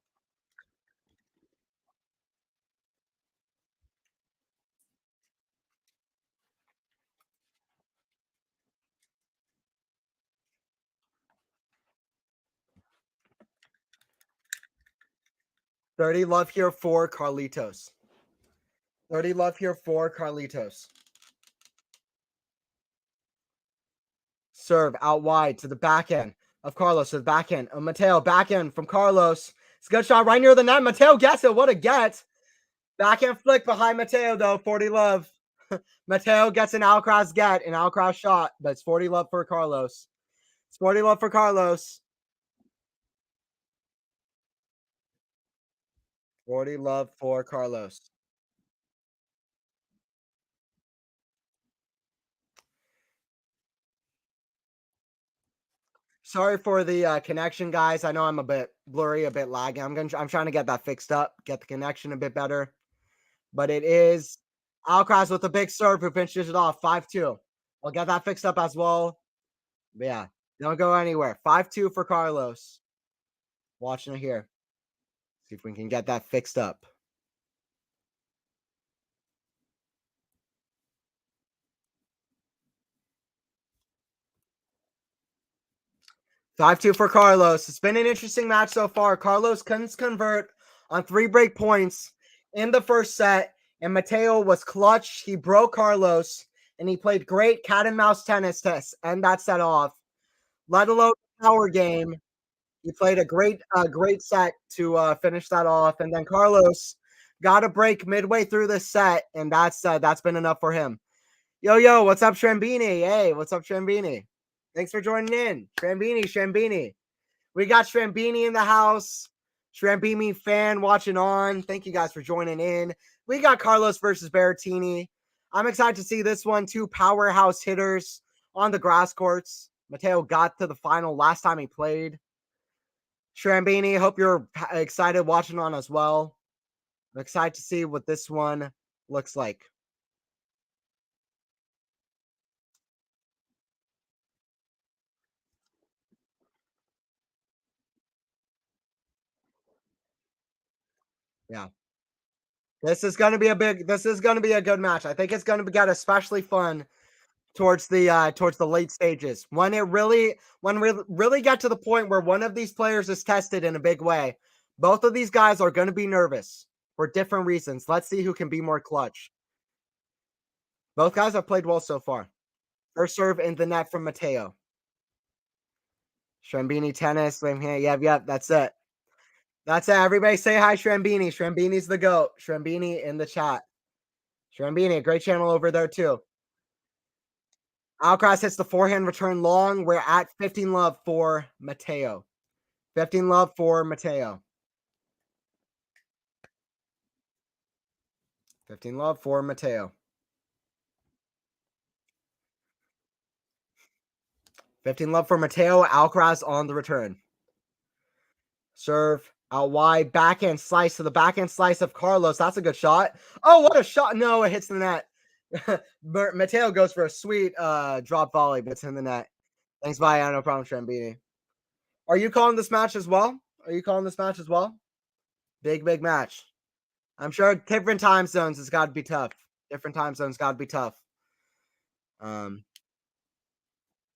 $30 love here for Carlitos. 30 love here for Carlitos. Serve out wide to the backhand of Carlos, to the backhand of Matteo. Backhand from Carlos. It's a good shot right near the net. Matteo gets it. What a get. Backhand flick behind Matteo, though. 40 love. Matteo gets an Alcaraz get, an Alcaraz shot, but it's 40 love for Carlos. It's 40 love for Carlos. 40 love for Carlos. Sorry for the connection, guys. I know I'm a bit blurry, a bit laggy. I'm trying to get that fixed up, get the connection a bit better. But it is Alcaraz with a big serve who finishes it off 5-2. I'll get that fixed up as well. But yeah, don't go anywhere. 5-2 for Carlos. Watching it here. See if we can get that fixed up. 5-2 for Carlos. It's been an interesting match so far. Carlos couldn't convert on 3 break points in the first set, and Matteo was clutch. He broke Carlos, and he played great cat and mouse tennis to end that set off, let alone power game. He played a great set to finish that off, and then Carlos got a break midway through the set, and that's been enough for him. Yo, what's up, Shrambini? Hey, what's up, Shrambini? Thanks for joining in. Shrambini. We got Shrambini in the house. Shrambini fan watching on. Thank you guys for joining in. We got Carlos versus Berrettini. I'm excited to see this one. 2 powerhouse hitters on the grass courts. Matteo got to the final last time he played. Shrambini, hope you're excited watching on as well. I'm excited to see what this one looks like. Yeah. This is going to be a good match. I think it's going to get especially fun towards the late stages. When we really get to the point where one of these players is tested in a big way. Both of these guys are going to be nervous for different reasons. Let's see who can be more clutch. Both guys have played well so far. First serve in the net from Matteo. Shrambini tennis. Yep, that's it. That's it. Everybody say hi, Shrambini. Shrambini's the GOAT. Shrambini in the chat. Shrambini, a great channel over there too. Alcaraz hits the forehand return long. We're at 15 love for Matteo. 15 love for Matteo. 15 love for Matteo. 15 love for Matteo. Alcaraz on the return. Serve out wide. Backhand slice to the backhand slice of Carlos. That's a good shot. Oh, what a shot. No, it hits the net. Matteo goes for a sweet drop volley, but it's in the net. Thanks, bye. No problem, Shrambini. Are you calling this match as well? Big match. I'm sure different time zones has got to be tough.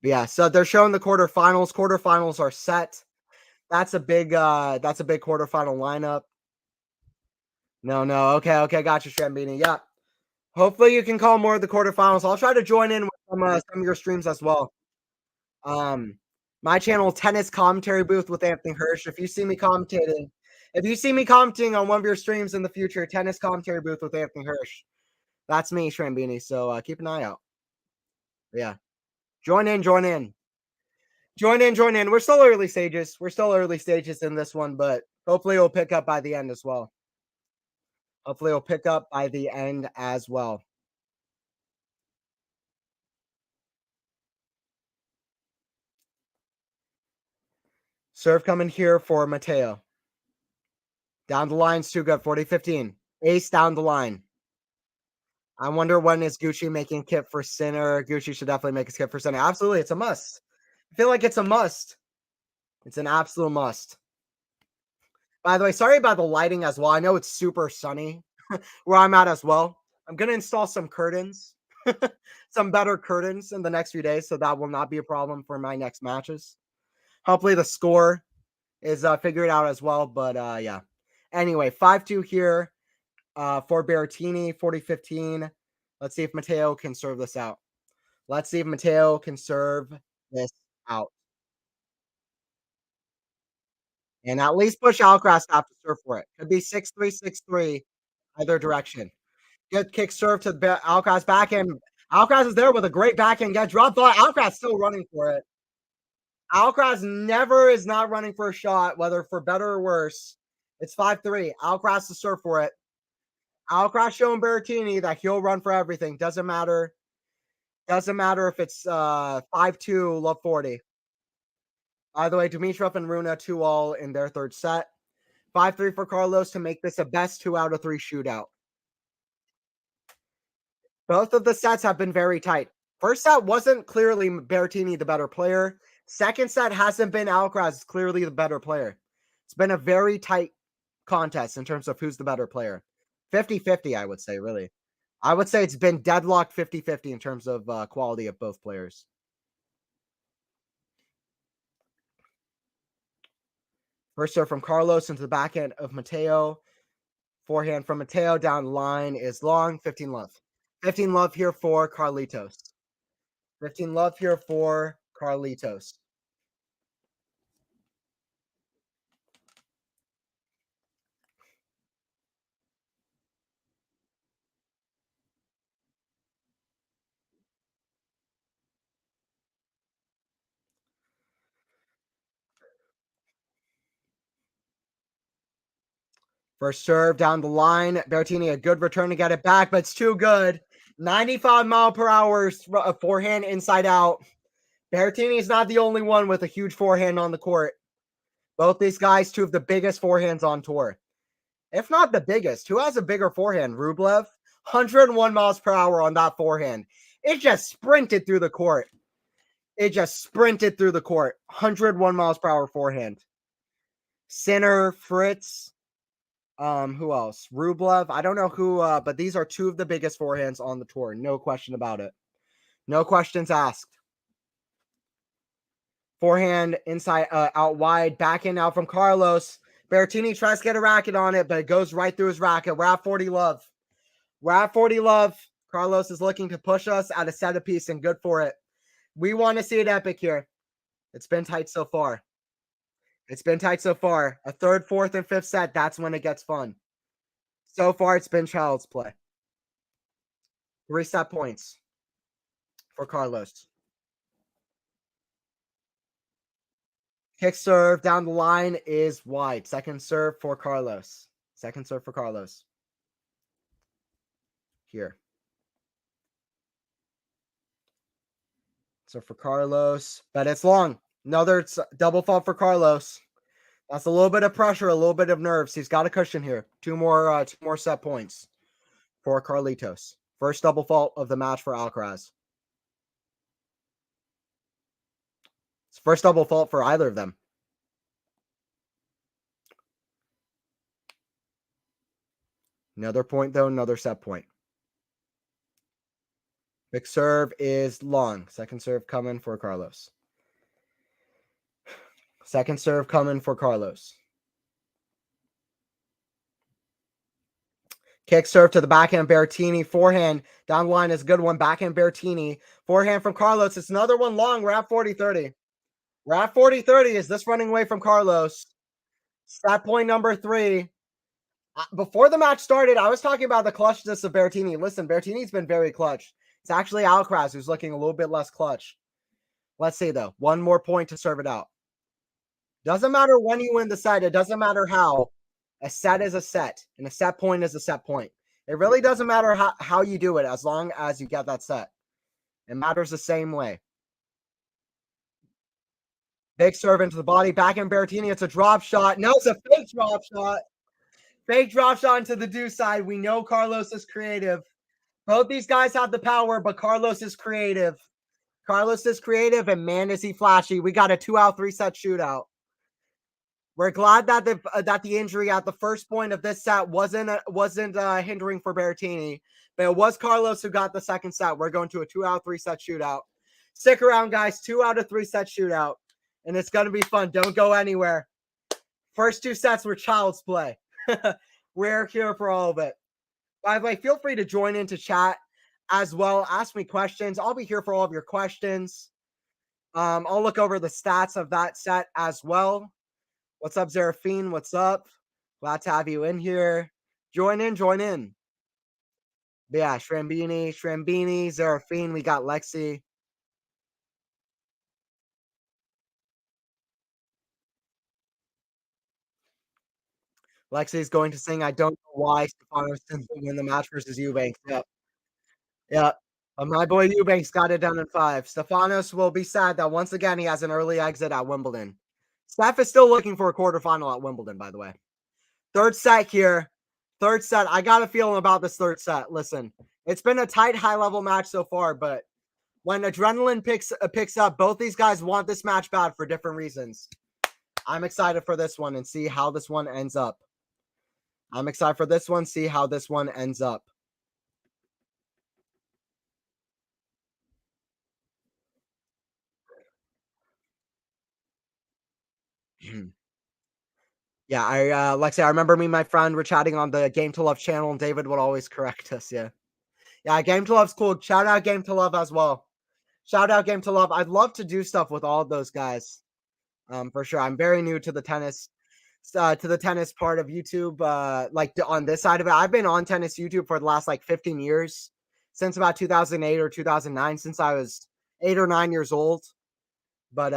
Yeah, so they're showing the quarterfinals. Quarterfinals are set. That's a big quarterfinal lineup. No. Okay, gotcha, Shrambini. Yeah. Hopefully you can call more of the quarterfinals. I'll try to join in with some of your streams as well. My channel, Tennis Commentary Booth with Anthony Hirsch. If you see me commenting on one of your streams in the future, Tennis Commentary Booth with Anthony Hirsch. That's me, Shrambini. So keep an eye out. Yeah. Join in. We're still early stages in this one, but hopefully it'll pick up by the end as well. Serve coming here for Matteo. Down the line's too good. 40-15. Ace down the line. I wonder when is Gucci making kit for Sinner. Gucci should definitely make a kit for Sinner. Absolutely, it's a must. I feel like it's a must. It's an absolute must. By the way, sorry about the lighting as well. I know it's super sunny where I'm at as well. I'm going to install some curtains, some better curtains in the next few days, so that will not be a problem for my next matches. Hopefully the score is figured out as well, but yeah. Anyway, 5-2 here for Berrettini, 40-15. Let's see if Matteo can serve this out. And at least push Alcaraz to have to serve for it. Could be 6-3, 6-3, either direction. Good kick serve to Alcaraz backhand. Alcaraz is there with a great backhand. Get dropped ball. Alcaraz still running for it. Alcaraz never is not running for a shot, whether for better or worse. It's 5-3. Alcaraz to serve for it. Alcaraz showing Berrettini that he'll run for everything. Doesn't matter if it's 5-2, love 40. By the way, Dimitrov and Runa 2-all in their third set. 5-3 for Carlos to make this a best 2 out of 3 shootout. Both of the sets have been very tight. First set wasn't clearly Berrettini the better player. Second set hasn't been Alcaraz clearly the better player. It's been a very tight contest in terms of who's the better player. 50-50, I would say, really. I would say it's been deadlocked 50-50 in terms of quality of both players. First serve from Carlos into the backhand of Matteo. Forehand from Matteo down the line is long. 15 love. 15 love here for Carlitos. 15 love here for Carlitos. First serve down the line. Berrettini, a good return to get it back, but it's too good. 95 mph forehand inside out. Berrettini is not the only one with a huge forehand on the court. Both these guys, two of the biggest forehands on tour. If not the biggest, who has a bigger forehand? Rublev? 101 miles per hour on that forehand. It just sprinted through the court. It just sprinted through the court. 101 miles per hour forehand. Sinner, Fritz, who else? Rublev. I don't know who, but these are two of the biggest forehands on the tour. No question about it. No questions asked. Forehand inside, out wide, backhand out from Carlos. Berrettini tries to get a racket on it, but it goes right through his racket. We're at 40 love. We're at 40 love. Carlos is looking to push us at a set apiece, and good for it. We want to see it epic here. It's been tight so far. It's been tight so far. A third, fourth, and fifth set, that's when it gets fun. So far, it's been child's play. 3 set points for Carlos. Kick serve down the line is wide. Second serve for Carlos. Second serve for Carlos. Here. So for Carlos, but it's long. Another double fault for Carlos. That's a little bit of pressure, a little bit of nerves. He's got a cushion here. Two more set points for Carlitos. First double fault of the match for Alcaraz. It's first double fault for either of them. Another point, though, another set point. Big serve is long. Second serve coming for Carlos. Second serve coming for Carlos. Kick serve to the backhand, Berrettini. Forehand down the line is a good one. Backhand, Berrettini. Forehand from Carlos. It's another one long. We're at 40-30. We're at 40-30. Is this running away from Carlos? Stat point number 3. Before the match started, I was talking about the clutchness of Berrettini. Listen, Berrettini's been very clutch. It's actually Alcaraz who's looking a little bit less clutch. Let's see, though. One more point to serve it out. Doesn't matter when you win the set. It doesn't matter how. A set is a set, and a set point is a set point. It really doesn't matter how you do it as long as you get that set. It matters the same way. Big serve into the body. Backhand Berrettini. It's a drop shot. No, it's a fake drop shot. Fake drop shot into the deuce side. We know Carlos is creative. Both these guys have the power, but Carlos is creative. Carlos is creative, and man, is he flashy. We got a 2 out 3 set shootout. We're glad that the injury at the first point of this set wasn't hindering for Berrettini, but it was Carlos who got the second set. We're going to a 2 out 3 set shootout. Stick around, guys. 2 out of 3 set shootout, and it's going to be fun. Don't go anywhere. First 2 sets were child's play. We're here for all of it. By the way, feel free to join into chat as well. Ask me questions. I'll be here for all of your questions. I'll look over the stats of that set as well. What's up, Zeraphine? What's up? Glad to have you in here. Join in, join in. But yeah, Shrambini, Zeraphine. We got Lexi. Lexi's going to sing I Don't Know Why Stefanos didn't win the match versus Eubanks. Yep. Yep. But my boy Eubanks got it done in 5. Stefanos will be sad that once again he has an early exit at Wimbledon. Steph is still looking for a quarterfinal at Wimbledon, by the way. Third set here. Third set. I got a feeling about this third set. Listen, it's been a tight, high-level match so far, but when adrenaline picks up, both these guys want this match bad for different reasons. I'm excited for this one and see how this one ends up. I'm excited for this one, see how this one ends up. Yeah, Lexi, I remember me and my friend were chatting on the Game to Love channel, and David would always correct us. Yeah, Game to Love's cool. Shout out Game to Love as well. Shout out Game to Love. I'd love to do stuff with all of those guys. For sure. I'm very new to the tennis part of YouTube. On this side of it, I've been on tennis YouTube for the last like 15 years, since about 2008 or 2009, since I was 8 or 9 years old. But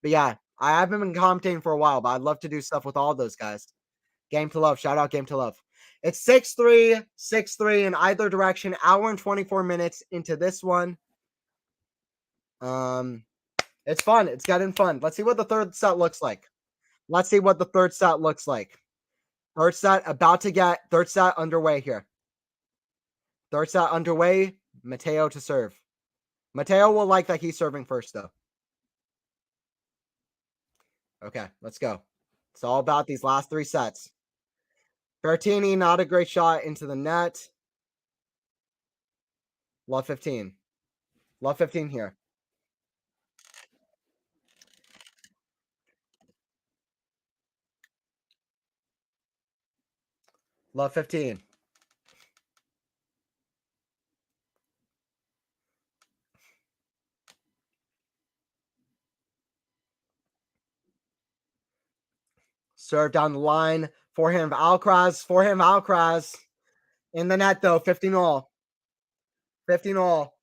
yeah, I haven't been commentating for a while, but I'd love to do stuff with all those guys. Game to Love. Shout out Game to Love. It's 6-3, 6-3 in either direction. Hour and 24 minutes into this one. It's fun. It's getting fun. Let's see what the third set looks like. Let's see what the third set looks like. Third set third set underway here. Third set underway. Matteo to serve. Matteo will like that he's serving first, though. Okay, let's go. It's all about these last 3 sets. Berrettini, not a great shot into the net. Love 15. Love 15 here. Love 15. Serve down the line. Forehand of Alcaraz. Forehand of Alcaraz. In the net, though. 15 all. 15 all.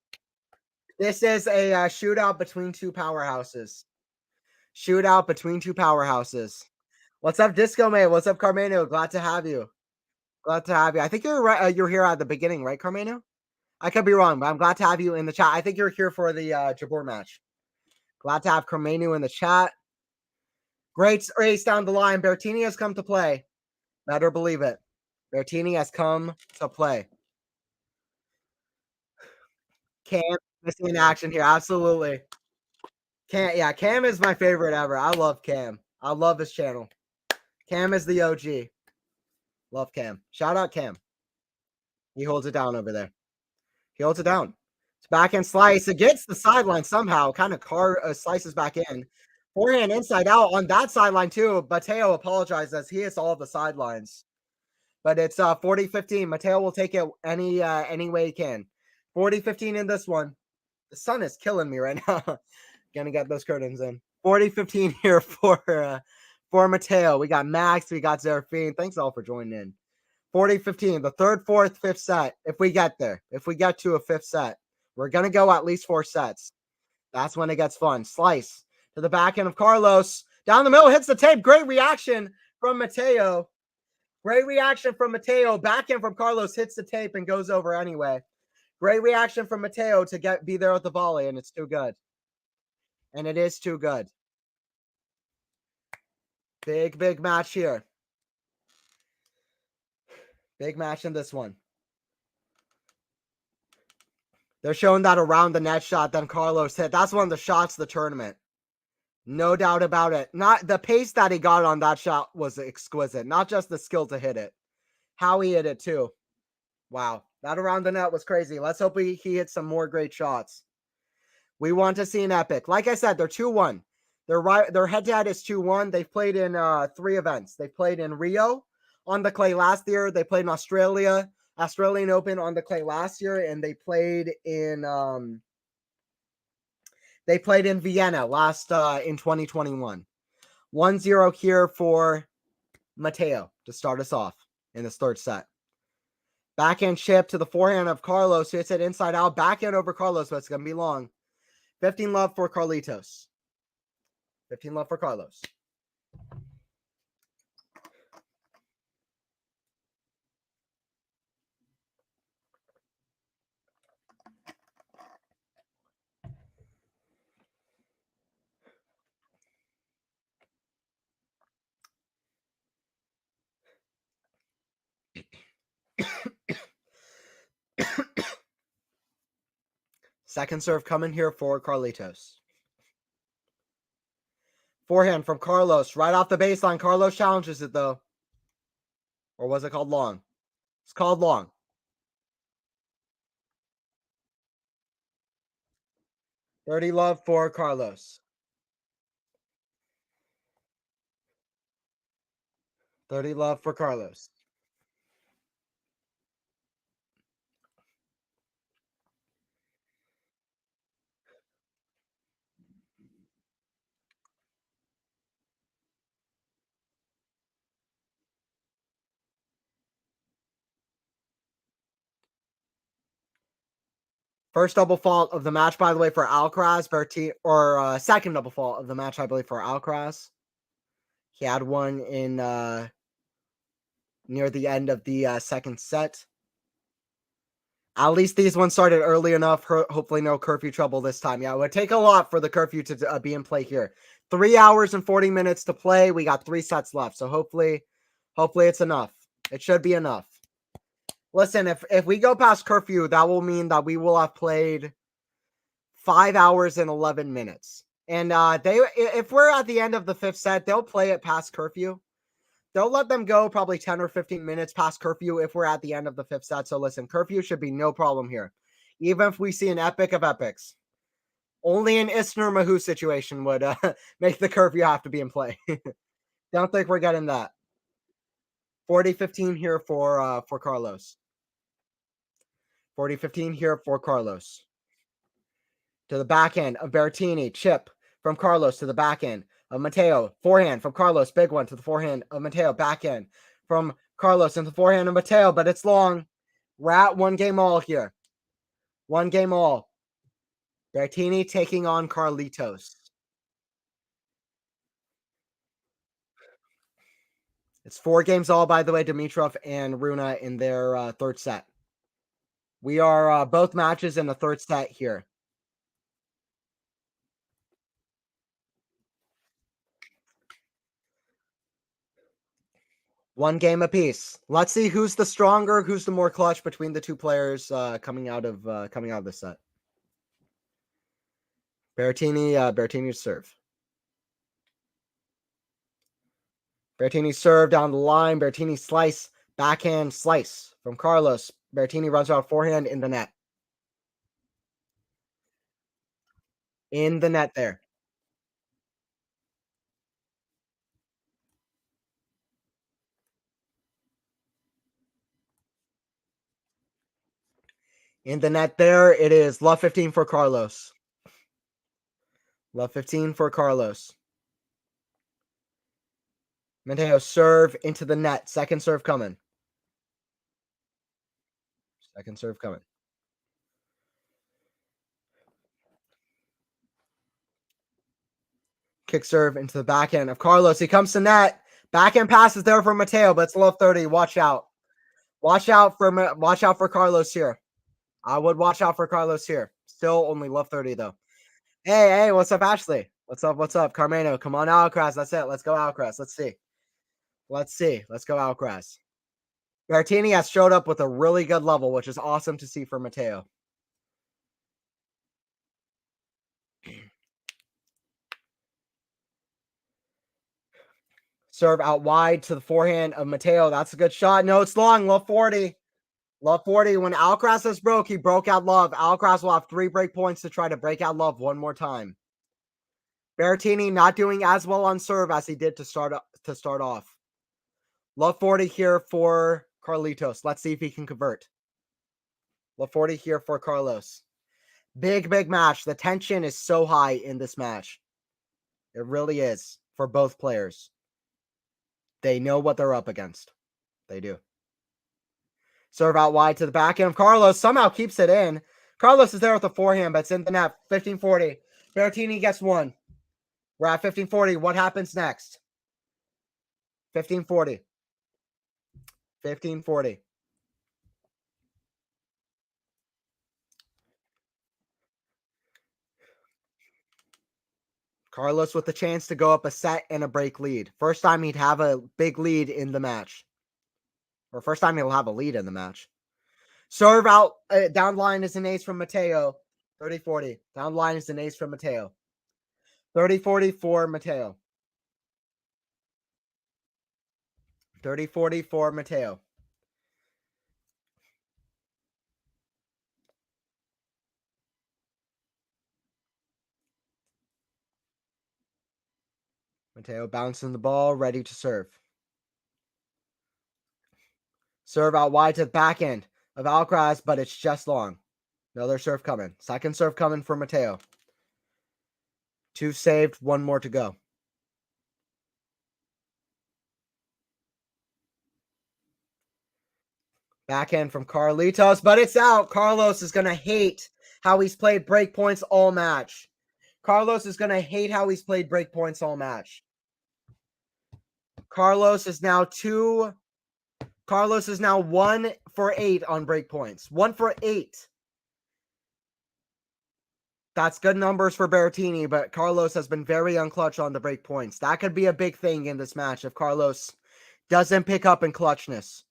This is a shootout between two powerhouses. Shootout between two powerhouses. What's up, Disco Mate? What's up, Carmeno? Glad to have you. Glad to have you. I think you're right. You're here at the beginning, right, Carmeno? I could be wrong, but I'm glad to have you in the chat. I think you're here for the Jabor match. Glad to have Carmeno in the chat. Great race down the line. Berrettini has come to play. Better believe it. Berrettini has come to play. Cam missing in action here. Absolutely. Cam is my favorite ever. I love Cam. I love his channel. Cam is the OG. Love Cam. Shout out Cam. He holds it down over there. He holds it down. It's backhand slice. It gets the sideline somehow. Kind of slices back in. Forehand inside out on that sideline too. Matteo apologizes. He hits all of the sidelines. But it's 40-15. Matteo will take it any way he can. 40-15 in this one. The sun is killing me right now. Gonna get those curtains in. 40-15 here for Matteo. We got Max. We got Zerafine. Thanks all for joining in. 40-15. The third, fourth, fifth set. If we get there. If we get to a fifth set. We're going to go at least 4 sets. That's when it gets fun. Slice to the back end of Carlos. Down the middle. Hits the tape. Great reaction from Matteo. Great reaction from Matteo. Backhand from Carlos hits the tape and goes over anyway. Great reaction from Matteo to be there with the volley, and it's too good. And it is too good. Big match here. Big match in this one. They're showing that around the net shot that Carlos hit. That's one of the shots of the tournament. No doubt about it. Not the pace that he got on that shot was exquisite. Not just the skill to hit it. How he hit it too. Wow. That around the net was crazy. Let's hope he hits some more great shots. We want to see an epic. Like I said, they're 2-1. Their head-to-head is 2-1. They've played in 3 events. They played in Rio on the clay last year. They played in Australian Open on the clay last year, and they played in Vienna last in 2021. 1-0 here for Matteo to start us off in this third set. Backhand chip to the forehand of Carlos. Hits it inside out. Backhand over Carlos, but it's going to be long. 15 love for Carlitos. 15 love for Carlos. Second serve coming here for Carlitos. Forehand from Carlos. Right off the baseline. Carlos challenges it, though. Or was it called long? It's called long. Birdie love for Carlos. 30 love for Carlos. First double fault of the match, by the way, for Alcaraz. Berrettini, or second double fault of the match, I believe, for Alcaraz. He had one in near the end of the second set. At least these ones started early enough. Hopefully, no curfew trouble this time. Yeah, it would take a lot for the curfew to be in play here. 3 hours and 40 minutes to play. We got 3 sets left, so hopefully it's enough. It should be enough. Listen, if we go past curfew, that will mean that we will have played 5 hours and 11 minutes. And if we're at the end of the 5th set, they'll play it past curfew. They'll let them go probably 10 or 15 minutes past curfew if we're at the end of the 5th set. So listen, curfew should be no problem here. Even if we see an epic of epics. Only an Isner Mahou situation would make the curfew have to be in play. Don't think we're getting that. 40-15 here for Carlos. 40-15 here for Carlos. To the back end of Berrettini. Chip from Carlos to the back end of Matteo. Forehand from Carlos. Big one to the forehand of Matteo. Back end from Carlos into the forehand of Matteo, but it's long. We're at 1 game all here. 1 game all. Berrettini taking on Carlitos. It's 4 games all, by the way, Dimitrov and Runa in their third set. We are both matches in the third set here. One game apiece. Let's see who's the stronger, who's the more clutch between the two players coming out of the set. Berrettini serve. Berrettini serve down the line. Berrettini slice, backhand slice from Carlos. Berrettini runs out forehand in the net. In the net there. In the net there, it is love 15 for Carlos. Love 15 for Carlos. Matteo serve into the net. Second serve coming. Second serve coming. Kick serve into the backhand of Carlos. He comes to net. Backhand pass is there for Matteo, but it's love 30. Watch out. Watch out for Carlos here. I would watch out for Carlos here. Still only love 30 though. Hey, what's up, Ashley? What's up? Carmelo, come on, Alcaraz. That's it. Let's go, Alcaraz. Let's see. Let's go, Alcaraz. Berrettini has showed up with a really good level, which is awesome to see for Matteo. Serve out wide to the forehand of Matteo. That's a good shot. No, it's long. Love 40. Love 40. When Alcaraz has broke, he broke out love. Alcaraz will have 3 break points to try to break out love one more time. Berrettini not doing as well on serve as he did to start off. Love 40 here for Carlitos. Let's see if he can convert. Love 40 here for Carlos. Big match. The tension is so high in this match. It really is for both players. They know what they're up against. They do. Serve out wide to the back end of Carlos. Somehow keeps it in. Carlos is there with the forehand, but it's in the net. 15-40. Berrettini gets 1. We're at 15-40. What happens next? 15-40. 15-40. Carlos with the chance to go up a set and a break lead. First time he'd have a big lead in the match. Or first time he'll have a lead in the match. Serve out down line is an ace from Matteo. 30-40. Down the line is an ace from Matteo. 30-40 for Matteo. 30-40 for Matteo. Matteo bouncing the ball, ready to serve. Serve out wide to the back end of Alcaraz, but it's just long. Another serve coming. Second serve coming for Matteo. 2 saved, 1 more to go. Backhand from Carlitos, but it's out. Carlos is going to hate how he's played break points all match. Carlos is going to hate how he's played break points all match. Carlos is now 1 for 8 on break points. 1 for 8. That's good numbers for Berrettini, but Carlos has been very unclutch on the break points. That could be a big thing in this match if Carlos doesn't pick up in clutchness.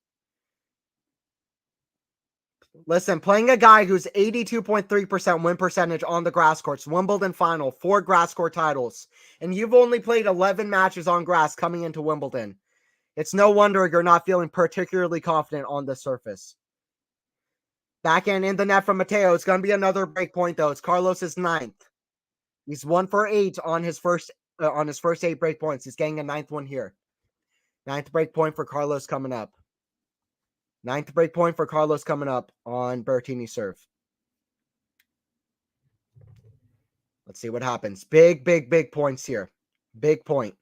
Listen, playing a guy who's 82.3% win percentage on the grass courts, Wimbledon final, 4 grass court titles, and you've only played 11 matches on grass coming into Wimbledon. It's no wonder you're not feeling particularly confident on the surface. Backhand in the net from Matteo. It's going to be another break point, though. It's Carlos's 9th. He's 1 for 8 on his first 8 break points. He's getting a 9th one here. 9th break point for Carlos coming up. 9th break point for Carlos coming up on Berrettini's serve. Let's see what happens. Big points here. Big point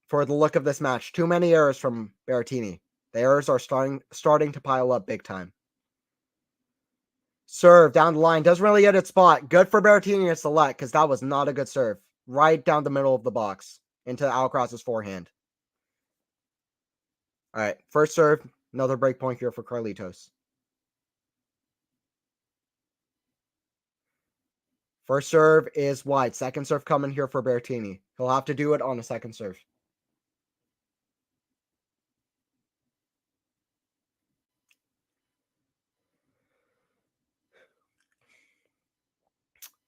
for the look of this match. Too many errors from Berrettini. The errors are starting to pile up big time. Serve down the line. Doesn't really hit its spot. Good for Berrettini to select because that was not a good serve. Right down the middle of the box into Alcaraz's forehand. All right. First serve. Another break point here for Carlitos. First serve is wide. Second serve coming here for Berrettini. He'll have to do it on a second serve.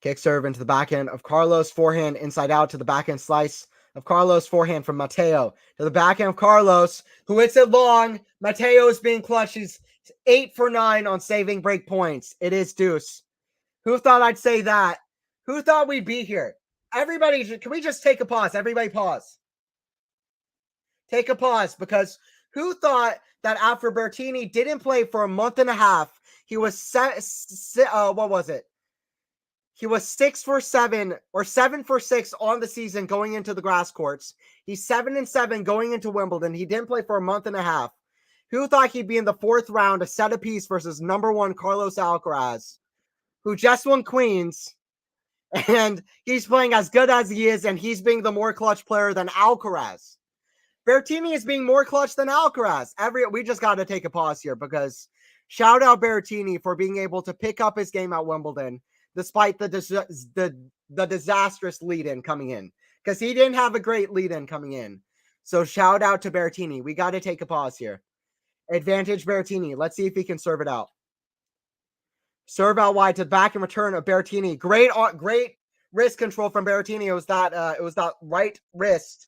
Kick serve into the backhand of Carlos. Forehand inside out to the backhand slice of Carlos. Forehand from Matteo to the backhand of Carlos, who hits it long. Matteo is being clutch. He's 8 for 9 on saving break points. It is deuce. Who thought I'd say that? Who thought we'd be here? Everybody, can we just take a pause? Everybody pause. Take a pause, because who thought that after Berrettini didn't play for a month and a half, he was what was it? He was 6 for 7 or 7 for 6 on the season going into the grass courts. He's 7-7 going into Wimbledon. He didn't play for a month and a half. Who thought he'd be in the 4th round, a set apiece versus number 1 Carlos Alcaraz, who just won Queens, and he's playing as good as he is, and he's being the more clutch player than Alcaraz. Berrettini is being more clutch than Alcaraz. We just got to take a pause here, because shout out Berrettini for being able to pick up his game at Wimbledon despite the disastrous lead-in coming in, because he didn't have a great lead-in coming in. So shout out to Berrettini. We got to take a pause here. Advantage Berrettini. Let's see if he can serve it out. Serve out wide to the back and return of Berrettini. Great wrist control from Berrettini. It was that right wrist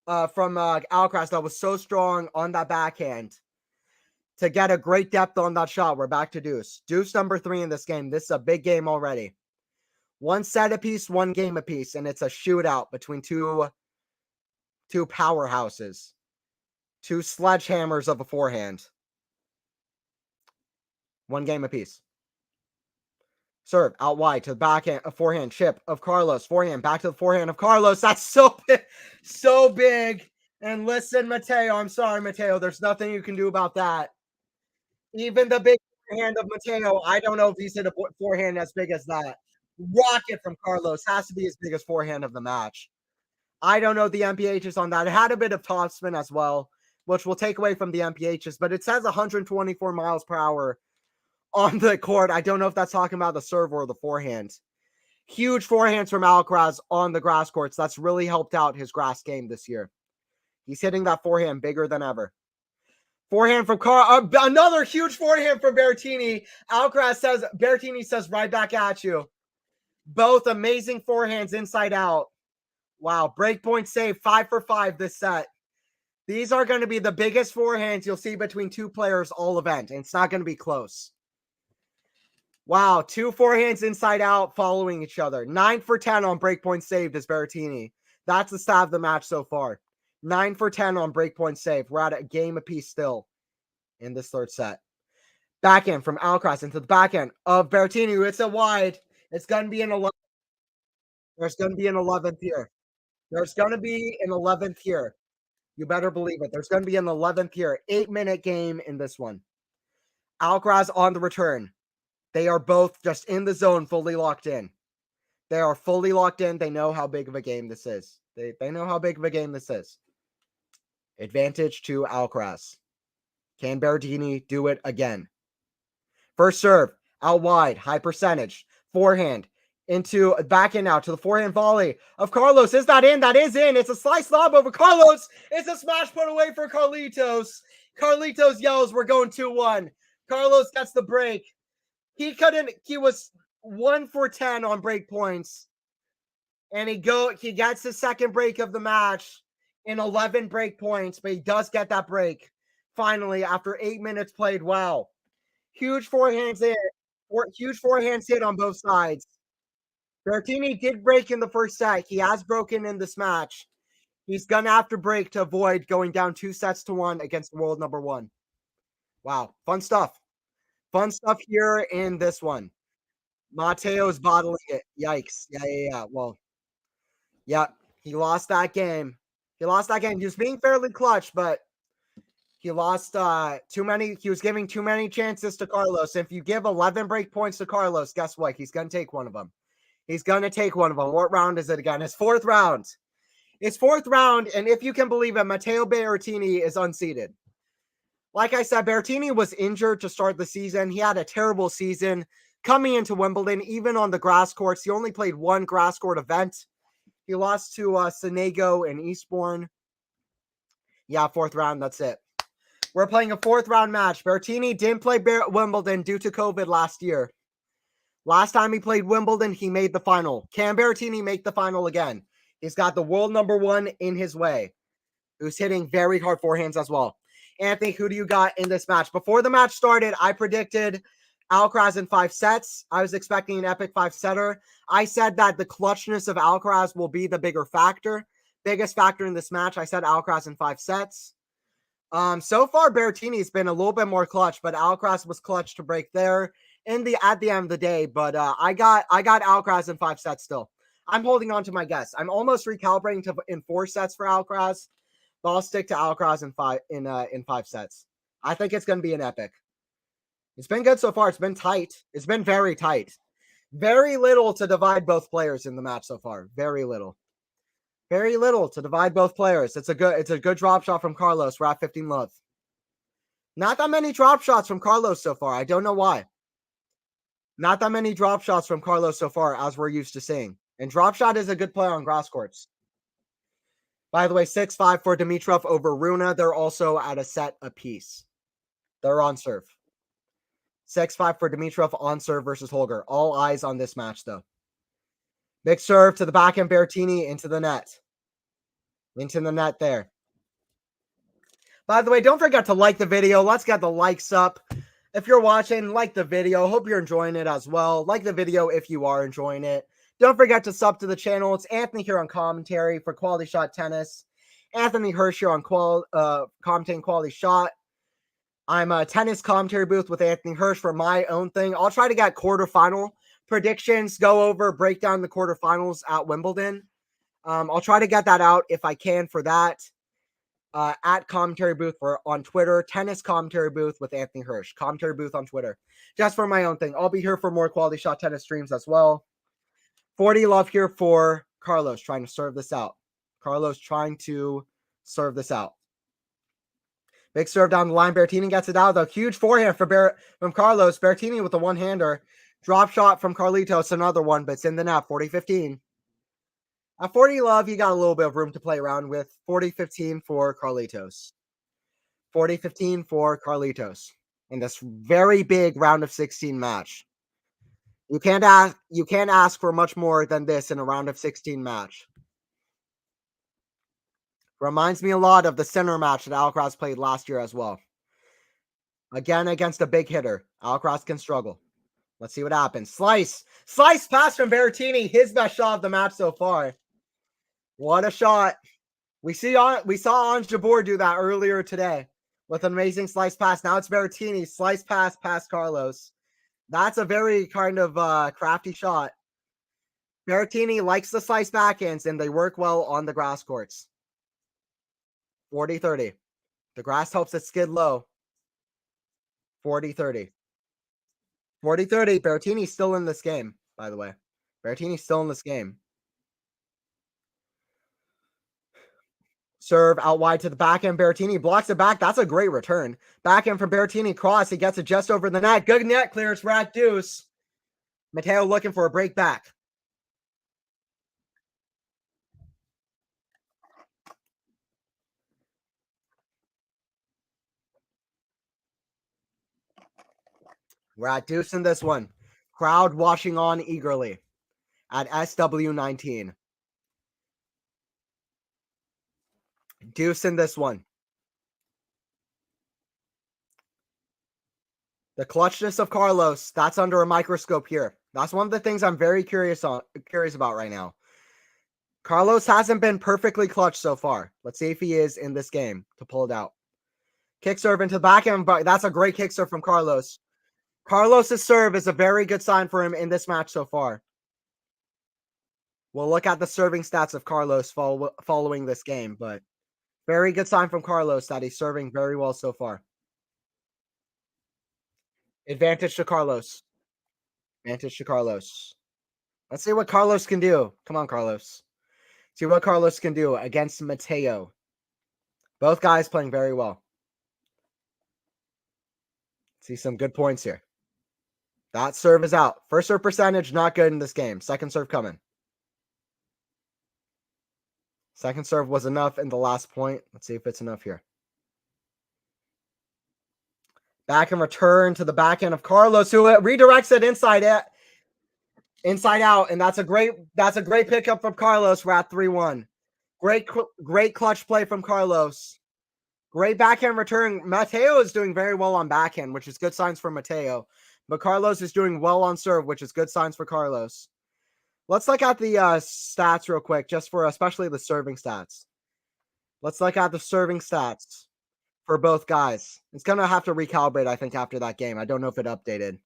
from Alcaraz that was so strong on that backhand to get a great depth on that shot. We're back to deuce. Deuce number 3 in this game. This is a big game already. 1 set apiece, 1 game apiece, and it's a shootout between two powerhouses. 2 sledgehammers of a forehand. 1 game apiece. Serve out wide to the backhand, a forehand chip of Carlos. Forehand back to the forehand of Carlos. That's so big, so big. And listen, Matteo, I'm sorry, Matteo. There's nothing you can do about that. Even the big forehand of Matteo, I don't know if he's hit a forehand as big as that. Rocket from Carlos has to be his biggest forehand of the match. I don't know the MPHs on that. It had a bit of topspin as well, which we'll take away from the MPHs, but it says 124 miles per hour on the court. I don't know if that's talking about the serve or the forehand. Huge forehands from Alcaraz on the grass courts. That's really helped out his grass game this year. He's hitting that forehand bigger than ever. Forehand from another huge forehand from Berrettini. Alcaraz says, Berrettini says right back at you. Both amazing forehands inside out. Wow, breakpoint save, 5 for 5 this set. These are going to be the biggest forehands you'll see between two players all event, and it's not going to be close. Wow, 2 forehands inside out following each other. 9 for 10 on breakpoint saved is Berrettini. That's the stat of the match so far. 9 for 10 on breakpoint save. We're at a game apiece still in this third set. Backhand from Alcaraz into the backhand of Berrettini. It's a wide. It's going to be an 11th. There's going to be an 11th here. There's going to be an 11th here. You better believe it. There's going to be an 11th here. 8-minute game in this one. Alcaraz on the return. They are both just in the zone, fully locked in. They are fully locked in. They know how big of a game this is. They know how big of a game this is. Advantage to Alcaraz. Can Berrettini do it again? First serve, out wide, high percentage. Forehand, into backhand now to the forehand volley of Carlos. Is that in? That is in. It's a slice lob over Carlos. It's a smash put away for Carlitos. Carlitos yells, we're going 2-1. Carlos gets the break. He was 1 for 10 on break points. And he gets the second break of the match in 11 break points, but he does get that break finally after 8 minutes played. Wow. Huge forehands hit. Huge forehands hit on both sides. Berrettini did break in the first set. He has broken in this match. He's going to have to break to avoid going down 2-1 against world number 1. Wow. Fun stuff. Fun stuff here in this one. Matteo's bottling it. Yikes. Yeah. Well, yeah, he lost that game. He was being fairly clutch, but he lost too many. He was giving too many chances to Carlos. If you give 11 break points to Carlos, guess what? He's going to take one of them. What round is it again? It's 4th round. And if you can believe it, Matteo Berrettini is unseated. Like I said, Berrettini was injured to start the season. He had a terrible season coming into Wimbledon, even on the grass courts. He only played one grass court event. He lost to Sonego in Eastbourne. Yeah, 4th round. That's it. We're playing a 4th round match. Berrettini didn't play Wimbledon due to COVID last year. Last time he played Wimbledon, he made the final. Can Berrettini make the final again? He's got the world number 1 in his way, who's hitting very hard forehands as well. Anthony, who do you got in this match? Before the match started, I predicted Alcaraz in 5 sets. I was expecting an epic 5-setter. I said that the clutchness of Alcaraz will be the biggest factor in this match. I said Alcaraz in 5 sets. So far, Berrettini's been a little bit more clutch, but Alcaraz was clutch to break there at the end of the day. But I got Alcaraz in 5 sets still. I'm holding on to my guess. I'm almost recalibrating to in 4 sets for Alcaraz, but I'll stick to Alcaraz in 5 sets. I think it's going to be an epic. It's been good so far. It's been tight. It's been very tight. Very little to divide both players in the match so far. Very little. Very little to divide both players. It's a good drop shot from Carlos. We're at 15 love. Not that many drop shots from Carlos so far. I don't know why. Not that many drop shots from Carlos so far, as we're used to seeing. And drop shot is a good play on grass courts. By the way, 6-5 for Dimitrov over Runa. They're also at a set apiece. They're on serve. 6-5 for Dimitrov on serve versus Holger. All eyes on this match, though. Big serve to the backhand, Berrettini into the net. Into the net there. By the way, don't forget to like the video. Let's get the likes up. If you're watching, like the video. Hope you're enjoying it as well. Like the video if you are enjoying it. Don't forget to sub to the channel. It's Anthony here on commentary for Quality Shot Tennis. Anthony Hirsch here on commentating Quality Shot. I'm a tennis commentary booth with Anthony Hirsch for my own thing. I'll try to get quarterfinal predictions, break down the quarterfinals at Wimbledon. I'll try to get that out if I can for that. At commentary booth on Twitter, tennis commentary booth with Anthony Hirsch, commentary booth on Twitter, just for my own thing. I'll be here for more Quality Shot Tennis streams as well. 40 love here for Carlos trying to serve this out. Big serve down the line. Berrettini gets it out, though. Huge forehand from Carlos. Berrettini with a one-hander. Drop shot from Carlitos, another one, but it's in the net. 40-15. At 40 love, you got a little bit of room to play around with. 40-15 for Carlitos. 40-15 for Carlitos in this very big round of 16 match. You can't ask for much more than this in a round of 16 match. Reminds me a lot of the center match that Alcaraz played last year as well. Again, against a big hitter. Alcaraz can struggle. Let's see what happens. Slice pass from Berrettini. His best shot of the match so far. What a shot. We saw on Jabor do that earlier today with an amazing slice pass. Now it's Berrettini. Slice pass past Carlos. That's a very kind of crafty shot. Berrettini likes the slice backhands, and they work well on the grass courts. 40-30. The grass helps it skid low. 40-30. 40-30. Berrettini's still in this game, by the way. Berrettini's still in this game. Serve out wide to the backhand. Berrettini blocks it back. That's a great return. Backhand from Berrettini. Cross. He gets it just over the net. Good net clearance. Rat deuce. Matteo looking for a break back. Rat deuce in this one. Crowd watching on eagerly at SW19. Deuce in this one. The clutchness of Carlos, that's under a microscope here. That's one of the things I'm very curious about right now. Carlos hasn't been perfectly clutch so far. Let's see if he is in this game to pull it out. Kick serve into the backhand, but that's a great kick serve from Carlos. Carlos's serve is a very good sign for him in this match so far. We'll look at the serving stats of Carlos following this game, but very good sign from Carlos that he's serving very well so far. Advantage to Carlos. Advantage to Carlos. Let's see what Carlos can do. Come on, Carlos. See what Carlos can do against Matteo. Both guys playing very well. See some good points here. That serve is out. First serve percentage, not good in this game. Second serve coming. Second serve was enough in the last point. Let's see if it's enough here. Back and return to the backhand of Carlos, who redirects it inside out, and that's a great pickup from Carlos. We're at 3-1. Great clutch play from Carlos. Great backhand return. Matteo is doing very well on backhand, which is good signs for Matteo. But Carlos is doing well on serve, which is good signs for Carlos. Let's look at the stats real quick, just for especially the serving stats. Let's look at the serving stats for both guys. It's going to have to recalibrate, I think, after that game. I don't know if it updated.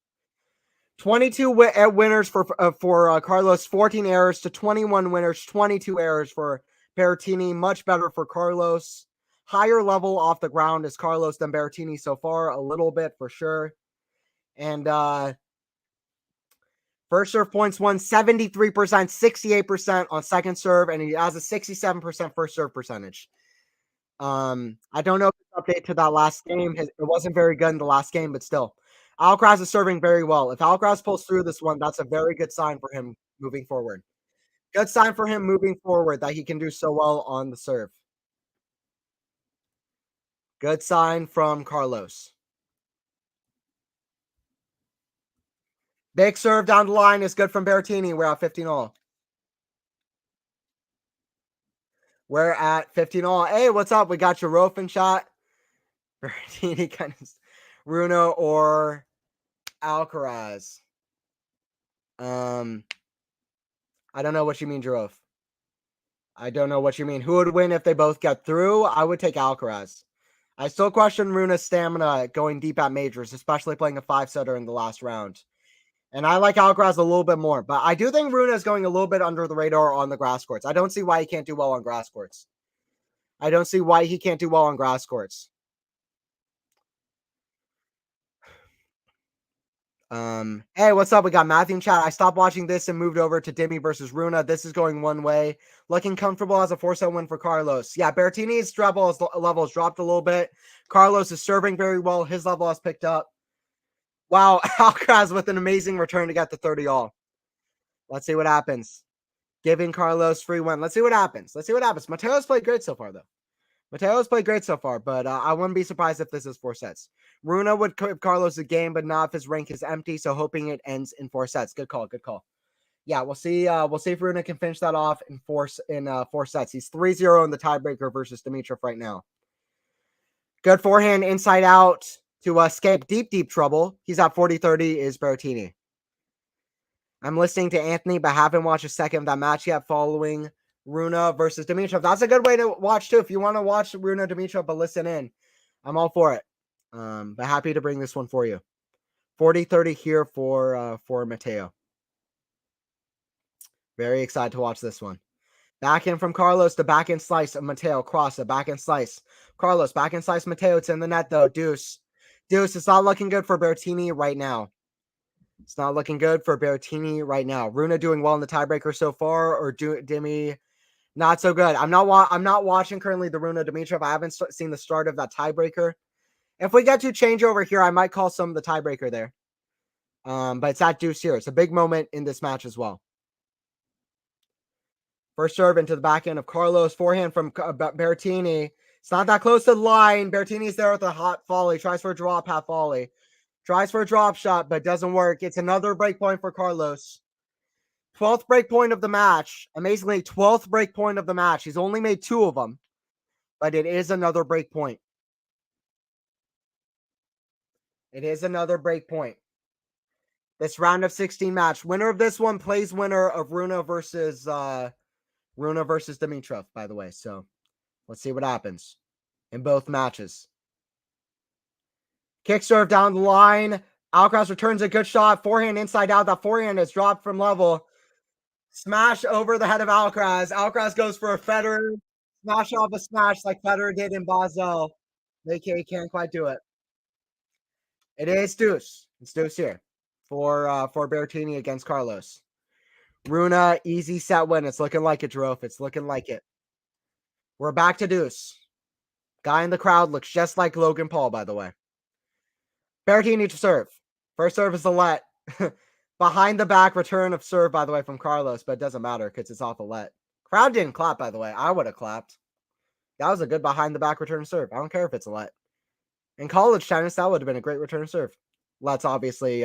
22 winners for Carlos, 14 errors to 21 winners, 22 errors for Berrettini. Much better for Carlos. Higher level off the ground is Carlos than Berrettini so far, a little bit for sure. And first serve points won 73%, 68% on second serve, and he has a 67% first serve percentage. I don't know if it's update to that last game. It wasn't very good in the last game, but still. Alcaraz is serving very well. If Alcaraz pulls through this one, that's a very good sign for him moving forward. Good sign for him moving forward that he can do so well on the serve. Good sign from Carlos. Big serve down the line is good from Berrettini. We're at 15-all. We're at 15-all. Hey, what's up? We got your Rofin shot. Berrettini kind of Bruno or Alcaraz. I don't know what you mean, Jarov. I don't know what you mean. Who would win if they both get through? I would take Alcaraz. I still question Runa's stamina going deep at majors, especially playing a 5-setter in the last round. And I like Alcaraz a little bit more, but I do think Runa is going a little bit under the radar on the grass courts. I don't see why he can't do well on grass courts. Hey, what's up? We got Matthew in chat. I stopped watching this and moved over to Demi versus Runa. This is going one way. Looking comfortable as a 4-set win for Carlos. Yeah, Berrettini's level has dropped a little bit. Carlos is serving very well. His level has picked up. Wow, Alcaraz with an amazing return to get the 30-all. Let's see what happens. Giving Carlos free win. Let's see what happens. Mateo's played great so far, though. Matteo's played great so far, but I wouldn't be surprised if this is 4 sets. Runa would give Carlos a game, but not if his rank is empty. So hoping it ends in 4 sets. Good call. Good call. Yeah, we'll see. We'll see if Runa can finish that off in 4 sets. He's 3-0 in the tiebreaker versus Dimitrov right now. Good forehand inside out to escape deep trouble. He's at 40-30 is Berrettini. I'm listening to Anthony, but haven't watched a second of that match yet following Runa versus Dimitrov. That's a good way to watch too. If you want to watch Runa Dimitrov, but listen in, I'm all for it. But happy to bring this one for you. 40-30 here for Matteo. Very excited to watch this one. Backhand from Carlos, the backhand slice of Matteo. Cross, the backhand slice. Carlos, backhand slice Matteo. It's in the net though. Deuce. It's not looking good for Berrettini right now. It's not looking good for Berrettini right now. Runa doing well in the tiebreaker so far, or Dimi not so good. I'm not watching currently the Runa Dimitrov. I haven't seen the start of that tiebreaker. If we get to change over here, I might call some of the tiebreaker there. But it's at deuce here. It's a big moment in this match as well. First serve into the backhand of Carlos. Forehand from Berrettini. It's not that close to the line. Berrettini's there with a hot volley. Tries for a drop half volley. Tries for a drop shot, but doesn't work. It's another break point for Carlos. 12th break point of the match. Amazingly, 12th break point of the match. He's only made 2 of them, but it is another break point. It is another break point. This round of 16 match. Winner of this one plays winner of Runa versus Dimitrov, by the way. So let's see what happens in both matches. Kick serve down the line. Alcaraz returns a good shot. Forehand inside out. That forehand is dropped from level. Smash over the head of Alcaraz. Alcaraz goes for a Federer. Smash off a smash like Federer did in Basel. He can't quite do it. It is deuce. It's deuce here for Berrettini against Carlos. Runa, easy set win. It's looking like it, Drof. It's looking like it. We're back to deuce. Guy in the crowd looks just like Logan Paul, by the way. Berrettini to serve. First serve is a let. Behind the back return of serve, by the way, from Carlos, but it doesn't matter because it's off a let. Crowd didn't clap, by the way. I would have clapped. That was a good behind the back return serve. I don't care if it's a let. In college tennis, that would have been a great return serve. Let's obviously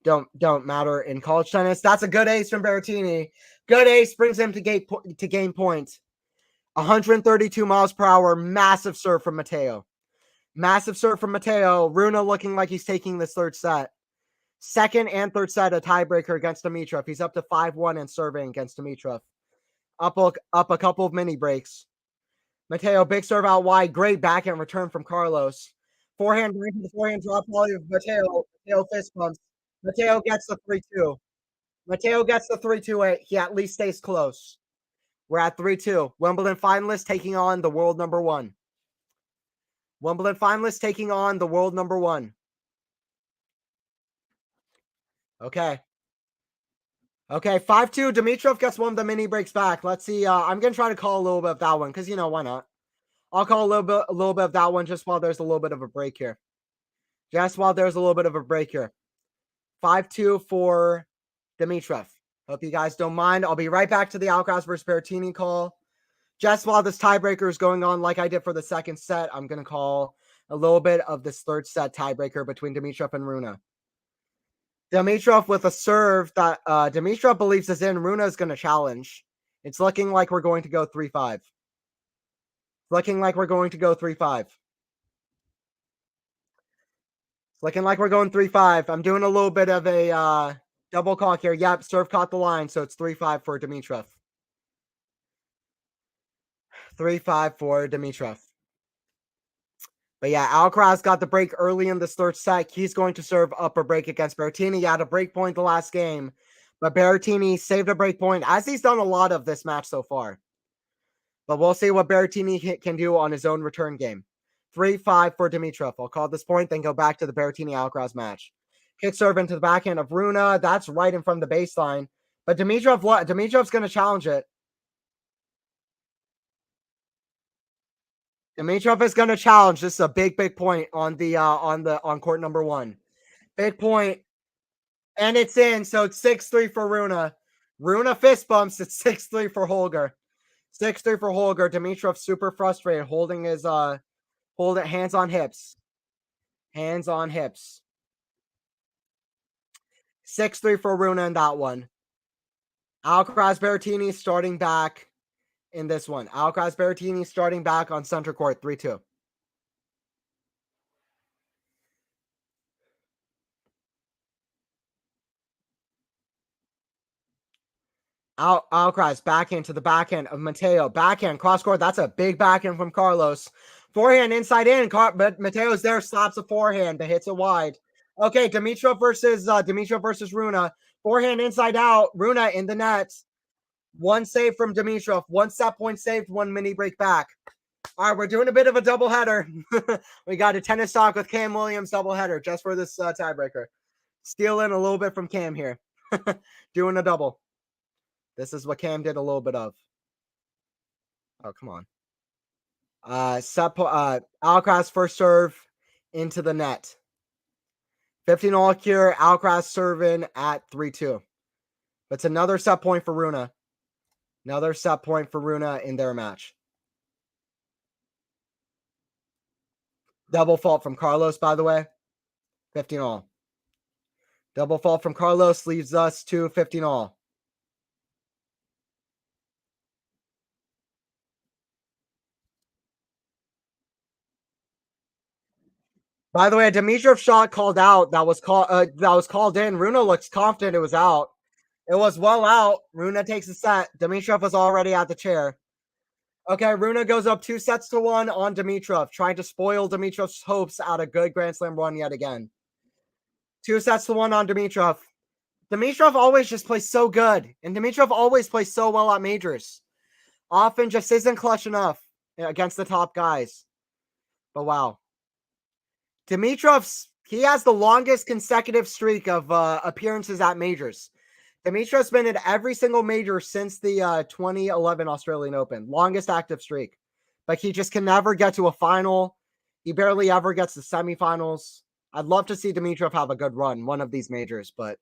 don't matter in college tennis. That's a good ace from Berrettini. Good ace brings him to game point. 132 miles per hour. Massive serve from Matteo. Massive serve from Matteo. Runa looking like he's taking this third set. Second and third set, a tiebreaker against Dimitrov. He's up to 5-1 and serving against Dimitrov. Up a couple of mini breaks. Matteo, big serve out wide. Great backhand return from Carlos. Forehand, right to the forehand drop volley of Matteo. Matteo fist bumps. Matteo gets the 3-2. Matteo gets the 3-2. He at least stays close. We're at 3-2. Wimbledon finalist taking on the world number 1. Wimbledon finalist taking on the world number 1. Okay. 5-2. Dimitrov gets one of the mini breaks back. Let's see. I'm going to try to call a little bit of that one because, why not? I'll call a little bit of that one just while there's a little bit of a break here. 5-2 for Dimitrov. Hope you guys don't mind. I'll be right back to the Alcaraz versus Berrettini call. Just while this tiebreaker is going on, like I did for the second set, I'm going to call a little bit of this third set tiebreaker between Dimitrov and Runa. Dimitrov with a serve that Dimitrov believes is in. Runa is going to challenge. It's looking like we're going to go 3-5. Looking like we're going 3-5. I'm doing a little bit of a double cock here. Yep, serve caught the line, so it's 3-5 for Dimitrov. 3-5 for Dimitrov. But yeah, Alcaraz got the break early in this third set. He's going to serve up a break against Berrettini. He had a break point the last game, but Berrettini saved a break point, as he's done a lot of this match so far. But we'll see what Berrettini can do on his own return game. 3-5 for Dimitrov. I'll call this point, then go back to the Berrettini-Alcaraz match. Kick serve into the backhand of Runa. That's right in front of the baseline. But Dimitrov's going to challenge it. Dimitrov is going to challenge. This is a big point on court number 1. Big point. And it's in. So it's 6-3 for Runa. Runa fist bumps. It's 6-3 for Holger. 6-3 for Holger. Dimitrov super frustrated, holding his hands on hips. Hands on hips. 6-3 for Rune in that one. Alcaraz Berrettini starting back in this one. Alcaraz Berrettini starting back on center court, 3-2. Alcaraz backhand to the backhand of Matteo. Backhand cross court. That's a big backhand from Carlos. Forehand inside in. But Mateo's there, slaps a forehand, but hits it wide. Okay, Dimitrov versus Rune. Forehand inside out. Rune in the net. One save from Dimitrov. One set point saved. One mini break back. All right, we're doing a bit of a doubleheader. We got a tennis talk with Cam Williams doubleheader just for this tiebreaker. Stealing a little bit from Cam here. Doing a double. This is what Cam did a little bit of. Oh, come on. Alcaraz first serve into the net. 15-all here. Alcaraz serving at 3-2. It's another set point for Rune. Another set point for Rune in their match. Double fault from Carlos, by the way. 15-all. Double fault from Carlos leaves us to 15-all. By the way, a Dimitrov shot called out that was called in. Rune looks confident it was out. It was well out. Rune takes a set. Dimitrov was already at the chair. Okay, Rune goes up 2-1 on Dimitrov, trying to spoil Dimitrov's hopes at a good Grand Slam run yet again. 2-1 on Dimitrov. Dimitrov always just plays so good, and Dimitrov always plays so well at majors. Often just isn't clutch enough against the top guys. But wow. He has the longest consecutive streak of appearances at majors. Dimitrov's been at every single major since the 2011 Australian Open. Longest active streak. But he just can never get to a final. He barely ever gets to semifinals. I'd love to see Dimitrov have a good run, one of these majors. But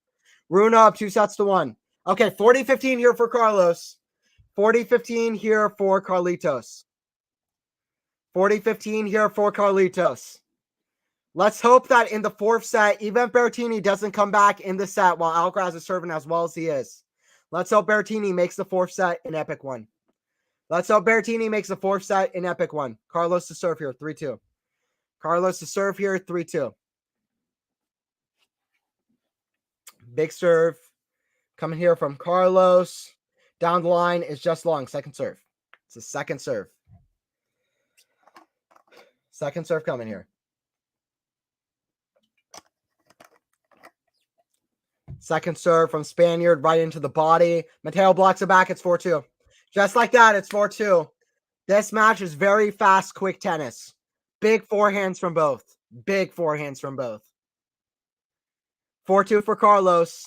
Rune up 2-1. Okay, 40-15 here for Carlos. 40-15 here for Carlitos. 40-15 here for Carlitos. Let's hope that in the fourth set, even Berrettini doesn't come back in the set while Alcaraz is serving as well as he is. Let's hope Berrettini makes the fourth set an epic one. Let's hope Berrettini makes the fourth set an epic one. Carlos to serve here, 3-2. Carlos to serve here, 3-2. Big serve coming here from Carlos. Down the line is just long. Second serve. It's a second serve. Second serve coming here. Second serve from Spaniard right into the body. Matteo blocks it back. It's 4-2. Just like that, it's 4-2. This match is very fast, quick tennis. Big forehands from both. Big forehands from both. 4-2 for Carlos.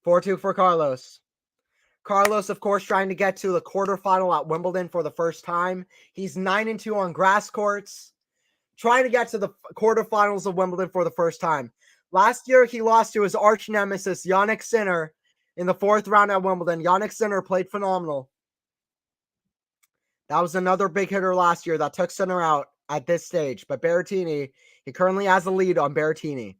4-2 for Carlos. Carlos, of course, trying to get to the quarterfinal at Wimbledon for the first time. He's 9-2 on grass courts. Trying to get to the quarterfinals of Wimbledon for the first time. Last year, he lost to his arch nemesis, Jannik Sinner, in the fourth round at Wimbledon. Jannik Sinner played phenomenal. That was another big hitter last year that took Sinner out at this stage. But Berrettini, he currently has a lead on Berrettini.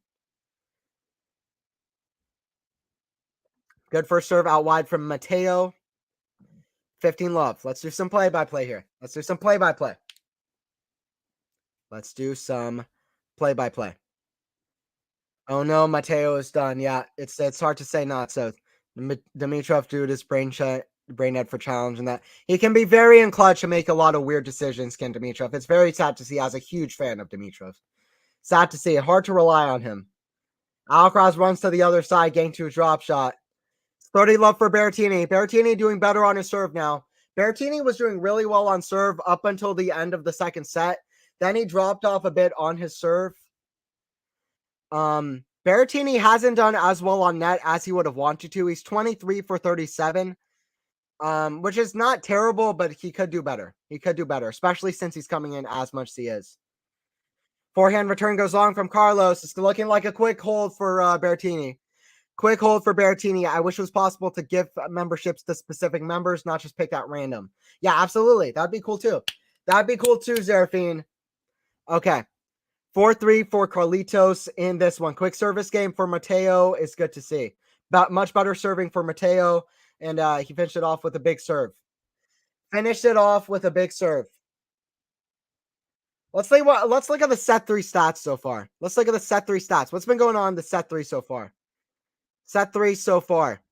Good first serve out wide from Matteo. 15-love. Let's do some play-by-play here. Let's do some play-by-play. Let's do some play-by-play. Oh no, Matteo is done. Yeah, it's hard to say not. So Dimitrov due to his brain dead for challenge and that. He can be very in clutch and make a lot of weird decisions, Ken Dimitrov. It's very sad to see as a huge fan of Dimitrov. Sad to see. Hard to rely on him. Alcaraz runs to the other side, getting to a drop shot. 30-love for Berrettini. Berrettini doing better on his serve now. Berrettini was doing really well on serve up until the end of the second set. Then he dropped off a bit on his serve. Berrettini hasn't done as well on net as he would have wanted to. He's 23 for 37, which is not terrible, but he could do better. He could do better, especially since he's coming in as much as he is. Forehand return goes long from Carlos. It's looking like a quick hold for Berrettini. Quick hold for Berrettini. I wish it was possible to give memberships to specific members, not just pick at random. Yeah, absolutely. That'd be cool too. That'd be cool too, Zeraphine. Okay. 4-3 for Carlitos in this one. Quick service game for Matteo is good to see. But much better serving for Matteo, and he finished it off with a big serve. Finished it off with a big serve. Let's look at the set 3 stats so far. Let's look at the set 3 stats. What's been going on in the set 3 so far? Set 3 so far.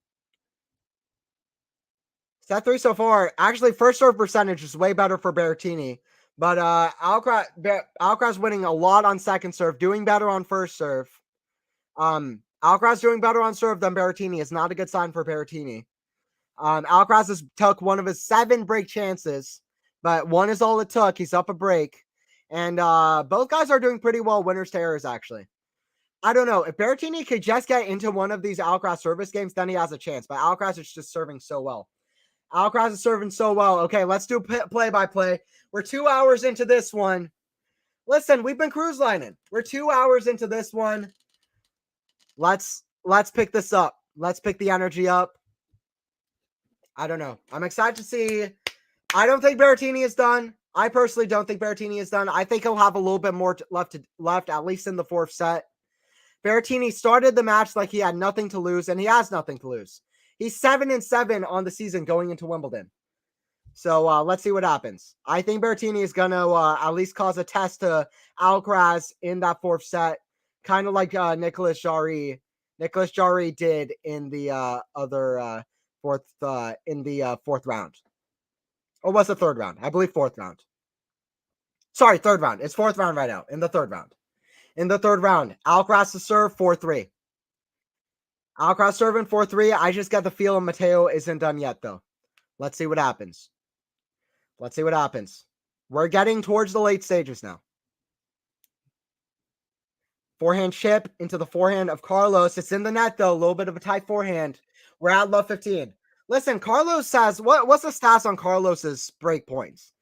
Set 3 so far. Actually, first serve percentage is way better for Berrettini. But Alcaraz winning a lot on second serve, doing better on first serve. Alcaraz doing better on serve than Berrettini is not a good sign for Berrettini. Alcaraz has took one of his 7 break chances, but 1 is all it took. He's up a break. And both guys are doing pretty well winners to errors, actually. I don't know. If Berrettini could just get into one of these Alcaraz service games, then he has a chance. But Alcaraz is just serving so well. Alcaraz is serving so well. Okay, let's do play-by-play. We're 2 hours into this one. Listen, we've been cruise lining. We're 2 hours into this one. Let's pick this up. Let's pick the energy up. I don't know. I'm excited to see. I don't think Berrettini is done. I personally don't think Berrettini is done. I think he'll have a little bit more left, at least in the 4th set. Berrettini started the match like he had nothing to lose, and he has nothing to lose. He's 7-7 on the season going into Wimbledon. So let's see what happens. I think Berrettini is going to at least cause a test to Alcaraz in that 4th set, kind of like Nicolas Jarry did in the fourth round. Or was it 3rd round? I believe 4th round. Sorry, 3rd round. It's 4th round right now. In the 3rd round. In the 3rd round, Alcaraz to serve 4-3. Alcaraz serving 4-3. I just got the feeling Matteo isn't done yet, though. Let's see what happens. Let's see what happens. We're getting towards the late stages now. Forehand chip into the forehand of Carlos. It's in the net, though. A little bit of a tight forehand. We're at love 15. Listen, Carlos says, what's the stats on Carlos's break points?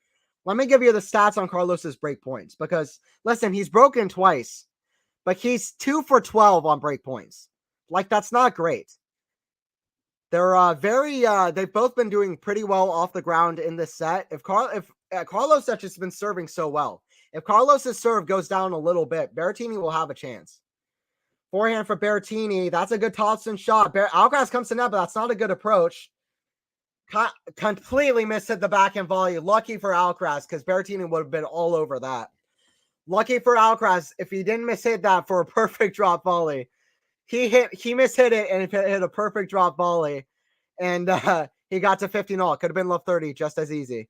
Let me give you the stats on Carlos's break points. Because, listen, he's broken twice. But he's 2 for 12 on break points. Like, that's not great. They're they've both been doing pretty well off the ground in this set. If Carlos has just been serving so well. If Carlos's serve goes down a little bit, Berrettini will have a chance. Forehand for Berrettini. That's a good Thompson shot. Alcaraz comes to net, but that's not a good approach. Completely mishit the backhand volley. Lucky for Alcaraz, because Berrettini would have been all over that. Lucky for Alcaraz if he didn't mishit that for a perfect drop volley. He mishit it and hit a perfect drop volley, and he got to 15-all. Could have been love 30 just as easy.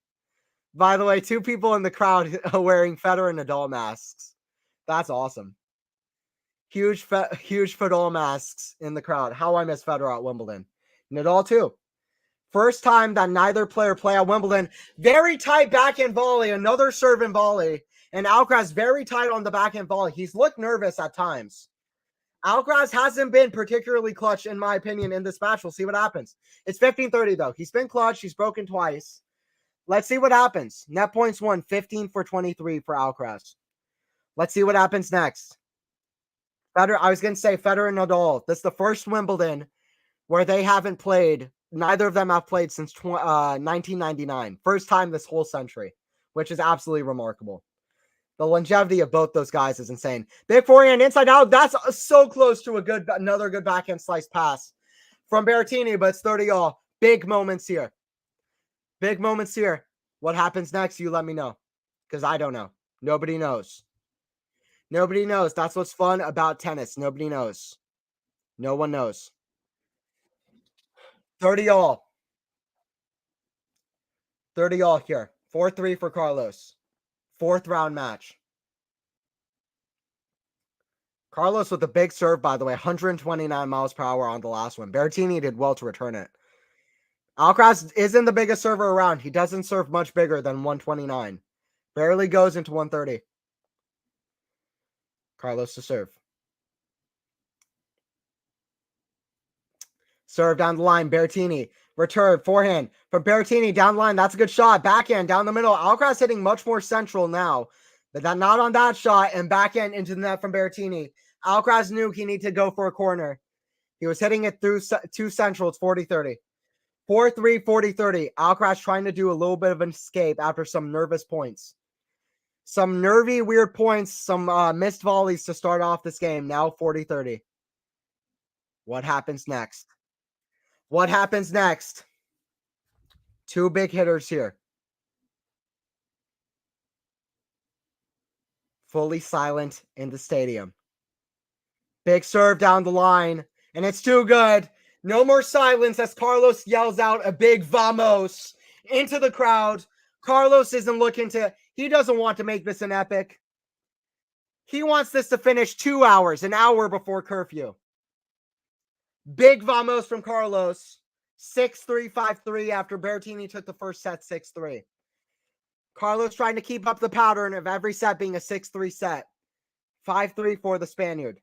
By the way, 2 people in the crowd wearing Federer and Nadal masks. That's awesome. Huge Federer masks in the crowd. How I miss Federer at Wimbledon. Nadal too. First time that neither player play at Wimbledon. Very tight backhand volley. Another serve and volley. And Alcaraz very tight on the backhand volley. He's looked nervous at times. Alcaraz hasn't been particularly clutch, in my opinion, in this match. We'll see what happens. It's 15-30, though. He's been clutch. He's broken twice. Let's see what happens. Net points won 15 for 23 for Alcaraz. Let's see what happens next. I was going to say Federer and Nadal. This is the first Wimbledon where they haven't played. Neither of them have played since 1999. First time this whole century, which is absolutely remarkable. The longevity of both those guys is insane. Big forehand inside out. That's so close to another good backhand slice pass from Berrettini, but it's 30-all. Big moments here. Big moments here. What happens next? You let me know, because I don't know. Nobody knows. Nobody knows. That's what's fun about tennis. Nobody knows. No one knows. 30-all. 30-all here. 4-3 for Carlos. 4th round match. Carlos with a big serve, by the way. 129 miles per hour on the last one. Berrettini did well to return it. Alcaraz isn't the biggest server around. He doesn't serve much bigger than 129. Barely goes into 130. Carlos to serve. Serve down the line. Berrettini. Return. Forehand from Berrettini down the line. That's a good shot. Backhand down the middle. Alcaraz hitting much more central now. But not on that shot. And backhand into the net from Berrettini. Alcaraz knew he needed to go for a corner. He was hitting it through two central. It's 40-30. 4-3, 40-30. Alcaraz trying to do a little bit of an escape after some nervous points. Some nervy, weird points, some missed volleys to start off this game. Now 40-30. What happens next? What happens next? Two big hitters here. Fully silent in the stadium. Big serve down the line, and it's too good. No more silence as Carlos yells out a big vamos into the crowd. Carlos isn't looking to, he doesn't want to make this an epic. He wants this to finish 2 hours, an hour before curfew. Big vamos from Carlos. 6-3, 5-3 after Berrettini took the first set 6-3. Carlos trying to keep up the pattern of every set being a 6-3 set. 5-3 for the Spaniard.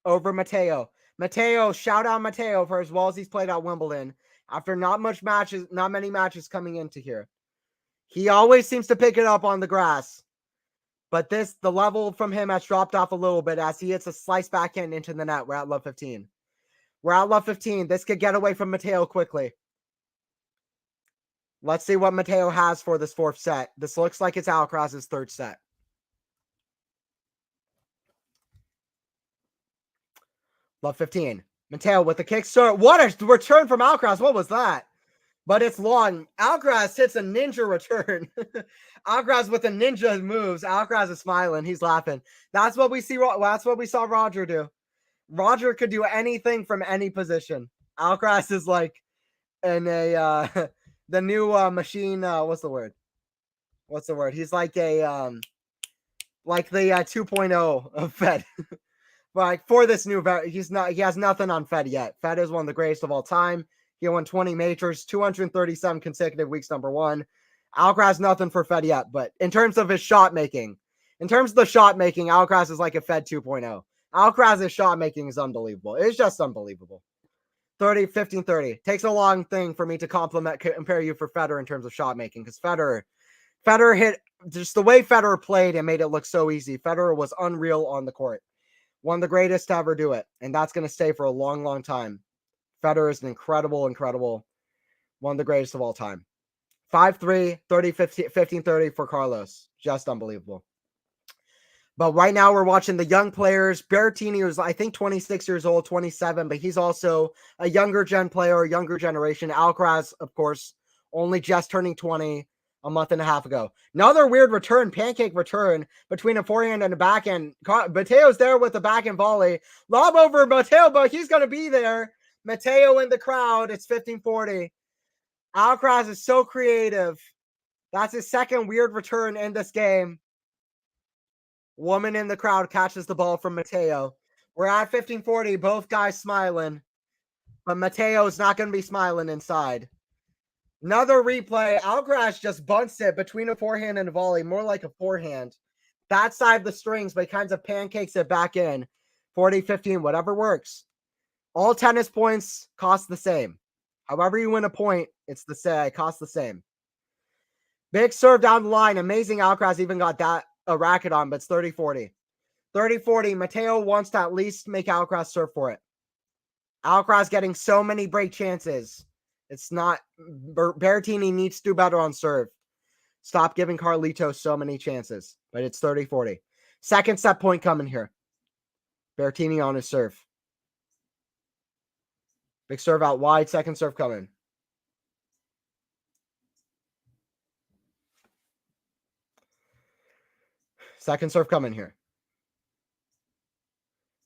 Over Matteo. Matteo, shout out Matteo for as well as he's played at Wimbledon. After not many matches coming into here. He always seems to pick it up on the grass. But the level from him has dropped off a little bit as he hits a slice backhand into the net. We're at love 15. We're at love 15. This could get away from Matteo quickly. Let's see what Matteo has for this fourth set. This looks like it's Alcaraz's third set. Love 15. Matteo with the kick serve. What a return from Alcaraz. What was that? But it's long. Alcaraz hits a ninja return. Alcaraz with the ninja moves. Alcaraz is smiling. He's laughing. That's what we see. That's what we saw Roger do. Roger could do anything from any position. Alcaraz is like in a the new machine. What's the word? He's like a like the 2.0 of Fed. Like for this new, he has nothing on Fed yet. Fed is one of the greatest of all time. He won 20 majors, 237 consecutive weeks, number one. Alcaraz, nothing for Fed yet. But in terms of his shot making, Alcaraz is like a Fed 2.0. Alcaraz's shot making is unbelievable. It's just unbelievable. 15-30. Takes a long thing for me to compare you for Federer in terms of shot making, because Federer hit, just the way Federer played and made it look so easy. Federer was unreal on the court. One of the greatest to ever do it. And that's going to stay for a long, long time. Federer is an incredible, one of the greatest of all time. 5-3, 15-30 for Carlos. Just unbelievable. But right now we're watching the young players. Berrettini was, I think, 26 years old, 27, but he's also a younger gen player, younger generation. Alcaraz, of course, only just turning 20 a month and a half ago. Another weird return, pancake return between a forehand and a backhand. Matteo's there with the backhand volley. Lob over Matteo, but he's going to be there. Matteo in the crowd. It's 15-40. Alcaraz is so creative. That's his second weird return in this game. Woman in the crowd catches the ball from Matteo. We're at 15-40. Both guys smiling. But Matteo is not going to be smiling inside. Another replay. Alcaraz just bunts it between a forehand and a volley. More like a forehand. That side of the strings, but he kind of pancakes it back in. 40-15, whatever works. All tennis points cost the same. However you win a point, it's the same. It costs the same. Big serve down the line. Amazing Alcaraz even got that a racket on, but it's 30-40. 30-40. Matteo wants to at least make Alcaraz serve for it. Alcaraz getting so many break chances. It's not. Berrettini needs to do better on serve. Stop giving Carlitos so many chances. But it's 30-40. Second set point coming here. Berrettini on his serve. Big serve out wide. Second serve coming. Second serve coming here.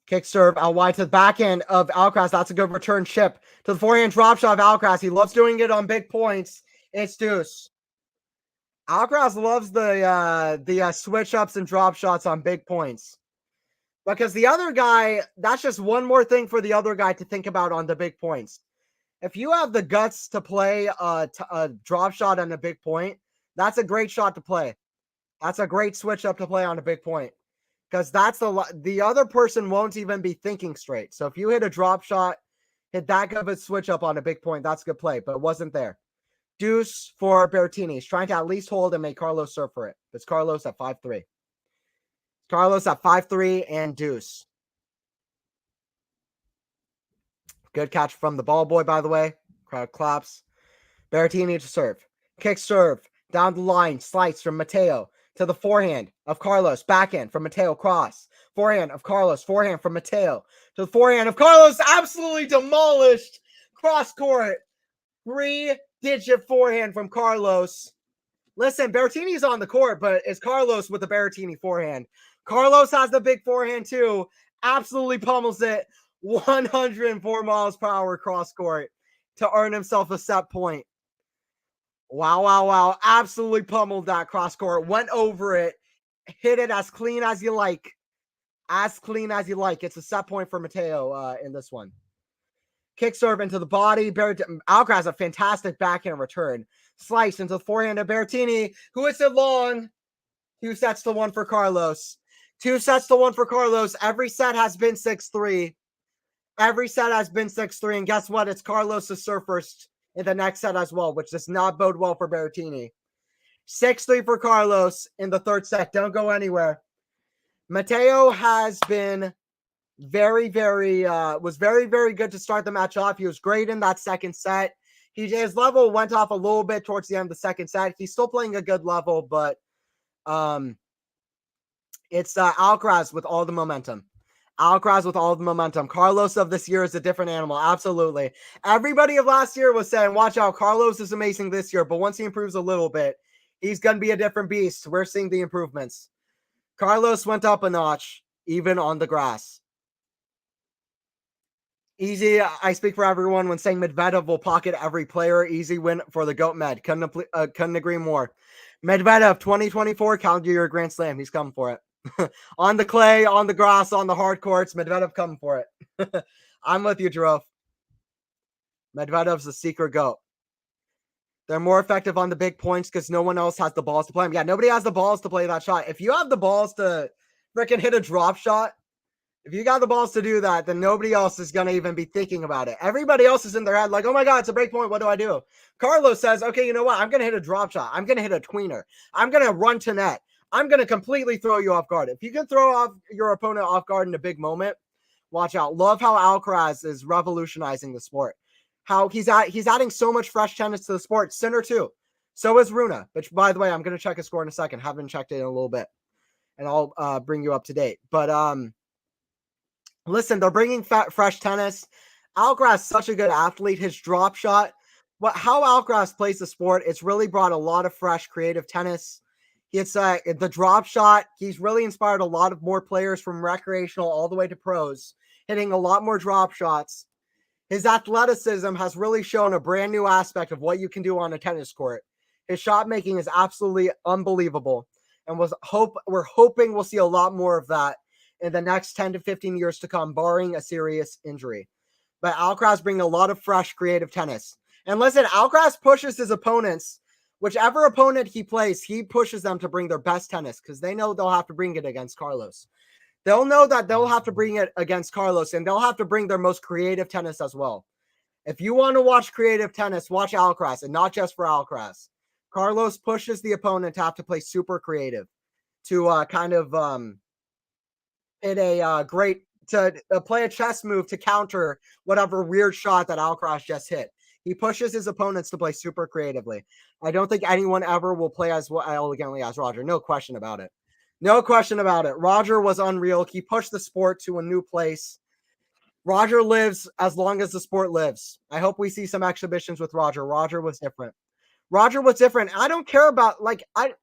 Kick serve out wide to the backhand of Alcaraz. That's a good return chip to the forehand drop shot of Alcaraz. He loves doing it on big points. It's deuce. Alcaraz loves the switch ups and drop shots on big points. Because the other guy, that's just one more thing for the other guy to think about on the big points. If you have the guts to play a drop shot on a big point, that's a great shot to play. That's a great switch up to play on a big point. Because that's the other person won't even be thinking straight. So if you hit a drop shot, hit that good of a switch up on a big point, that's a good play. But it wasn't there. Deuce for Berrettini. He's trying to at least hold and make Carlos serve for it. It's Carlos at 5-3. Carlos at 5-3 and deuce. Good catch from the ball boy, by the way. Crowd claps. Berrettini to serve. Kick serve. Down the line. Slice from Matteo to the forehand of Carlos. Backhand from Matteo. Cross. Forehand of Carlos. Forehand from Matteo to the forehand of Carlos. Absolutely demolished. Cross court. 3-digit forehand from Carlos. Listen, Berrettini's on the court, but it's Carlos with the Berrettini forehand. Carlos has the big forehand too. Absolutely pummels it. 104 miles per hour cross court to earn himself a set point. Wow, wow, wow. Absolutely pummeled that cross court. Went over it. Hit it as clean as you like. As clean as you like. It's a set point for Matteo in this one. Kick serve into the body. Alcaraz has a fantastic backhand return. Slice into the forehand of Berrettini, who hits it long. 2 sets to 1 for Carlos. 2 sets to 1 for Carlos. Every set has been 6-3. Every set has been 6-3. And guess what? It's Carlos to serve first in the next set as well, which does not bode well for Berrettini. 6-3 for Carlos in the third set. Don't go anywhere. Matteo has been very, very good to start the match off. He was great in that second set. His level went off a little bit towards the end of the second set. He's still playing a good level, but it's Alcaraz with all the momentum. Alcaraz with all the momentum. Carlos of this year is a different animal. Absolutely. Everybody of last year was saying, watch out, Carlos is amazing this year, but once he improves a little bit, he's going to be a different beast. We're seeing the improvements. Carlos went up a notch, even on the grass. Easy, I speak for everyone when saying Medvedev will pocket every player. Easy win for the GOAT Med. Couldn't agree more. Medvedev 2024 calendar year Grand Slam. He's coming for it. On the clay, on the grass, on the hard courts. Medvedev coming for it. I'm with you, Jerome. Medvedev's the secret GOAT. They're more effective on the big points because no one else has the balls to play them. Yeah, nobody has the balls to play that shot. If you have the balls to freaking hit a drop shot, if you got the balls to do that, then nobody else is going to even be thinking about it. Everybody else is in their head like, oh my God, it's a break point. What do I do? Carlos says, okay, you know what? I'm going to hit a drop shot. I'm going to hit a tweener. I'm going to run to net. I'm going to completely throw you off guard. If you can throw off your opponent off guard in a big moment, watch out. Love how Alcaraz is revolutionizing the sport. How he's adding so much fresh tennis to the sport. Sinner too. So is Runa, which, by the way, I'm going to check his score in a second. Haven't checked it in a little bit. And I'll bring you up to date. But listen, they're bringing fresh tennis. Alcaraz is such a good athlete. His drop shot, how Alcaraz plays the sport, it's really brought a lot of fresh, creative tennis. It's the drop shot. He's really inspired a lot of more players from recreational all the way to pros, hitting a lot more drop shots. His athleticism has really shown a brand new aspect of what you can do on a tennis court. His shot making is absolutely unbelievable, and we're hoping we'll see a lot more of that in the next 10 to 15 years to come, barring a serious injury. But Alcaraz bringing a lot of fresh, creative tennis. And listen, Alcaraz pushes his opponents. Whichever opponent he plays, he pushes them to bring their best tennis because they know they'll have to bring it against Carlos. They'll know that they'll have to bring it against Carlos, and they'll have to bring their most creative tennis as well. If you want to watch creative tennis, watch Alcaraz, and not just for Alcaraz. Carlos pushes the opponent to have to play super creative to play a chess move to counter whatever weird shot that Alcaraz just hit. He pushes his opponents to play super creatively. I don't think anyone ever will play as well elegantly as Roger. No question about it. No question about it. Roger was unreal. He pushed the sport to a new place. Roger lives as long as the sport lives. I hope we see some exhibitions with Roger. Roger was different. Roger was different. I don't care about, I'm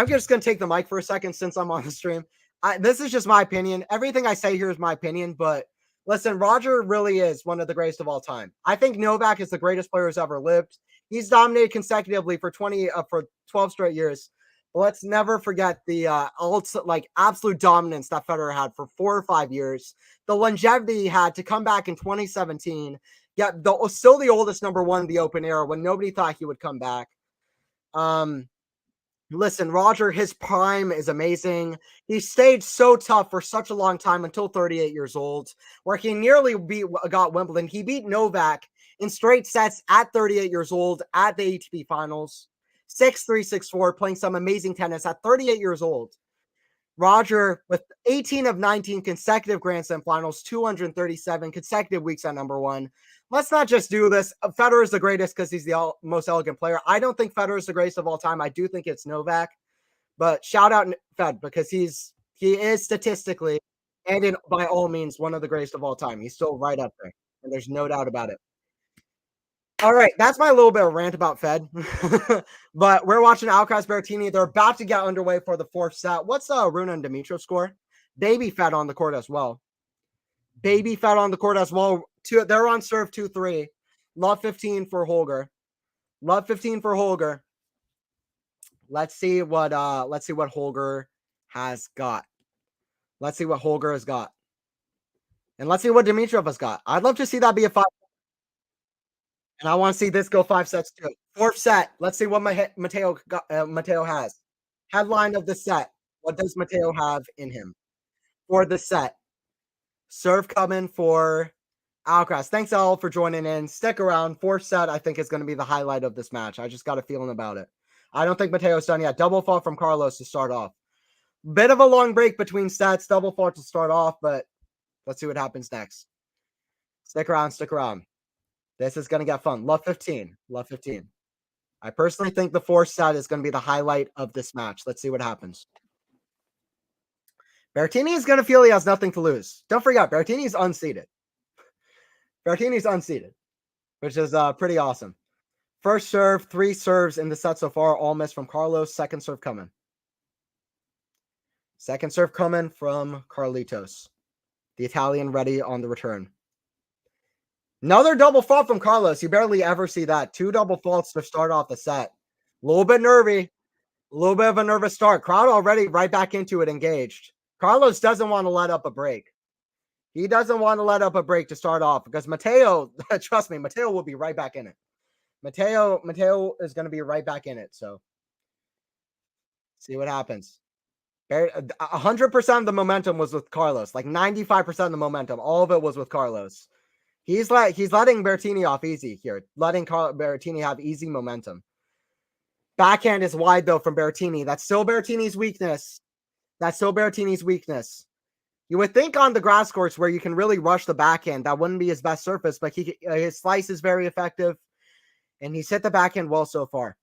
just going to take the mic for a second since I'm on the stream. This is just my opinion. Everything I say here is my opinion, but listen, Roger really is one of the greatest of all time. I think Novak is the greatest player who's ever lived. He's dominated consecutively for 12 straight years. But let's never forget the absolute dominance that Federer had for 4 or 5 years. The longevity he had to come back in 2017. Yet still the oldest number one in the Open era when nobody thought he would come back. Listen, Roger, his prime is amazing. He stayed so tough for such a long time until 38 years old, where he nearly got Wimbledon. He beat Novak in straight sets at 38 years old at the ATP Finals. 6-3, 6-4, playing some amazing tennis at 38 years old. Roger, with 18 of 19 consecutive Grand Slam finals, 237 consecutive weeks at number one. Let's not just do this. Federer is the greatest because he's the most elegant player. I don't think Federer is the greatest of all time. I do think it's Novak. But shout out Fed because he is statistically and in by all means one of the greatest of all time. He's still right up there, and there's no doubt about it. All right, that's my little bit of rant about Fed. But we're watching Alcaraz Berrettini. They're about to get underway for the fourth set. What's Runa and Dimitrov score? Baby Fed on the court as well. Baby Fed on the court as well. They're on serve 2-3. Love 15 for Holger. Love 15 for Holger. Let's see what Holger has got. Let's see what Holger has got. And let's see what Dimitrov has got. I'd love to see that be a 5. And I want to see this go 5 sets too. Fourth set. Let's see what Matteo has. Headline of the set. What does Matteo have in him for the set? Serve coming for Alcaraz. Thanks all for joining in. Stick around. Fourth set, I think, is going to be the highlight of this match. I just got a feeling about it. I don't think Matteo's done yet. Double fault from Carlos to start off. Bit of a long break between sets. Double fault to start off, but let's see what happens next. Stick around. Stick around. This is going to get fun. Love 15. Love 15. I personally think the fourth set is going to be the highlight of this match. Let's see what happens. Berrettini is going to feel he has nothing to lose. Don't forget, Berrettini's unseeded. Berrettini's unseeded, which is pretty awesome. First serve, 3 serves in the set so far, all missed from Carlos. Second serve coming. Second serve coming from Carlitos. The Italian ready on the return. Another double fault from Carlos. You barely ever see that. 2 double faults to start off the set. A little bit nervy. A little bit of a nervous start. Crowd already right back into it, engaged. Carlos doesn't want to let up a break. He doesn't want to let up a break to start off because Matteo, trust me, Matteo will be right back in it. Matteo is going to be right back in it. So see what happens. 100% of the momentum was with Carlos. Like 95% of the momentum. All of it was with Carlos. He's letting Berrettini off easy here. Letting Berrettini have easy momentum. Backhand is wide though from Berrettini. That's still Berrettini's weakness. You would think on the grass courts where you can really rush the backhand, that wouldn't be his best surface, but his slice is very effective. And he's hit the backhand well so far.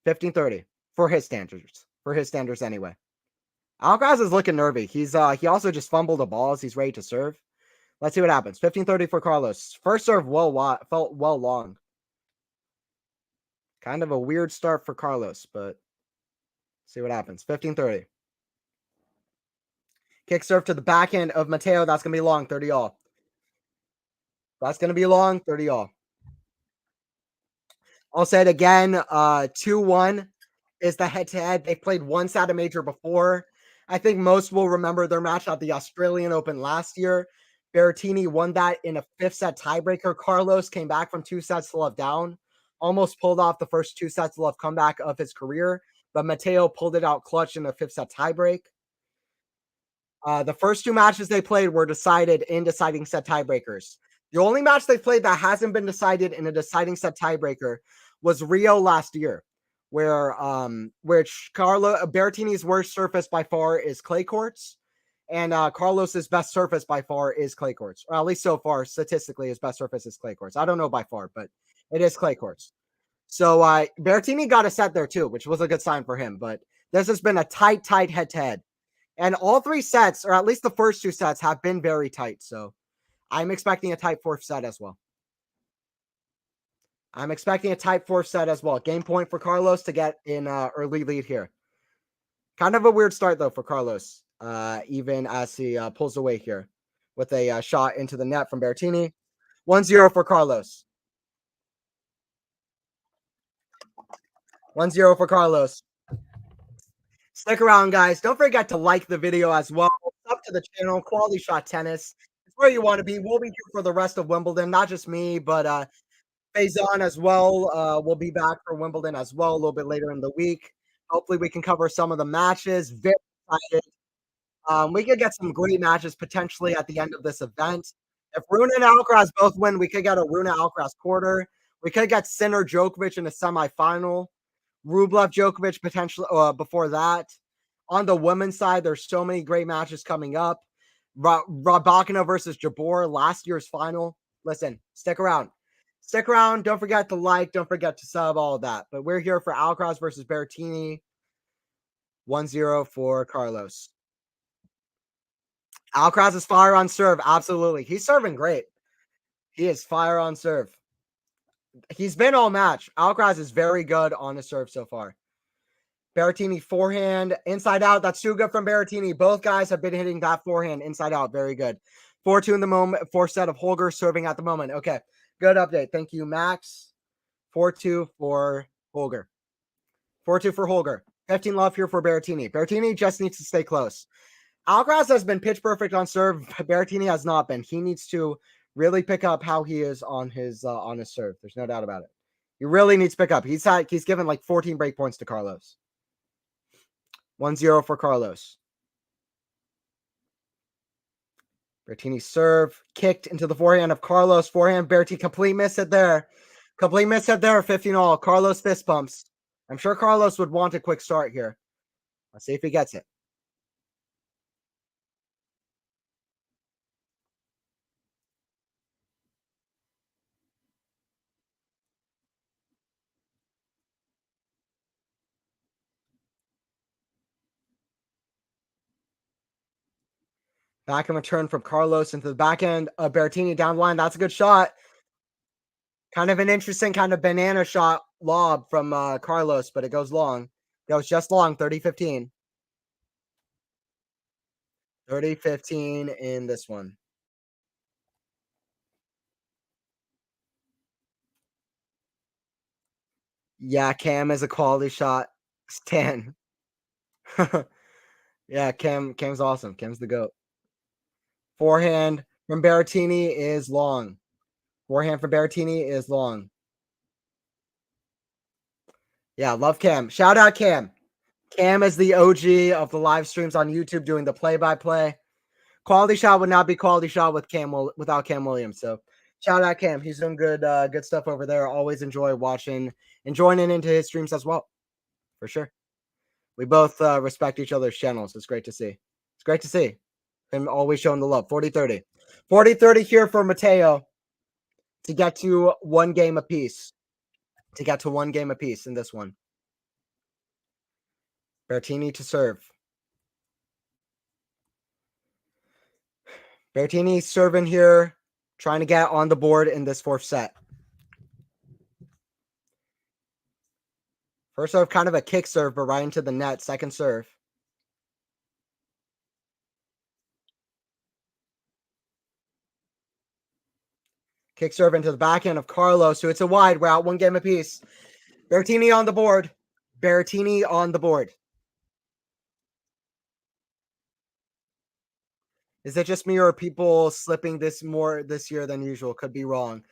15-30 for his standards. For his standards anyway. Alcaraz is looking nervy. He also just fumbled the balls. He's ready to serve. Let's see what happens. 15-30 for Carlos. First serve felt well long. Kind of a weird start for Carlos, but see what happens. 15-30. Kick serve to the backhand of Matteo. That's going to be long. 30 all. That's going to be long. 30 all. I'll say it again. 2-1 is the head-to-head. They've played once at a major before. I think most will remember their match at the Australian Open last year. Berrettini won that in a 5th set tiebreaker. Carlos came back from 2 sets to love down. Almost pulled off the first 2 sets to love comeback of his career. But Matteo pulled it out clutch in the 5th set tiebreak. The first 2 matches they played were decided in deciding set tiebreakers. The only match they played that hasn't been decided in a deciding set tiebreaker was Rio last year, where Berrettini's worst surface by far is clay courts, and Carlos's best surface by far is clay courts, or at least so far statistically his best surface is clay courts. I don't know by far, but it is clay courts. So Berrettini got a set there too, which was a good sign for him. But this has been a tight head-to-head, and all 3 sets, or at least the first 2 sets, have been very tight. So I'm expecting a tight 4th set as well. Game point for Carlos to get in early lead here. Kind of a weird start, though, for Carlos, even as he pulls away here with a shot into the net from Berrettini. 1-0 for Carlos. 1-0 for Carlos. Stick around, guys. Don't forget to like the video as well. Up to the channel, QualityShot Tennis. It's where you want to be. We'll be here for the rest of Wimbledon. Not just me, but Faison as well. We'll be back for Wimbledon as well a little bit later in the week. Hopefully we can cover some of the matches. Very excited. We could get some great matches potentially at the end of this event. If Runa and Alcaraz both win, we could get a Runa Alcaraz quarter. We could get Sinner Djokovic in a semifinal. Rublev, Djokovic, potentially before that. On the women's side, there's so many great matches coming up. Rabakina versus Jabor, last year's final. Listen, stick around. Stick around. Don't forget to like. Don't forget to sub, all of that. But we're here for Alcaraz versus Berrettini. 1-0 for Carlos. Alcaraz is fire on serve. Absolutely. He's serving great. He is fire on serve. He's been all match. Alcaraz is very good on his serve so far. Berrettini forehand, inside out. That's too good from Berrettini. Both guys have been hitting that forehand inside out. Very good. 4-2 in the moment. 4 set of Holger serving at the moment. Okay. Good update. Thank you, Max. 4-2 for Holger. 4-2 for Holger. 15 love here for Berrettini. Berrettini just needs to stay close. Alcaraz has been pitch perfect on serve. Berrettini has not been. He needs to really pick up how he is on his serve. There's no doubt about it. He really needs to pick up. He's given like 14 break points to Carlos. 1-0 for Carlos. Berrettini serve kicked into the forehand of Carlos. Forehand, Berrettini, complete miss hit there. Complete miss hit there. 15 all. Carlos fist bumps. I'm sure Carlos would want a quick start here. Let's see if he gets it. Back in return from Carlos into the back end of Berrettini down the line. That's a good shot. Kind of an interesting kind of banana shot lob from Carlos, but it goes long. Goes just long, 30-15. 30-15 in this one. Yeah, Cam is a quality shot. It's 10. Yeah, Cam's awesome. Cam's the GOAT. Forehand from Berrettini is long. Forehand from Berrettini is long. Yeah, love Cam. Shout out Cam. Cam is the OG of the live streams on YouTube doing the play-by-play. Quality shot would not be quality shot without Cam Williams. So shout out Cam. He's doing good stuff over there. Always enjoy watching and joining into his streams as well. For sure. We both respect each other's channels. It's great to see. It's great to see him always showing the love. 40-30. 40-30 here for Matteo to get to one game apiece. To get to one game apiece in this one. Berrettini to serve. Berrettini serving here, trying to get on the board in this fourth set. First serve, kind of a kick serve, but right into the net. Second serve. Kick serve into the backhand of Carlos, so it's a wide. We're out one game apiece. Berrettini on the board. Berrettini on the board. Is it just me or are people slipping this more this year than usual? Could be wrong.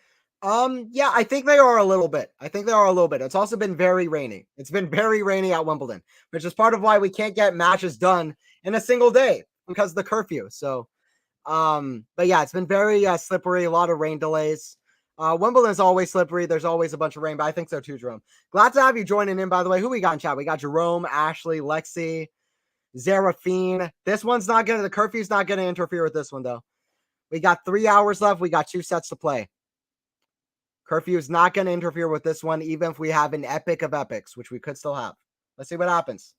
Yeah, I think they are a little bit. It's also been very rainy. It's been very rainy at Wimbledon, which is part of why we can't get matches done in a single day because of the curfew. So, but yeah, it's been very slippery, a lot of rain delays. Wimbledon is always slippery. There's always a bunch of rain, but I think so too, Jerome. Glad to have you joining in, by the way. Who we got in chat? We got Jerome, Ashley, Lexi, Zeraphine. This one's not gonna, the curfew's not gonna interfere with this one though. We got 3 hours left. We got 2 sets to play. Curfew is not going to interfere with this one, even if we have an epic of epics, which we could still have. Let's see what happens.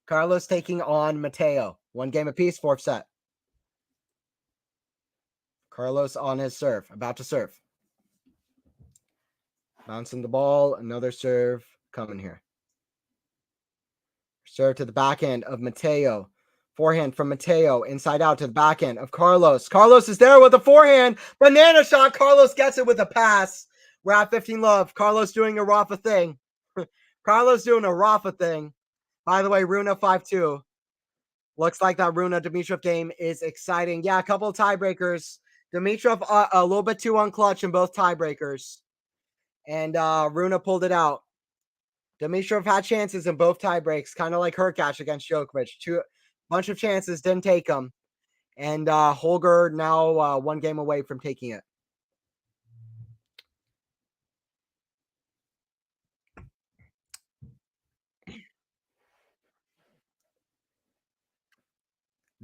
Carlos taking on Matteo. One game apiece, fourth set. Carlos on his serve, about to serve. Bouncing the ball, another serve coming here. Serve to the backhand of Matteo. Forehand from Matteo, inside out to the backhand of Carlos. Carlos is there with a forehand. Banana shot. Carlos gets it with a pass. We're at 15 love. Carlos doing a Rafa thing. Carlos doing a Rafa thing. By the way, Runa 5-2. Looks like that Runa Dimitrov game is exciting. Yeah, a couple of tiebreakers. Dimitrov a little bit too unclutch in both tiebreakers. And Runa pulled it out. Dimitrov had chances in both tiebreaks, kind of like Hurkacz against Djokovic. Bunch of chances, didn't take them. And Holger now one game away from taking it.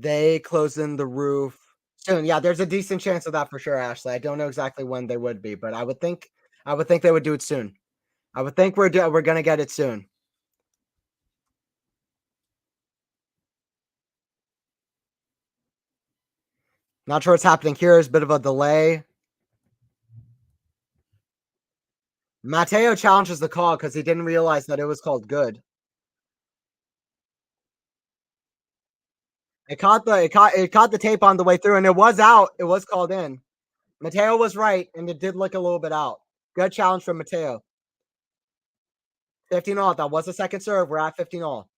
They close in the roof soon. Yeah, there's a decent chance of that for sure, Ashley. I don't know exactly when they would be, but I would think they would do it soon. I would think we're gonna get it soon. Not sure what's happening here. There's a bit of a delay. Matteo challenges the call because he didn't realize that it was called good. It caught the tape on the way through, and it was out. It was called in. Matteo was right, and it did look a little bit out. Good challenge from Matteo. 15 all. That was a second serve. We're at 15 all.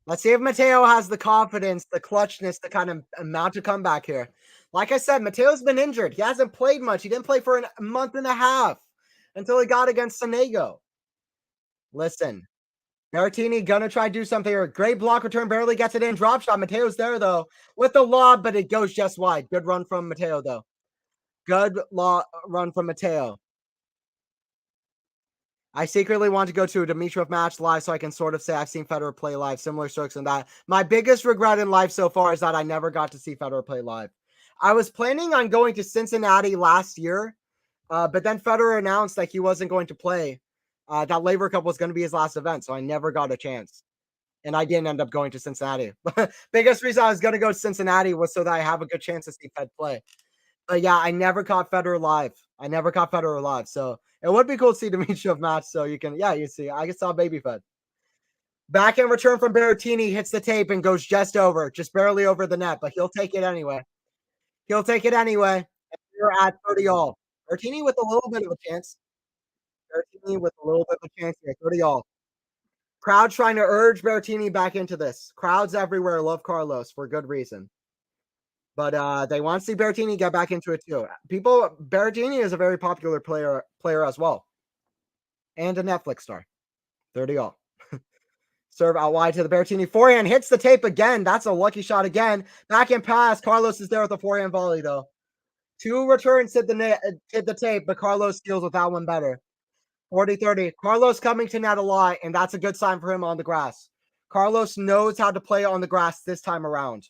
Let's see if Matteo has the confidence, the clutchness to kind of mount a comeback here. Like I said, Mateo's been injured. He hasn't played much. He didn't play for a month and a half until he got against Sonego. Listen, Berrettini gonna try to do something here. Great block return, barely gets it in. Drop shot. Mateo's there though with the lob, but it goes just wide. Good run from Matteo though. Good run from Matteo. I secretly want to go to a Dimitrov match live so I can sort of say I've seen Federer play live, similar strokes and that. My biggest regret in life so far is that I never got to see Federer play live. I was planning on going to Cincinnati last year, but then Federer announced that he wasn't going to play. That Laver Cup was going to be his last event, so I never got a chance. And I didn't end up going to Cincinnati. Biggest reason I was going to go to Cincinnati was so that I have a good chance to see Fed play. But yeah, I never caught Federer live. I never caught Federer live. So it would be cool to see Dimitrov match. So you can, yeah, you see, I saw Baby Fed. Back in return from Berrettini, hits the tape and goes just over, just barely over the net, but he'll take it anyway. He'll take it anyway. And we're at 30 all. Berrettini with a little bit of a chance. Berrettini with a little bit of a chance here. 30 all. Crowd trying to urge Berrettini back into this. Crowds everywhere love Carlos for good reason. But they want to see Berrettini get back into it too. Berrettini is a very popular player as well, and a Netflix star. 30 all. Serve out wide to the Berrettini forehand, hits the tape again. That's a lucky shot again. Backhand pass. Carlos is there with a forehand volley though. Two returns hit the tape, but Carlos steals with that one better. 40-30. Carlos coming to net a lot, and that's a good sign for him on the grass. Carlos knows how to play on the grass this time around.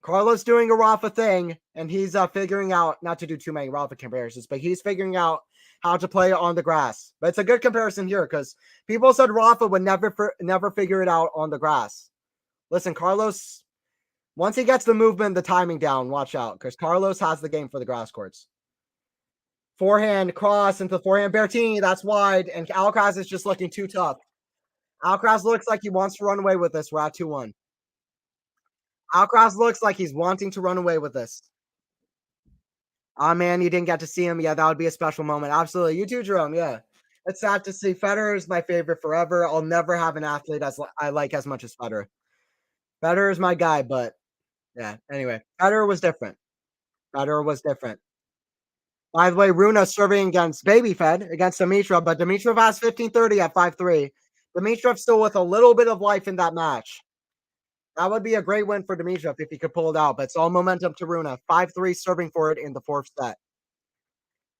Carlos doing a Rafa thing, and he's figuring out, not to do too many Rafa comparisons, but he's figuring out how to play on the grass. But it's a good comparison here because people said Rafa would never figure it out on the grass. Listen, Carlos, once he gets the movement, the timing down, watch out because Carlos has the game for the grass courts. Forehand cross into the forehand. Berrettini, that's wide, and Alcaraz is just looking too tough. Alcaraz looks like he wants to run away with this. We're at 2-1. Alcaraz looks like he's wanting to run away with this. Oh man, you didn't get to see him. Yeah, that would be a special moment. Absolutely. You too, Jerome. Yeah. It's sad to see. Federer is my favorite forever. I'll never have an athlete as I like as much as Federer. Federer is my guy, but yeah. Anyway, Federer was different. Federer was different. By the way, Runa serving against Baby Fed against Dimitrov, but Dimitrov has 15-30 at 5-3. Dimitrov still with a little bit of life in that match. That would be a great win for Dimitrov if he could pull it out, but it's all momentum to Runa. 5-3 serving for it in the fourth set.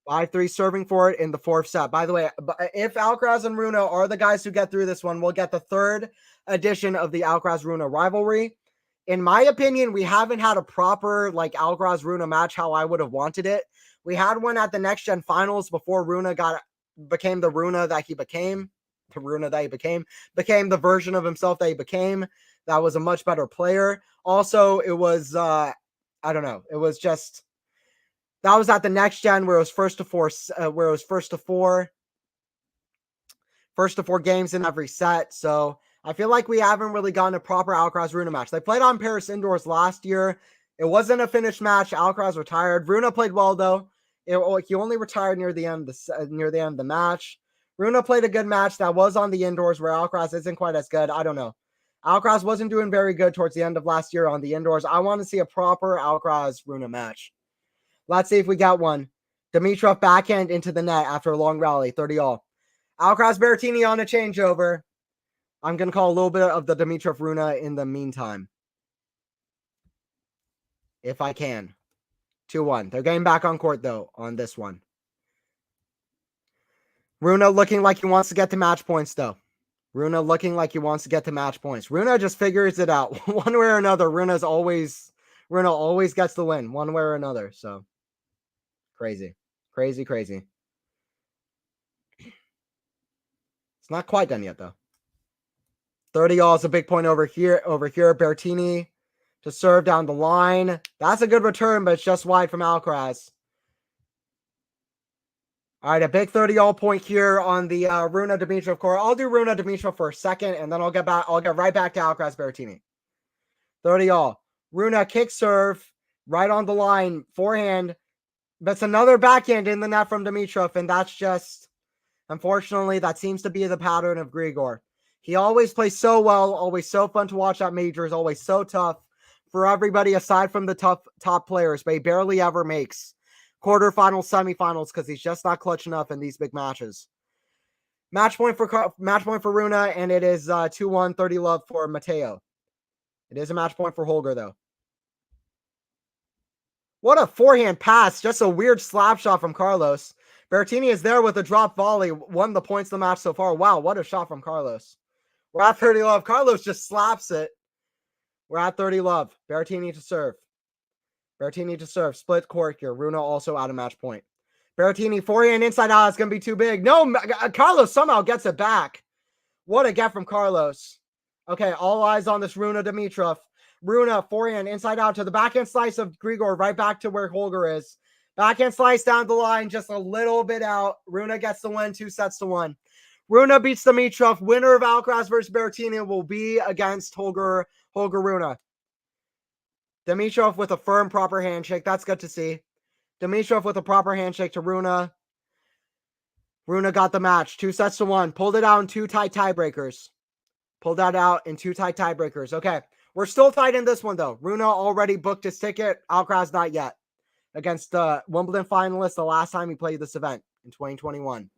5-3 serving for it in the fourth set. By the way, if Alcaraz and Runa are the guys who get through this one, we'll get the third edition of the Alcaraz-Runa rivalry. In my opinion, we haven't had a proper Alcaraz-Runa match how I would have wanted it. We had one at the Next Gen Finals before Runa became the Runa that he became. The Runa that he became the version of himself that he became. That was a much better player. Also, it was I don't know. It was just that was at the Next Gen where it was first to four games in every set. So I feel like we haven't really gotten a proper Alcaraz Runa match. They played on Paris indoors last year. It wasn't a finished match. Alcaraz retired. Runa played well though. He only retired near the end of the match. Runa played a good match that was on the indoors where Alcaraz isn't quite as good. I don't know. Alcaraz wasn't doing very good towards the end of last year on the indoors. I want to see a proper Alcaraz Runa match. Let's see if we got one. Dimitrov backhand into the net after a long rally, 30 all. Alcaraz Berrettini on a changeover. I'm going to call a little bit of the Dimitrov Runa in the meantime. If I can. 2-1. They're getting back on court, though, on this one. Runa looking like he wants to get to match points, though. Runa looking like he wants to get to match points. Runa just figures it out. One way or another, Runa always gets the win, one way or another. So crazy. Crazy. It's not quite done yet, though. 30-all is a big point over here. Berrettini to serve down the line. That's a good return, but it's just wide from Alcaraz. All right, a big 30-all point here on the Runa Dimitrov court. I'll do Runa Dimitrov for a second, and then I'll get right back to Alcaraz Berrettini. 30-all. Runa kick serve right on the line, forehand. That's another backhand in the net from Dimitrov, and that's just, unfortunately, that seems to be the pattern of Grigor. He always plays so well, always so fun to watch at majors, always so tough for everybody aside from the top players, but he barely ever makes quarterfinals, semifinals because he's just not clutch enough in these big matches. Match point for Runa, and it is 2-1, 30 love for Matteo. It is a match point for Holger, though. What a forehand pass. Just a weird slap shot from Carlos. Berrettini is there with a drop volley. Won the points of the match so far. Wow, what a shot from Carlos. We're at 30 love. Carlos just slaps it. We're at 30 love. Berrettini to serve. Split court here. Runa also out of match point. Berrettini forehand inside out. It's going to be too big. No, Carlos somehow gets it back. What a get from Carlos. Okay, all eyes on this Runa Dimitrov. Runa forehand inside out to the backhand slice of Grigor, right back to where Holger is. Backhand slice down the line, just a little bit out. Runa gets the win, 2-1. Runa beats Dimitrov. Winner of Alcaraz versus Berrettini will be against Holger Runa. Dimitrov with a firm, proper handshake. That's good to see. Dimitrov with a proper handshake to Runa. Runa got the match, 2-1. Pulled it out in two tight tiebreakers. Okay, we're still tight in this one, though. Runa already booked his ticket. Alcaraz not yet. Against the Wimbledon finalist the last time he played this event in 2021.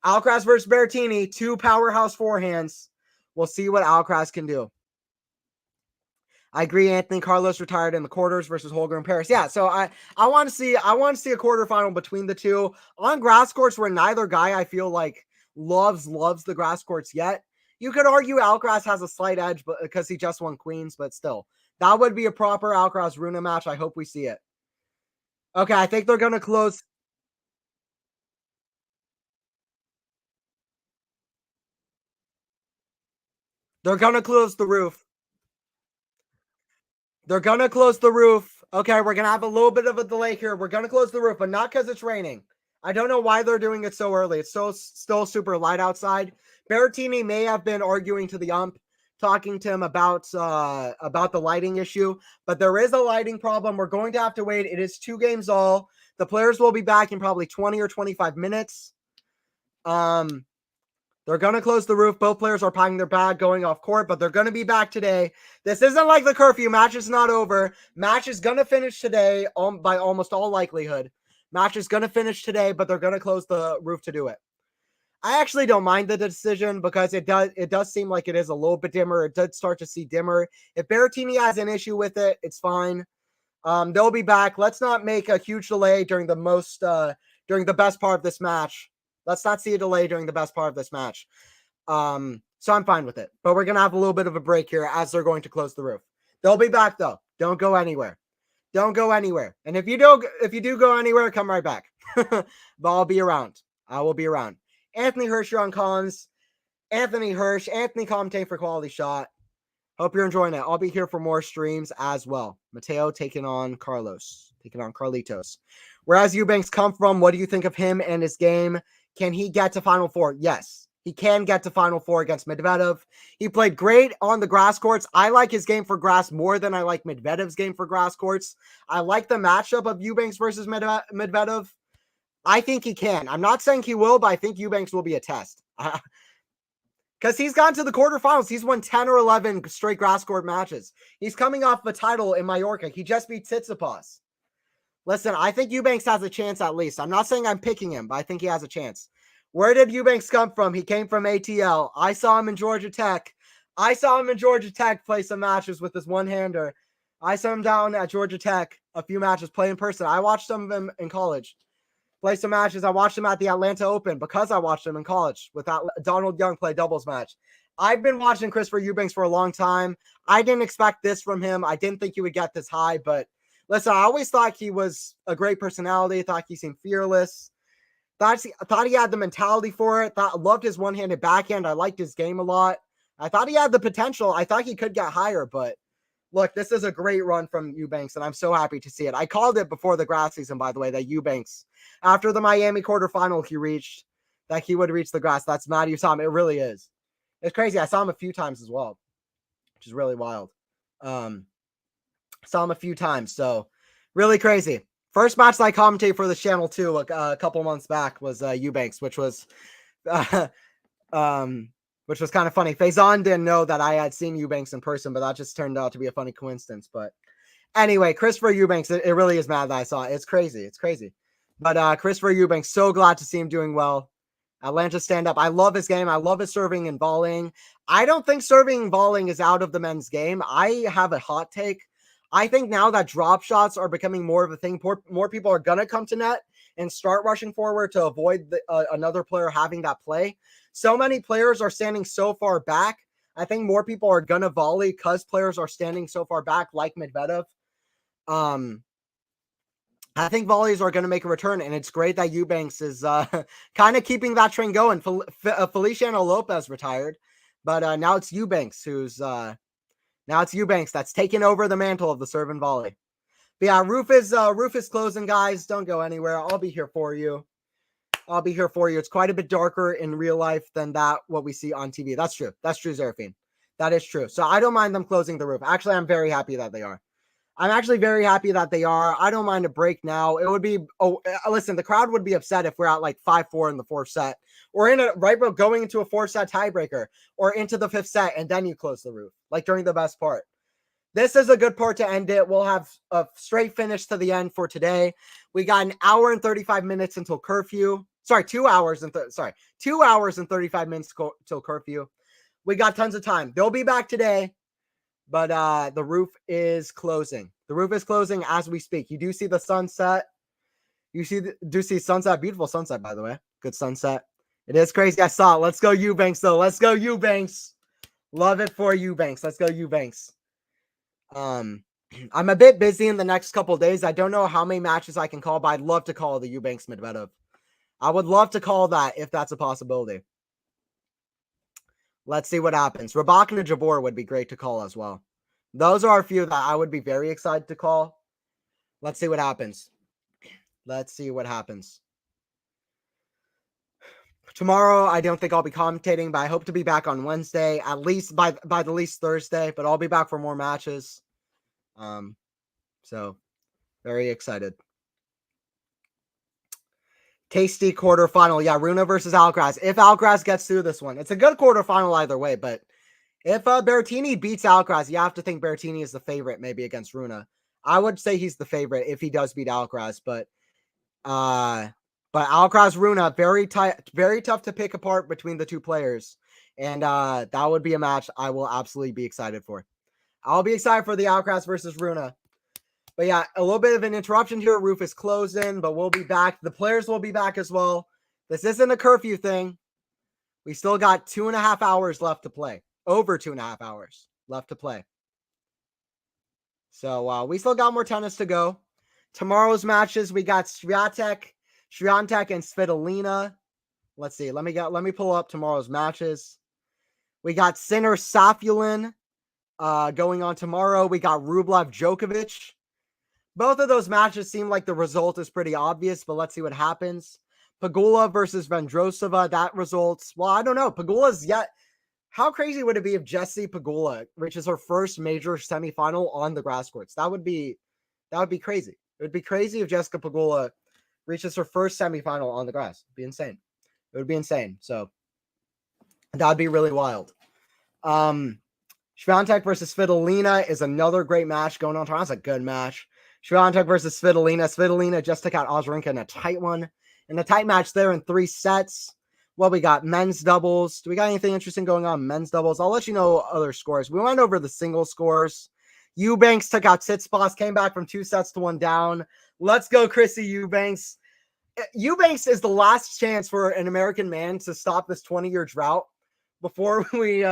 Alcaraz versus Berrettini, two powerhouse forehands. We'll see what Alcaraz can do. I agree. Anthony Carlos retired in the quarters versus Holger in Paris. Yeah, so I want to see a quarterfinal between the two on grass courts where neither guy I feel like loves the grass courts yet. You could argue Alcaraz has a slight edge, but because he just won Queens, but still, that would be a proper Alcaraz Runa match. I hope we see it. Okay, I think they're going to close. They're going to close the roof. Okay, we're going to have a little bit of a delay here. We're going to close the roof, but not because it's raining. I don't know why they're doing it so early. It's still super light outside. Berrettini may have been arguing to the ump, talking to him about the lighting issue, but there is a lighting problem. We're going to have to wait. It is 2 games all. The players will be back in probably 20 or 25 minutes. They're going to close the roof. Both players are packing their bag, going off court, but they're going to be back today. This isn't like the curfew. Match is not over. Match is going to finish today by almost all likelihood. Match is going to finish today, but they're going to close the roof to do it. I actually don't mind the decision because it does seem like it is a little bit dimmer. It does start to see dimmer. If Berrettini has an issue with it, it's fine. They'll be back. Let's not make a huge delay during the best part of this match. Let's not see a delay during the best part of this match. So I'm fine with it. But we're going to have a little bit of a break here as they're going to close the roof. They'll be back, though. Don't go anywhere. And if you do go anywhere, come right back. But I'll be around. I will be around. Anthony Hirsch here on Collins. Anthony commentating for QualityShot. Hope you're enjoying it. I'll be here for more streams as well. Matteo taking on Carlitos. Whereas Eubanks come from, what do you think of him and his game? Can he get to Final Four? Yes, he can get to Final Four against Medvedev. He played great on the grass courts. I like his game for grass more than I like Medvedev's game for grass courts. I like the matchup of Eubanks versus Medvedev. I think he can. I'm not saying he will, but I think Eubanks will be a test. Because he's gotten to the quarterfinals. He's won 10 or 11 straight grass court matches. He's coming off a title in Mallorca. He just beat Tsitsipas. Listen, I think Eubanks has a chance at least. I'm not saying I'm picking him, but I think he has a chance. Where did Eubanks come from? He came from ATL. I saw him in Georgia Tech. Play some matches with his one-hander. I saw him down at Georgia Tech a few matches, play in person. I watched some of him in college. Play some matches. I watched him at the Atlanta Open because I watched him in college with Donald Young play doubles match. I've been watching Christopher Eubanks for a long time. I didn't expect this from him. I didn't think he would get this high, but listen, I always thought he was a great personality. I thought he seemed fearless. Thought he had the mentality for it. Loved his one-handed backhand. I liked his game a lot. I thought he had the potential. I thought he could get higher, but look, this is a great run from Eubanks, and I'm so happy to see it. I called it before the grass season, by the way, that Eubanks, after the Miami quarterfinal that he would reach the grass. That's Matteo saw him. It really is. It's crazy. I saw him a few times as well, which is really wild. Saw him a few times, so really crazy. First match that I commentated for the channel too, a couple months back, was Eubanks, which was kind of funny. Faison didn't know that I had seen Eubanks in person, but that just turned out to be a funny coincidence. But anyway, Christopher Eubanks, it really is mad that I saw it. It's crazy. It's crazy. But Christopher Eubanks, so glad to see him doing well. Atlanta stand up. I love his game. I love his serving and volleying. I don't think serving and volleying is out of the men's game. I have a hot take. I think now that drop shots are becoming more of a thing, more people are going to come to net and start rushing forward to avoid another player having that play. So many players are standing so far back. I think more people are going to volley because players are standing so far back, like Medvedev. I think volleys are going to make a return, and it's great that Eubanks is kind of keeping that train going. Feliciano Lopez retired, but now it's Eubanks that's taking over the mantle of the serve and volley. But yeah, roof is closing, guys. Don't go anywhere. I'll be here for you. It's quite a bit darker in real life than what we see on TV. That's true. That's true, Zerafine. That is true. So I don't mind them closing the roof. Actually, I'm very happy that they are. I don't mind a break now. It would be, listen, the crowd would be upset if we're at like 5-4 in the fourth set, or going into a 4-set tiebreaker, or into the fifth set, and then you close the roof, like during the best part. This is a good part to end it. We'll have a straight finish to the end for today. We got an hour and 35 minutes until curfew. 2 hours and 35 minutes till curfew. We got tons of time. They'll be back today. But the roof is closing. The roof is closing as we speak. You do see the sunset. You see sunset. Beautiful sunset, by the way. Good sunset. It is crazy. I saw it. Let's go Eubanks, though. Let's go Eubanks. Love it for Eubanks. Let's go Eubanks. I'm a bit busy in the next couple of days. I don't know how many matches I can call, but I'd love to call the Eubanks Medvedev. I would love to call that if that's a possibility. Let's see what happens. Rybakina Jabeur would be great to call as well. Those are a few that I would be very excited to call. Let's see what happens. Tomorrow, I don't think I'll be commentating, but I hope to be back on Wednesday, at least by the least Thursday, but I'll be back for more matches. So very excited. Tasty quarterfinal. Yeah, Rune versus Alcaraz. If Alcaraz gets through this one, it's a good quarterfinal either way. But if Berrettini beats Alcaraz, you have to think Berrettini is the favorite, maybe against Rune. I would say he's the favorite if he does beat Alcaraz. But Alcaraz Rune, very tough to pick apart between the two players, and that would be a match I will absolutely be excited for. I'll be excited for the Alcaraz versus Rune. But yeah, a little bit of an interruption here. Roof is closing, but we'll be back. The players will be back as well. This isn't a curfew thing. We still got 2.5 hours left to play. Over 2.5 hours left to play. So we still got more tennis to go. Tomorrow's matches, we got Swiatek and Svitolina. Let's see. Let me pull up tomorrow's matches. We got Sinner Safulin going on tomorrow. We got Rublev Djokovic. Both of those matches seem like the result is pretty obvious, but let's see what happens. Pegula versus Vondrousova, that results. Well, I don't know. Pegula's yet. How crazy would it be if Jessie Pegula reaches her first major semifinal on the grass courts? That would be crazy. It would be crazy if Jessica Pegula reaches her first semifinal on the grass. It'd be insane. It would be insane. So that would be really wild. Swiatek versus Svitolina is another great match going on. That's a good match. Swiatek versus Svitolina. Svitolina just took out Azarenka in a tight one. In a tight match there in 3 sets. Well, we got men's doubles. Do we got anything interesting going on in men's doubles? I'll let you know other scores. We went over the single scores. Eubanks took out Tsitsipas, came back from 2 sets to 1 down. Let's go, Chrissy Eubanks. Eubanks is the last chance for an American man to stop this 20-year drought before we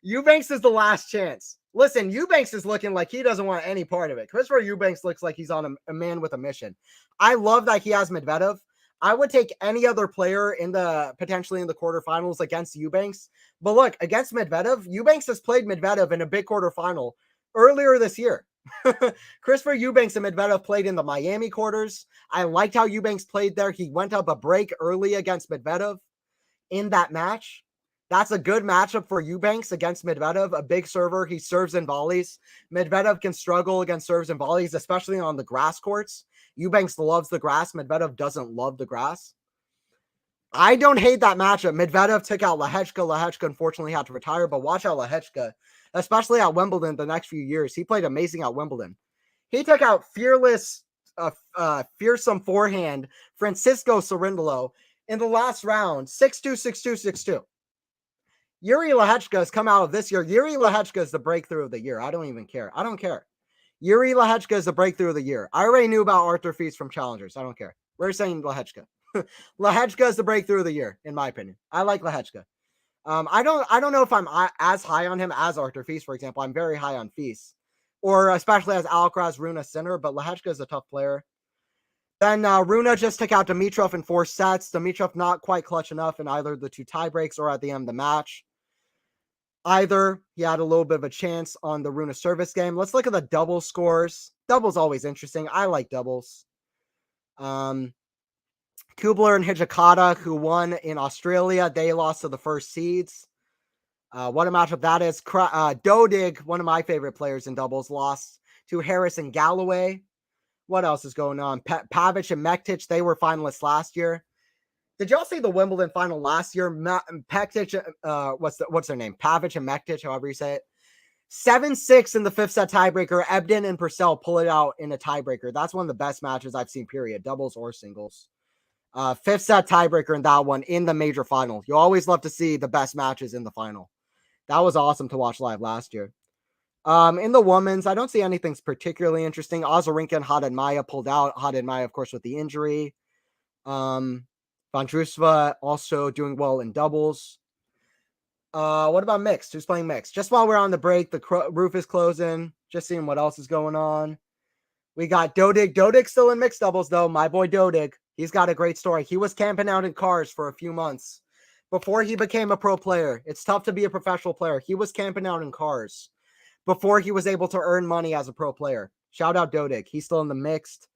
Eubanks is the last chance. Listen, Eubanks is looking like he doesn't want any part of it. Christopher Eubanks looks like he's on a man with a mission. I love that he has Medvedev. I would take any other player in the potentially in the quarterfinals against Eubanks. But look, against Medvedev, Eubanks has played Medvedev in a big quarterfinal earlier this year. Christopher Eubanks and Medvedev played in the Miami quarters. I liked how Eubanks played there. He went up a break early against Medvedev in that match. That's a good matchup for Eubanks against Medvedev, a big server. He serves and volleys. Medvedev can struggle against serves and volleys, especially on the grass courts. Eubanks loves the grass. Medvedev doesn't love the grass. I don't hate that matchup. Medvedev took out Lehechka. Lehechka unfortunately had to retire, but watch out Lehechka, especially at Wimbledon the next few years. He played amazing at Wimbledon. He took out fearsome forehand Francisco Cerundolo in the last round, 6-2, 6-2, 6-2. Yuri Lehechka has come out of this year. Yuri Lehechka is the breakthrough of the year. I don't even care. I don't care. Yuri Lehechka is the breakthrough of the year. I already knew about Arthur Fils from Challengers. I don't care. We're saying Lehechka. Lehechka is the breakthrough of the year, in my opinion. I like Lehechka. I don't know if I'm as high on him as Arthur Fils, for example. I'm very high on Fils, or especially as Alcaraz, Rune, Sinner, but Lehechka is a tough player. Then Rune just took out Dimitrov in 4 sets. Dimitrov not quite clutch enough in either the 2 tie breaks or at the end of the match. Either he had a little bit of a chance on the Rune service game. Let's look at the double scores. Doubles always interesting. I like doubles. Kubler and Hijikata, who won in Australia, they lost to the first seeds. What a matchup that is. Dodig, one of my favorite players in doubles, lost to Harris and Galloway. What else is going on? Pavic and Mektic, they were finalists last year. Did y'all see the Wimbledon final last year? Pektic, what's their name? Pavic and Mektic, however you say it. 7-6 in the 5th set tiebreaker. Ebden and Purcell pull it out in a tiebreaker. That's one of the best matches I've seen, period. Doubles or singles. 5th set tiebreaker in that one in the major final. You always love to see the best matches in the final. That was awesome to watch live last year. In the women's, I don't see anything particularly interesting. Azarenka and Haddad Maya pulled out. Haddad Maya, of course, with the injury. Vondrousova also doing well in doubles. What about mixed? Who's playing mixed? Just while we're on the break, the roof is closing. Just seeing what else is going on. We got Dodig. Dodig still in mixed doubles, though. My boy Dodig. He's got a great story. He was camping out in cars for a few months before he became a pro player. It's tough to be a professional player. He was camping out in cars before he was able to earn money as a pro player. Shout out Dodig. He's still in the mixed.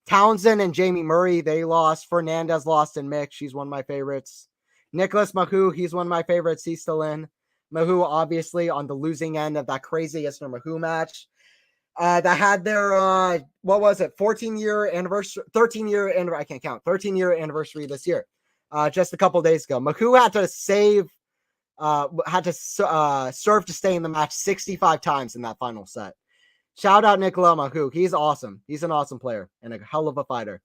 Townsend and Jamie Murray, they lost. Fernandez lost in mixed. She's one of my favorites. Nicholas Mahou, he's one of my favorites. He's still in. Mahou, obviously, on the losing end of that crazy Isner Mahou match. That had their, 14-year anniversary, 13-year anniversary, I can't count, 13-year anniversary this year, just a couple days ago. Mahou had to serve to stay in the match 65 times in that final set. Shout out Nicolas Mahou. He's awesome. He's an awesome player and a hell of a fighter.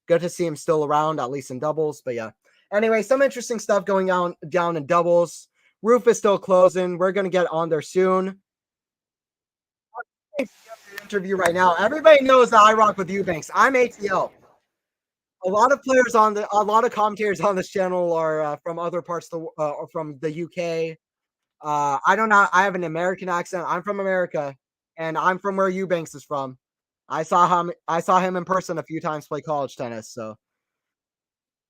Good to see him still around, at least in doubles. But yeah. Anyway, some interesting stuff going on down in doubles. Roof is still closing. We're going to get on there soon. Interview right now. Everybody knows that I rock with Eubanks. I'm ATL. A lot of commentators on this channel are from other parts of or from the UK. I don't know. I have an American accent. I'm from America. And I'm from where Eubanks is from. I saw him in person a few times play college tennis, so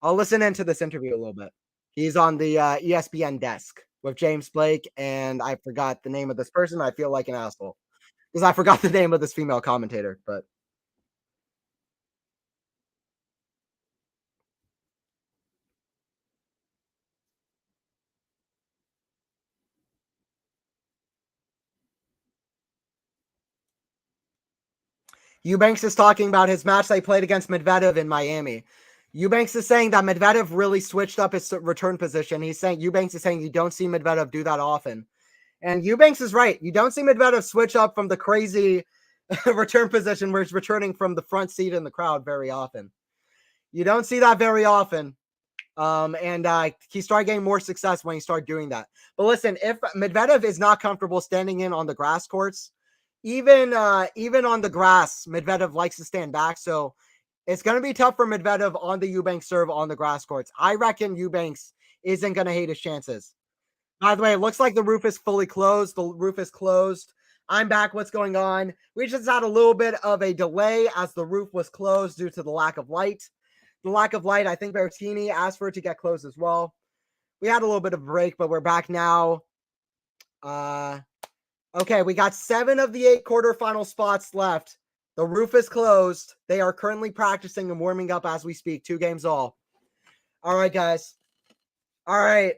I'll listen into this interview a little bit. He's on the ESPN desk with James Blake, and I forgot the name of this person. I feel like an asshole because I forgot the name of this female commentator, but Eubanks is talking about his match they played against Medvedev in Miami. Eubanks is saying that Medvedev really switched up his return position. Eubanks is saying you don't see Medvedev do that often. And Eubanks is right. You don't see Medvedev switch up from the crazy return position where he's returning from the front seat in the crowd very often. You don't see that very often. And he started getting more success when he started doing that. But listen, if Medvedev is not comfortable standing in on the grass courts, even on the grass, Medvedev likes to stand back. So it's going to be tough for Medvedev on the Eubanks serve on the grass courts. I reckon Eubanks isn't going to hate his chances. By the way, it looks like the roof is fully closed. The roof is closed. I'm back. What's going on? We just had a little bit of a delay as the roof was closed due to the lack of light. The lack of light, I think Berrettini asked for it to get closed as well. We had a little bit of a break, but we're back now. Okay, we got 7 of the 8 quarterfinal spots left. The roof is closed. They are currently practicing and warming up as we speak. 2 games all. All right, guys. All right.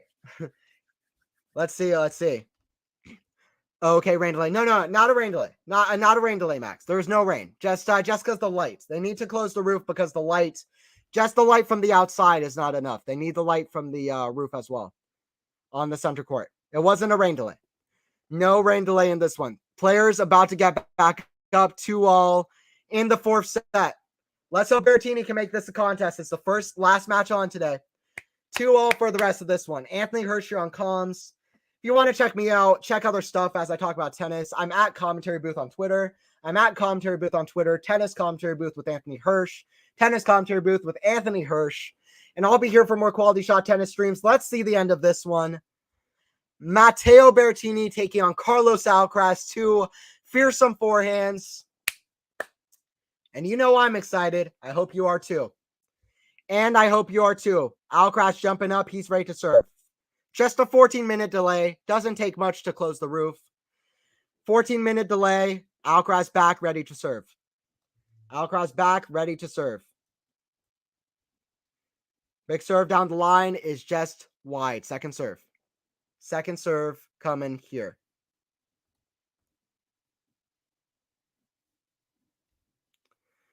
Let's see. Okay, rain delay. No, not a rain delay. Not a rain delay, Max. There's no rain. Just because the lights. They need to close the roof because the light, just the light from the outside is not enough. They need the light from the roof as well on the center court. It wasn't a rain delay. No rain delay in this one. Players about to get back up 2-all in the 4th set. Let's hope Berrettini can make this a contest. It's the last match on today. 2-all for the rest of this one. Anthony Hirsch here on comms. If you want to check me out, check other stuff as I talk about tennis. I'm at Commentary Booth on Twitter. Tennis Commentary Booth with Anthony Hirsch. Tennis Commentary Booth with Anthony Hirsch. And I'll be here for more Quality Shot tennis streams. Let's see the end of this one. Matteo Berrettini taking on Carlos Alcaraz. 2 fearsome forehands. And you know I'm excited. I hope you are too. Alcaraz jumping up. He's ready to serve. Just a 14-minute delay. Doesn't take much to close the roof. 14-minute delay. Alcaraz back, ready to serve. Big serve down the line is just wide. Second serve coming here.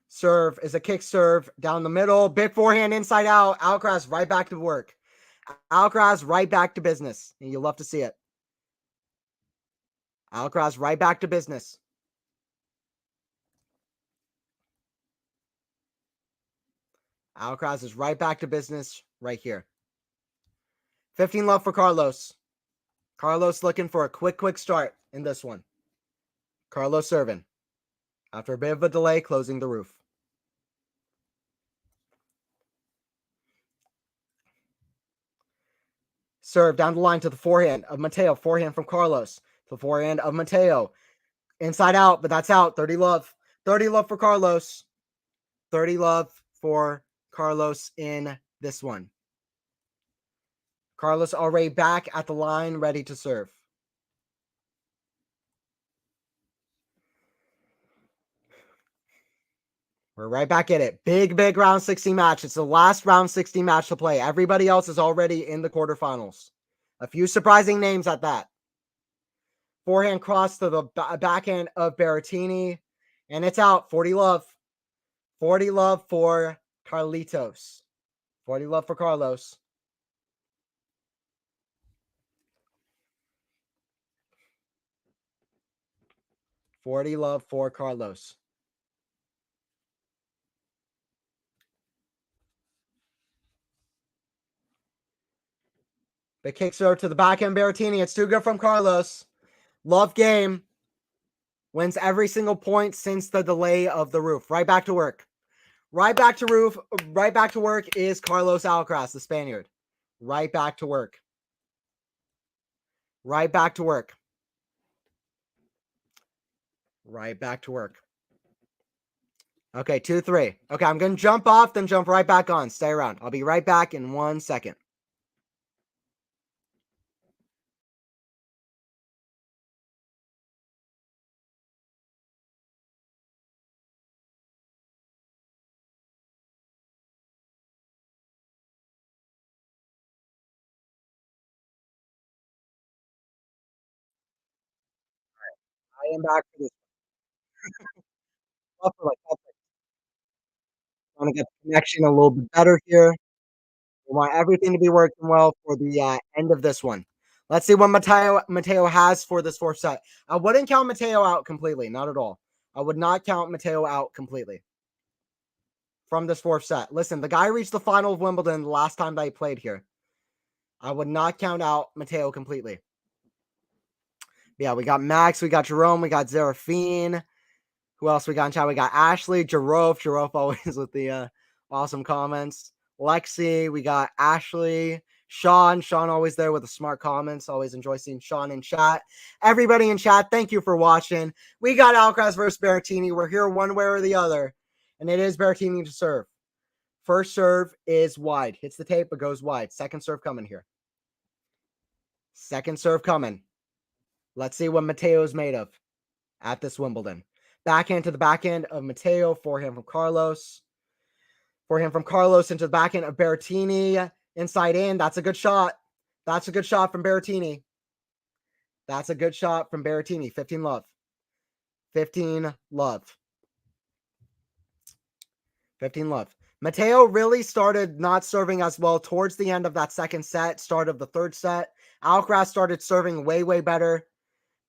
Serve is a kick serve down the middle. Big forehand inside out. Alcaraz right back to work. Alcaraz right back to business. And you'll love to see it. Alcaraz right back to business. Alcaraz is right back to business right here. 15 love for Carlos. Carlos looking for a quick start in this one. Carlos serving. After a bit of a delay, closing the roof. Serve down the line to the forehand of Matteo. Forehand from Carlos. To the forehand of Matteo. Inside out, but that's out. 30 love. 30 love for Carlos. 30 love for Carlos in this one. Carlos already back at the line, ready to serve. We're right back at it. Big round 16 match. It's the last round 16 match to play. Everybody else is already in the quarterfinals. A few surprising names at that. Forehand cross to the backhand of Berrettini. And it's out. 40 love. 40 love for Carlitos. 40 love for Carlos. $40 love for Carlos. The kick serve to the backhand Berrettini. It's too good from Carlos. Love game. Wins every single point since the delay of the roof. Right back to work. Right back to work is Carlos Alcaraz, the Spaniard. Right back to work. Right back to work. Okay, 2-3. Okay, I'm going to jump off, then jump right back on. Stay around. I'll be right back in 1 second. I am back for this. I want to get the connection a little bit better here. We want everything to be working well for the end of this one. Let's see what Matteo has for this 4th set. I wouldn't count Matteo out completely. Not at all. I would not count Matteo out completely from this 4th set. Listen, the guy reached the final of Wimbledon the last time that he played here. I would not count out Matteo completely. Yeah, we got Max, we got Jerome, we got Zerafine. Who else we got in chat? We got Ashley, Jarove always with the awesome comments. Lexi, we got Ashley, Sean always there with the smart comments. Always enjoy seeing Sean in chat. Everybody in chat, thank you for watching. We got Alcaraz versus Berrettini. We're here one way or the other, and it is Berrettini to serve. First serve is wide. Hits the tape, but goes wide. Second serve coming here. Second serve coming. Let's see what Matteo's made of at this Wimbledon. Backhand to the backhand of Matteo. Forehand from Carlos. Forehand from Carlos into the backhand of Berrettini. Inside in. That's a good shot. That's a good shot from Berrettini. That's a good shot from Berrettini. 15 love. 15 love. 15 love. Matteo really started not serving as well towards the end of that second set, start of the third set. Alcaraz started serving way, way better.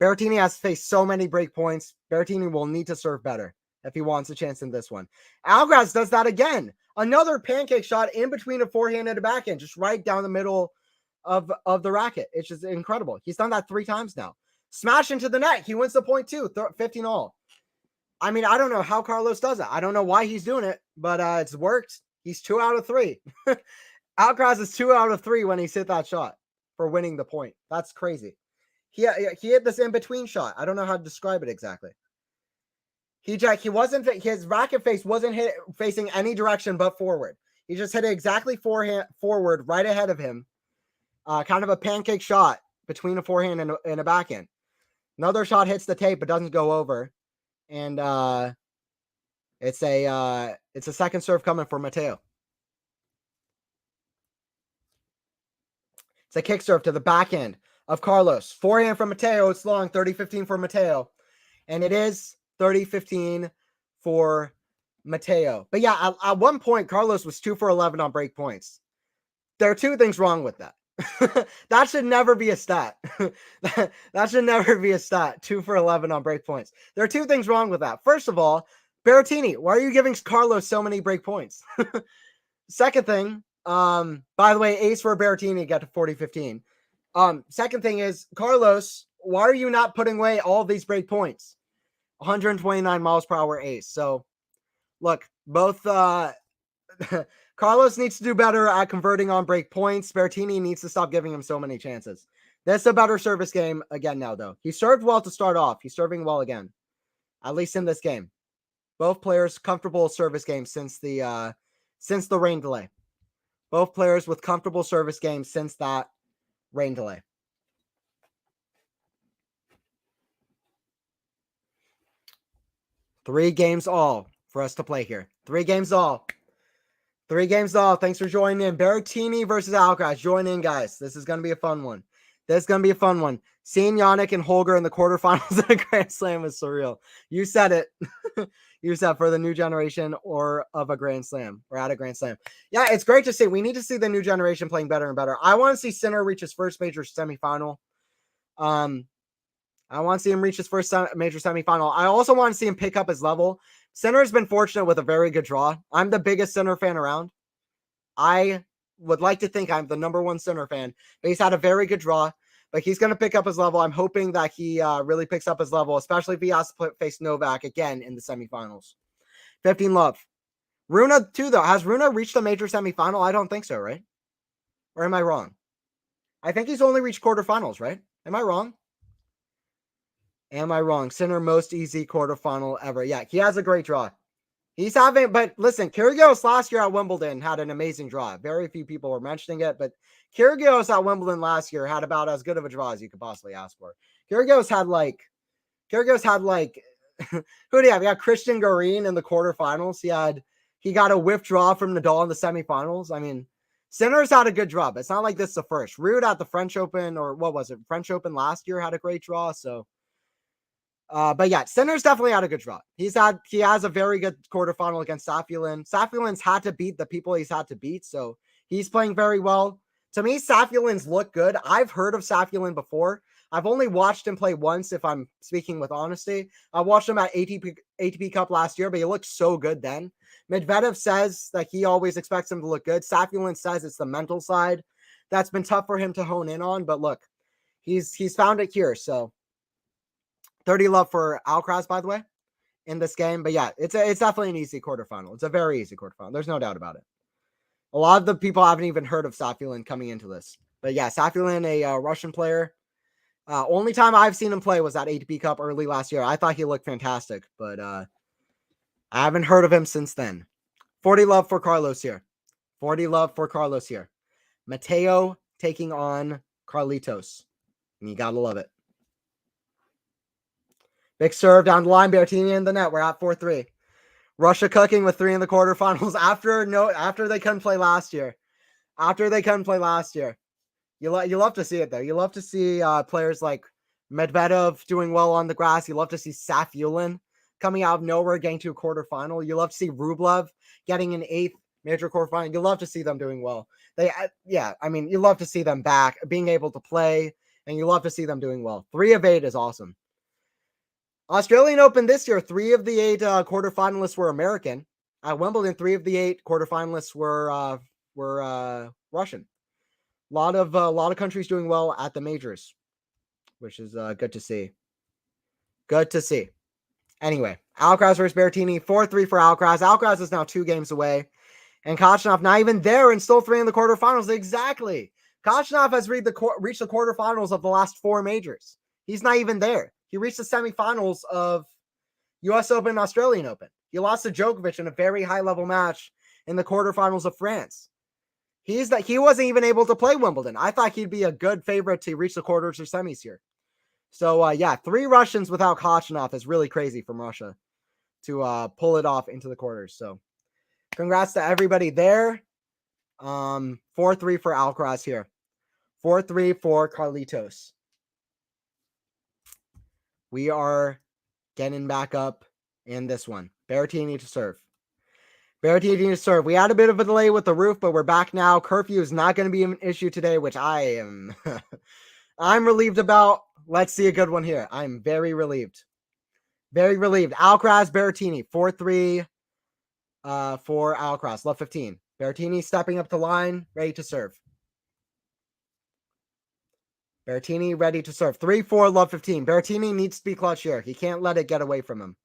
Berrettini has faced so many break points. Berrettini will need to serve better if he wants a chance in this one. Alcaraz does that again. Another pancake shot in between a forehand and a backhand, just right down the middle of the racket. It's just incredible. He's done that 3 times now. Smash into the net. He wins the point too. 15 all. I mean, I don't know how Carlos does it. I don't know why he's doing it, but it's worked. He's 2 out of 3. Alcaraz is 2 out of 3 when he's hit that shot for winning the point. That's crazy. He hit this in between shot. I don't know how to describe it exactly. He wasn't, his racket face wasn't facing any direction but forward. He just hit it exactly forward right ahead of him. Kind of a pancake shot between a forehand and a backhand. Another shot hits the tape but doesn't go over. And it's a second serve coming for Matteo. It's a kick serve to the backhand of Carlos. Forehand from Matteo. It's long. 30-15 for Matteo. And it is 30-15 for Matteo. But yeah, at one point, Carlos was 2 for 11 on break points. There are 2 things wrong with that. That should never be a stat. That should never be a stat. 2 for 11 on break points. There are 2 things wrong with that. First of all, Berrettini, why are you giving Carlos so many break points? Second thing, by the way, ace for Berrettini got to 40-15. Second thing is, Carlos, why are you not putting away all these break points? 129 miles per hour ace. So, look, both Carlos needs to do better at converting on break points. Berrettini needs to stop giving him so many chances. That's a better service game again now, though. He served well to start off. He's serving well again, at least in this game. Both players comfortable service games since the rain delay. Both players with comfortable service games since that rain delay. Three games all for us to play here. 3 games all. 3 games all. Thanks for joining in. Berrettini versus Alcaraz. Join in, guys. This is going to be a fun one. Seeing Yannick and Holger in the quarterfinals of a Grand Slam is surreal. You said it. You said for the new generation or of a Grand Slam or at a Grand Slam. Yeah, it's great to see. We need to see the new generation playing better and better. I want to see Sinner reach his first major semifinal. I want to see him reach his first major semifinal. I also want to see him pick up his level. Sinner has been fortunate with a very good draw. I'm the biggest Sinner fan around. I would like to think I'm the number 1 Sinner fan, but he's had a very good draw. But he's going to pick up his level. I'm hoping that he really picks up his level, especially if he has to face Novak again in the semifinals. 15 love. Rune, too, though. Has Rune reached a major semifinal? I don't think so, right? Or am I wrong? I think he's only reached quarterfinals, right? Am I wrong? Sinner most easy quarterfinal ever. Yeah, he has a great draw. He's having, but listen, Kyrgios last year at Wimbledon had an amazing draw. Very few people were mentioning it, but Kyrgios at Wimbledon last year had about as good of a draw as you could possibly ask for. Kyrgios had like, who do you have? You got Christian Garin in the quarterfinals. He got a whiff draw from Nadal in the semifinals. I mean, Sinner's had a good draw, but it's not like this is the first. Ruud at the French Open, or what was it? French Open last year had a great draw, so. But yeah, Sinner's definitely had a good draw. He has a very good quarterfinal against Safiullin. Safiullin's had to beat the people he's had to beat, so he's playing very well. To me, Safiullin's look good. I've heard of Safiullin before. I've only watched him play once, if I'm speaking with honesty. I watched him at ATP Cup last year, but he looked so good then. Medvedev says that he always expects him to look good. Safiullin says it's the mental side that's been tough for him to hone in on, but look, he's found it here, so 30 love for Alcaraz, by the way, in this game. But yeah, it's definitely an easy quarterfinal. It's a very easy quarterfinal. There's no doubt about it. A lot of the people haven't even heard of Safulin coming into this. But yeah, Safulin, a Russian player. Only time I've seen him play was at ATP Cup early last year. I thought he looked fantastic, but I haven't heard of him since then. 40 love for Carlos here. 40 love for Carlos here. Matteo taking on Carlitos. And you gotta love it. Big serve down the line. Berrettini in the net. We're at 4-3. Russia cooking with 3 in the quarterfinals after they couldn't play last year. You love to see it, though. You love to see players like Medvedev doing well on the grass. You love to see Safulin coming out of nowhere, getting to a quarterfinal. You love to see Rublev getting an 8th major quarterfinal. You love to see them doing well. You love to see them back, being able to play, and you love to see them doing well. 3 of 8 is awesome. Australian Open this year, 3 of the 8 quarterfinalists were American. At Wimbledon, 3 of the 8 quarterfinalists were Russian. A lot of countries doing well at the majors, which is good to see. Good to see. Anyway, Alcaraz versus Berrettini, 4-3 for Alcaraz. Alcaraz is now 2 games away, and Khachanov not even there and still 3 in the quarterfinals. Exactly. Khachanov has reached the quarterfinals of the last 4 majors. He's not even there. He reached the semifinals of U.S. Open and Australian Open. He lost to Djokovic in a very high-level match in the quarterfinals of France. He wasn't even able to play Wimbledon. I thought he'd be a good favorite to reach the quarters or semis here. So, 3 Russians without Khachanov is really crazy from Russia to pull it off into the quarters. So, congrats to everybody there. 4-3 for Alcaraz here. 4-3 for Carlitos. We are getting back up in this one. Berrettini to serve. Berrettini to serve. We had a bit of a delay with the roof, but we're back now. Curfew is not going to be an issue today, which I am I'm relieved about. Let's see a good one here. I'm very relieved. Very relieved. Alcaraz, Berrettini. 4-3 for Alcaraz. Love 15. Berrettini stepping up the line, ready to serve. Berrettini ready to serve. 3-4, love 15. Berrettini needs to be clutch here. He can't let it get away from him.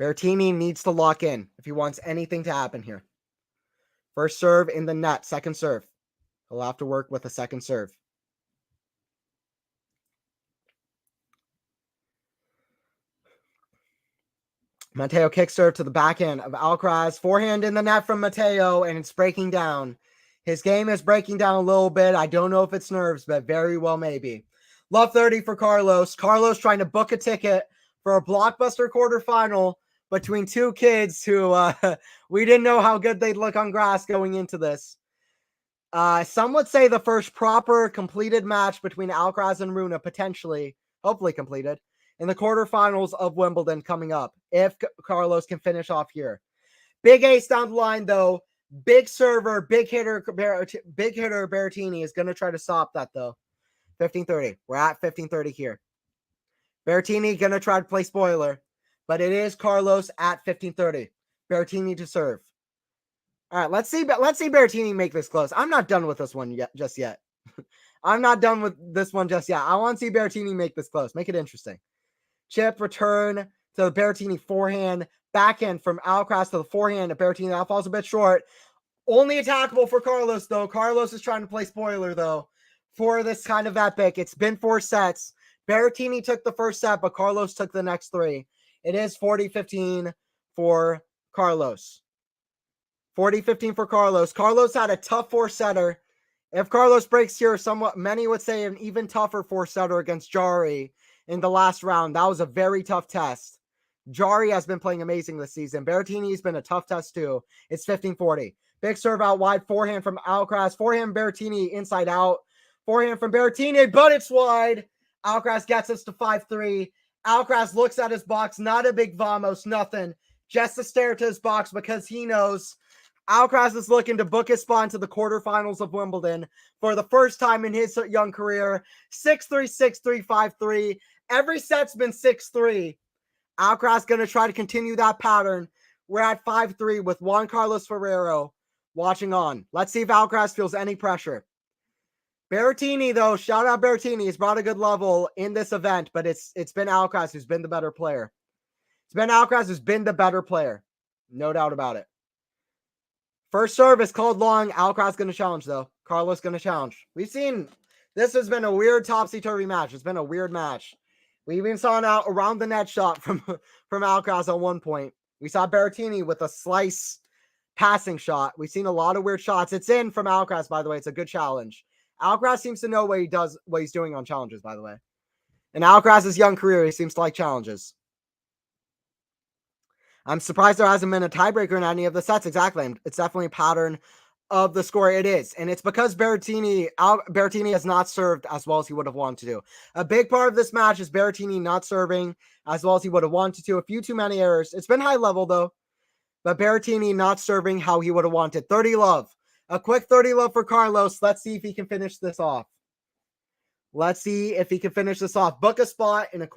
Berrettini needs to lock in if he wants anything to happen here. First serve in the net. Second serve. He'll have to work with a second serve. Matteo kick serve to the backhand of Alcaraz. Forehand in the net from Matteo, and it's breaking down. His game is breaking down a little bit. I don't know if it's nerves, but very well maybe. Love 30 for Carlos. Carlos trying to book a ticket for a blockbuster quarterfinal between 2 kids who we didn't know how good they'd look on grass going into this. Some would say the first proper completed match between Alcaraz and Rune, potentially, hopefully completed, in the quarterfinals of Wimbledon coming up, if Carlos can finish off here. Big ace down the line, though. Big server, big hitter Berrettini is going to try to stop that, though. 15-30. We're at 15-30 here. Berrettini going to try to play spoiler, but it is Carlos at 15-30. Berrettini to serve. All right, let's see Berrettini make this close. I'm not done with this one just yet. I'm not done with this one just yet. I want to see Berrettini make this close. Make it interesting. Chip return to the Berrettini forehand. Backhand from Alcaraz to the forehand of Berrettini. That falls a bit short. Only attackable for Carlos, though. Carlos is trying to play spoiler, though, for this kind of epic. It's been 4 sets. Berrettini took the first set, but Carlos took the next 3. It is 40-15 for Carlos. 40-15 for Carlos. Carlos had a tough 4-setter. If Carlos breaks here, many would say an even tougher 4-setter against Jari in the last round. That was a very tough test. Jari has been playing amazing this season. Berrettini's been a tough test too. It's 15-40. Big serve out wide. Forehand from Alcaraz. Forehand Berrettini inside out. Forehand from Berrettini, but it's wide. Alcaraz gets us to 5-3. Alcaraz looks at his box. Not a big vamos, nothing. Just a stare to his box because he knows Alcaraz is looking to book his spot into the quarterfinals of Wimbledon for the first time in his young career. 6-3, 6-3, 5-3. Every set's been 6-3. Alcaraz going to try to continue that pattern. We're at 5-3 with Juan Carlos Ferrero watching on. Let's see if Alcaraz feels any pressure. Berrettini, though, shout out Berrettini. He's brought a good level in this event, but it's been Alcaraz who's been the better player. It's been Alcaraz who's been the better player. No doubt about it. First serve is called long. Alcaraz going to challenge, though. Carlos going to challenge. We've seen this has been a weird topsy-turvy match. It's been a weird match. We even saw an out around the net shot from Alcaraz at one point. We saw Berrettini with a slice passing shot. We've seen a lot of weird shots. It's in from Alcaraz, by the way. It's a good challenge. Alcaraz seems to know what he's doing on challenges, by the way. In Alcaraz's young career, he seems to like challenges. I'm surprised there hasn't been a tiebreaker in any of the sets. Exactly. It's definitely a pattern of the score. It is. And it's because Berrettini has not served as well as he would have wanted to do. A big part of this match is Berrettini not serving as well as he would have wanted to. A few too many errors. It's been high level, though. But Berrettini not serving how he would have wanted. 30 love. A quick 30 love for Carlos. Let's see if he can finish this off. Let's see if he can finish this off. Book a spot in an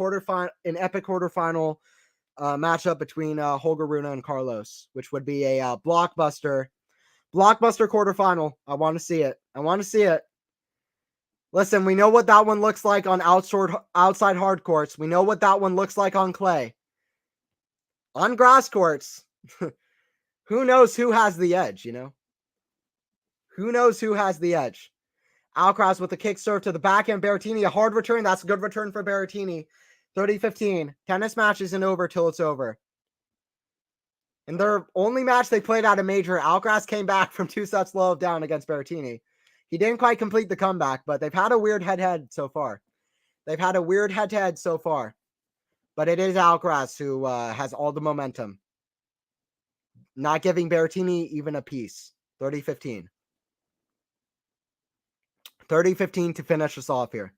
epic quarterfinal matchup between Holger Rune and Carlos, which would be a blockbuster quarterfinal. I want to see it. Listen, we know what that one looks like on outside hard courts. We know what that one looks like on clay. On grass courts, who knows who has the edge, you know? Who knows who has the edge? Alcaraz with the kick serve to the backhand. Berrettini, a hard return. That's a good return for Berrettini. 30-15. Tennis match isn't over till it's over. In their only match they played at a major, Alcaraz came back from 2 sets low down against Berrettini. He didn't quite complete the comeback, but they've had a weird head-to-head so far. But it is Alcaraz who has all the momentum. Not giving Berrettini even a piece. 30-15. 30-15 to finish us off here.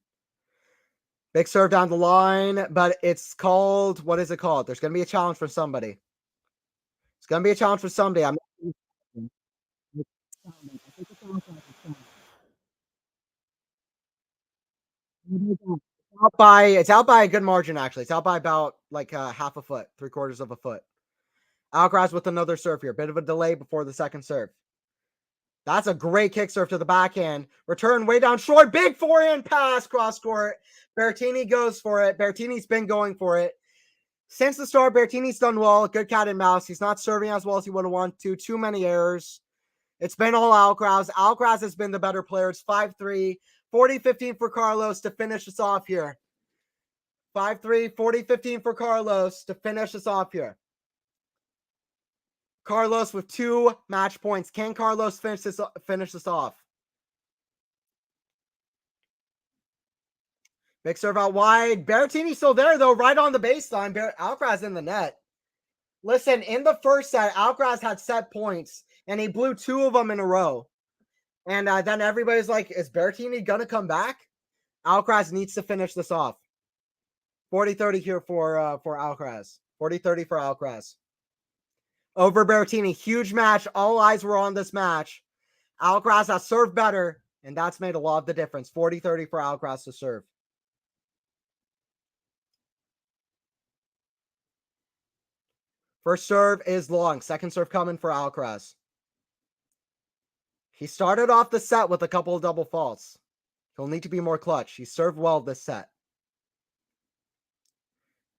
Big serve down the line, but it's called, what is it called? There's going to be a challenge for somebody. It's going to be a challenge for somebody. It's out by a good margin, actually. It's out by about like half a foot, 3/4 of a foot. Alcaraz with another serve here. Bit of a delay before the second serve. That's a great kick serve to the backhand. Return way down short. Big forehand pass cross court. Berrettini goes for it. Berrettini's been going for it. Since the start, Berrettini's done well. Good cat and mouse. He's not serving as well as he would have wanted to. Too many errors. It's been all Alcaraz. Alcaraz has been the better player. It's 5-3. 40-15 for Carlos to finish us off here. 5-3, 40-15 for Carlos to finish us off here. Carlos with 2 match points. Can Carlos finish this off? Big serve out wide. Berrettini still there, though, right on the baseline. Alcaraz in the net. Listen, in the first set, Alcaraz had set points, and he blew 2 of them in a row. And then everybody's like, is Berrettini going to come back? Alcaraz needs to finish this off. 40-30 here for Alcaraz. 40-30 for Alcaraz. Over Berrettini. Huge match. All eyes were on this match. Alcaraz has served better, and that's made a lot of the difference. 40-30 for Alcaraz to serve. First serve is long. Second serve coming for Alcaraz. He started off the set with a couple of double faults. He'll need to be more clutch. He served well this set.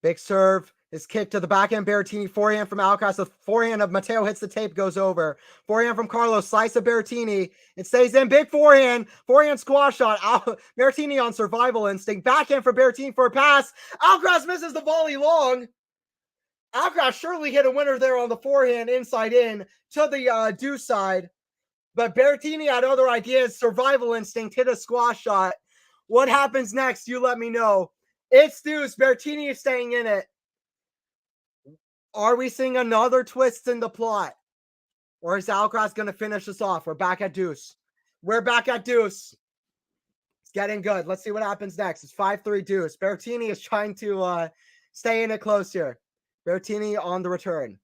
Big serve is kicked to the backhand. Berrettini, forehand from Alcaraz. The forehand of Matteo hits the tape, goes over. Forehand from Carlos, slice of Berrettini. It stays in. Big forehand. Forehand squash shot. Berrettini on survival instinct. Backhand for Berrettini for a pass. Alcaraz misses the volley long. Alcaraz surely hit a winner there on the forehand, inside in to the deuce side. But Berrettini had other ideas. Survival instinct, hit a squash shot. What happens next? You let me know. It's deuce. Berrettini is staying in it. Are we seeing another twist in the plot? Or is Alcaraz going to finish this off? We're back at deuce. It's getting good. Let's see what happens next. It's 5-3 deuce. Berrettini is trying to stay in it close here. Berrettini on the return.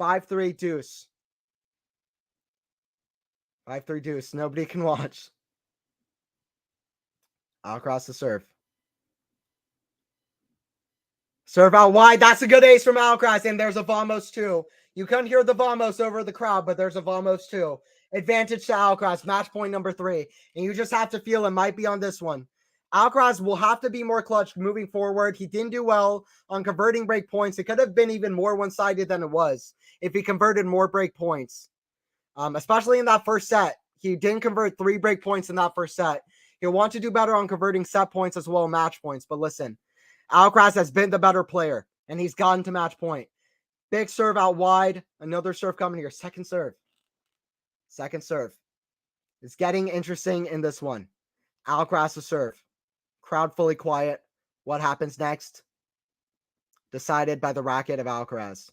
5-3 deuce. 5-3 deuce. Nobody can watch. Alcaraz to serve. Serve out wide. That's a good ace from Alcaraz. And there's a Vamos too. You couldn't hear the Vamos over the crowd, but there's a Vamos too. Advantage to Alcaraz. Match point number 3. And you just have to feel it might be on this one. Alcaraz will have to be more clutch moving forward. He didn't do well on converting break points. It could have been even more one-sided than it was if he converted more break points. especially in that first set. He didn't convert 3 break points in that first set. He'll want to do better on converting set points as well as match points. But listen, Alcaraz has been the better player, and he's gotten to match point. Big serve out wide. Another serve coming here. Second serve. Second serve. It's getting interesting in this one. Alcaraz to serve. Crowd fully quiet. What happens next? Decided by the racket of Alcaraz.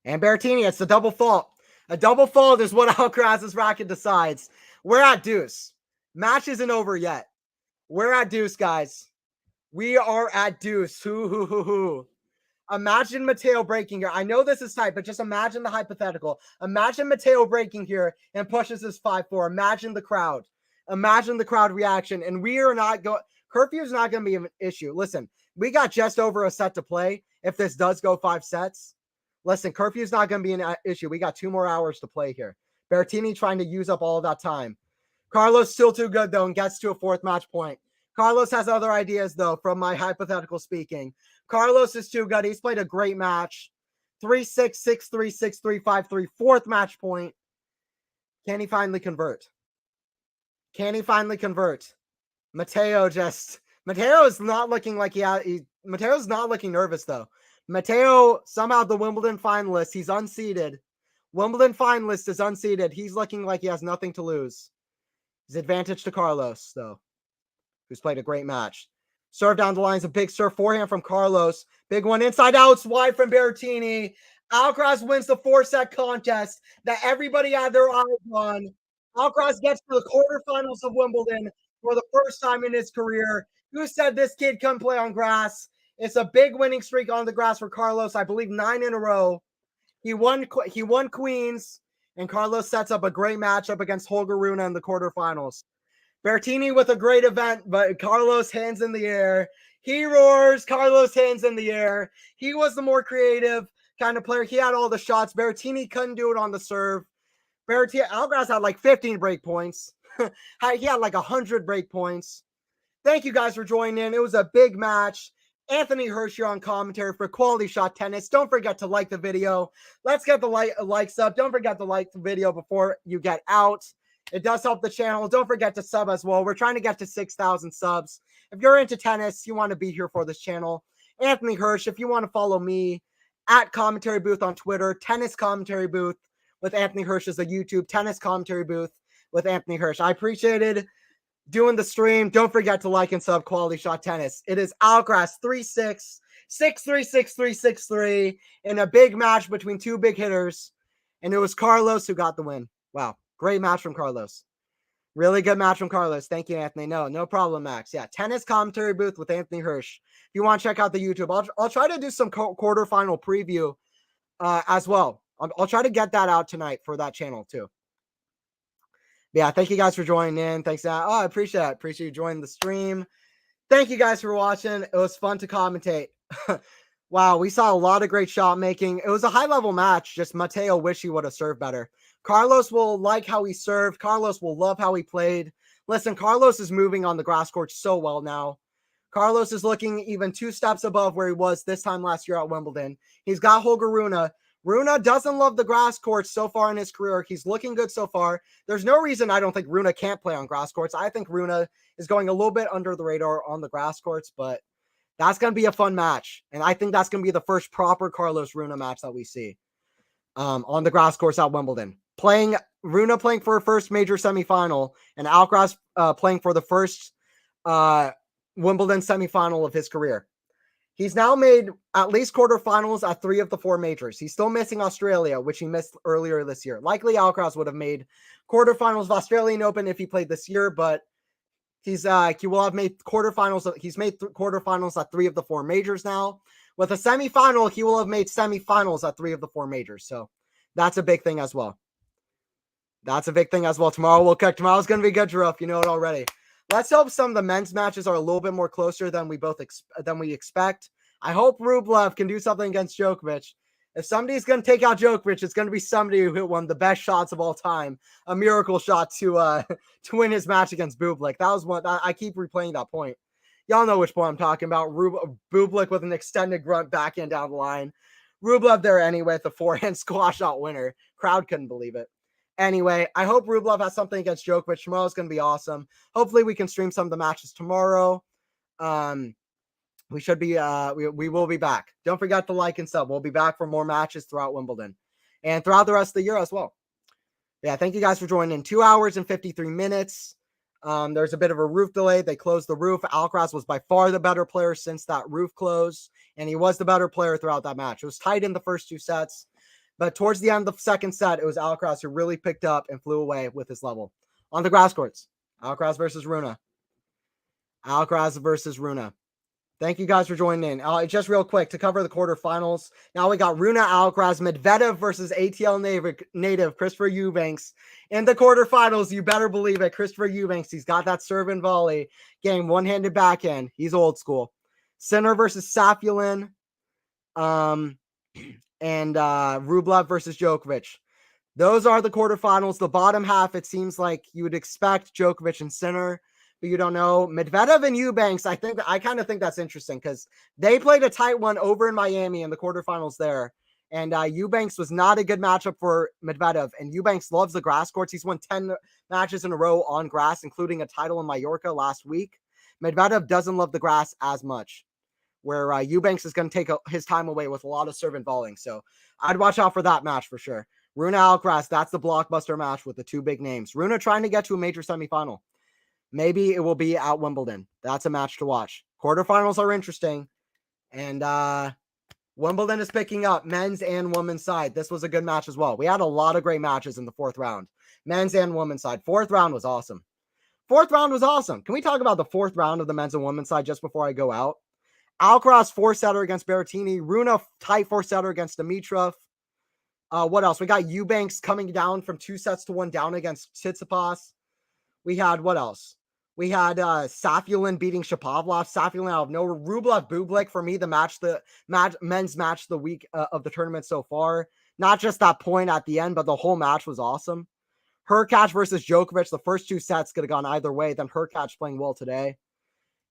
And Berrettini, it's a double fault. A double fault is what Alcaraz's racket decides. We're at deuce. Match isn't over yet. We're at deuce, guys. We are at deuce. Hoo. Imagine Matteo breaking here. I know this is tight, but just imagine the hypothetical. Imagine Matteo breaking here and pushes his 5-4. Imagine the crowd. Imagine the crowd reaction. And we are not going. Curfew is not going to be an issue. Listen, we got just over a set to play. If this does go 5 sets, listen, curfew is not going to be an issue. We got 2 more hours to play here. Berrettini trying to use up all of that time. Carlos still too good, though, and gets to a 4th match point. Carlos has other ideas, though, from my hypothetical speaking. Carlos is too good. He's played a great match. 3-6, 6-3, 6-3, 5-3, 4th match point. Can he finally convert? Can he finally convert? Matteo is not looking like Matteo's not looking nervous, though. Matteo, somehow the Wimbledon finalist, he's unseeded. Wimbledon finalist is unseeded. He's looking like he has nothing to lose. His advantage to Carlos, though, who's played a great match. Serve down the lines, a big serve forehand from Carlos. Big one inside out, it's wide from Berrettini. Alcaraz wins the 4-set contest that everybody had their eyes on. Alcaraz gets to the quarterfinals of Wimbledon for the first time in his career. Who said this kid couldn't play on grass? It's a big winning streak on the grass for Carlos. I believe 9 in a row. He won Queens, and Carlos sets up a great matchup against Holger Rune in the quarterfinals. Berrettini with a great event, but Carlos hands in the air. He roars. Carlos hands in the air. He was the more creative kind of player. He had all the shots. Berrettini couldn't do it on the serve. Alcaraz had like 15 break points. He had like 100 break points. Thank you guys for joining in. It was a big match. Anthony Hirsch here on commentary for Quality Shot Tennis. Don't forget to like the video. Let's get the likes up. Don't forget to like the video before you get out. It does help the channel. Don't forget to sub as well. We're trying to get to 6,000 subs. If you're into tennis, you want to be here for this channel. Anthony Hirsch, if you want to follow me, at Commentary Booth on Twitter, Tennis Commentary Booth with Anthony Hirsch is the YouTube, Tennis Commentary Booth with Anthony Hirsch. I appreciated doing the stream. Don't forget to like and sub Quality Shot Tennis. It is Alcaraz 3-6, 6-3, 6-3, 6-3 in a big match between 2 big hitters. And it was Carlos who got the win. Wow. Great match from Carlos. Really good match from Carlos. Thank you, Anthony. No problem, Max. Yeah, Tennis Commentary Booth with Anthony Hirsch. If you want to check out the YouTube, I'll try to do some quarterfinal preview as well. I'll try to get that out tonight for that channel too. Yeah, thank you guys for joining in. Thanks. I appreciate it. Appreciate you joining the stream. Thank you guys for watching. It was fun to commentate. Wow, we saw a lot of great shot making. It was a high-level match. Just Matteo wish he would have served better. Carlos will like how he served. Carlos will love how he played. Listen, Carlos is moving on the grass court so well now. Carlos is looking even 2 steps above where he was this time last year at Wimbledon. He's got Holger Rune. Rune doesn't love the grass courts so far in his career. He's looking good so far. There's no reason I don't think Rune can't play on grass courts. I think Rune is going a little bit under the radar on the grass courts, but that's going to be a fun match. And I think that's going to be the first proper Carlos Rune match that we see on the grass courts at Wimbledon. Rune playing for a first major semifinal, and Alcaraz playing for the first Wimbledon semifinal of his career. He's now made at least quarterfinals at 3 of the 4 majors. He's still missing Australia, which he missed earlier this year. Likely Alcaraz would have made quarterfinals of Australian Open if he played this year, but he will have made quarterfinals. He's made quarterfinals at 3 of the 4 majors now. With a semifinal, he will have made semifinals at 3 of the 4 majors. So that's a big thing as well. Tomorrow we'll cook. Tomorrow's going to be good, Jerome. You know it already. Let's hope some of the men's matches are a little bit more closer than we expect. I hope Rublev can do something against Djokovic. If somebody's going to take out Djokovic, it's going to be somebody who hit one of the best shots of all time, a miracle shot to win his match against Bublik. That was one. I keep replaying that point. Y'all know which point I'm talking about. Bublik with an extended grunt backhand down the line. Rublev there anyway with a forehand squash out winner. Crowd couldn't believe it. Anyway, I hope Rublev has something against Djokovic. Tomorrow's going to be awesome. Hopefully we can stream some of the matches tomorrow. We should be, we will be back. Don't forget to like and sub. We'll be back for more matches throughout Wimbledon and throughout the rest of the year as well. Yeah, thank you guys for joining in. 2 hours and 53 minutes. There's a bit of a roof delay. They closed the roof. Alcaraz was by far the better player since that roof closed, and he was the better player throughout that match. It was tight in the first 2 sets, but towards the end of the second set, it was Alcaraz who really picked up and flew away with his level. On the grass courts, Alcaraz versus Rune. Alcaraz versus Rune. Thank you guys for joining in. Just real quick to cover the quarterfinals. Now we got Rune Alcaraz, Medvedev versus ATL native Christopher Eubanks in the quarterfinals. You better believe it. Christopher Eubanks, he's got that serve and volley game, one-handed backhand. He's old school. Sinner versus Safulin, and Rublev versus Djokovic. Those are the quarterfinals. The bottom half, it seems like you would expect Djokovic and Sinner, but you don't know. Medvedev and Eubanks, I kind of think that's interesting because they played a tight one over in Miami in the quarterfinals there. And Eubanks was not a good matchup for Medvedev. And Eubanks loves the grass courts. He's won 10 matches in a row on grass, including a title in Mallorca last week. Medvedev doesn't love the grass as much, where Eubanks is going to take his time away with a lot of serve and volleying. So I'd watch out for that match for sure. Rune Alcaraz, that's the blockbuster match with the 2 big names. Rune trying to get to a major semifinal. Maybe it will be at Wimbledon. That's a match to watch. Quarterfinals are interesting. And Wimbledon is picking up men's and women's side. This was a good match as well. We had a lot of great matches in the 4th round. Men's and women's side. 4th round was awesome. 4th round was awesome. Can we talk about the 4th round of the men's and women's side just before I go out? Alcaraz 4-setter against Berrettini. Rune tight 4-setter against Dimitrov. What else? We got Eubanks coming down from 2 sets to 1 down against Tsitsipas. We had what else? We had Safulin beating Shapovalov. Safulin out of nowhere. Rublev Bublik for me, the men's match of the week of the tournament so far. Not just that point at the end, but the whole match was awesome. Hurkacz versus Djokovic. The first 2 sets could have gone either way. Then Hurkacz playing well today.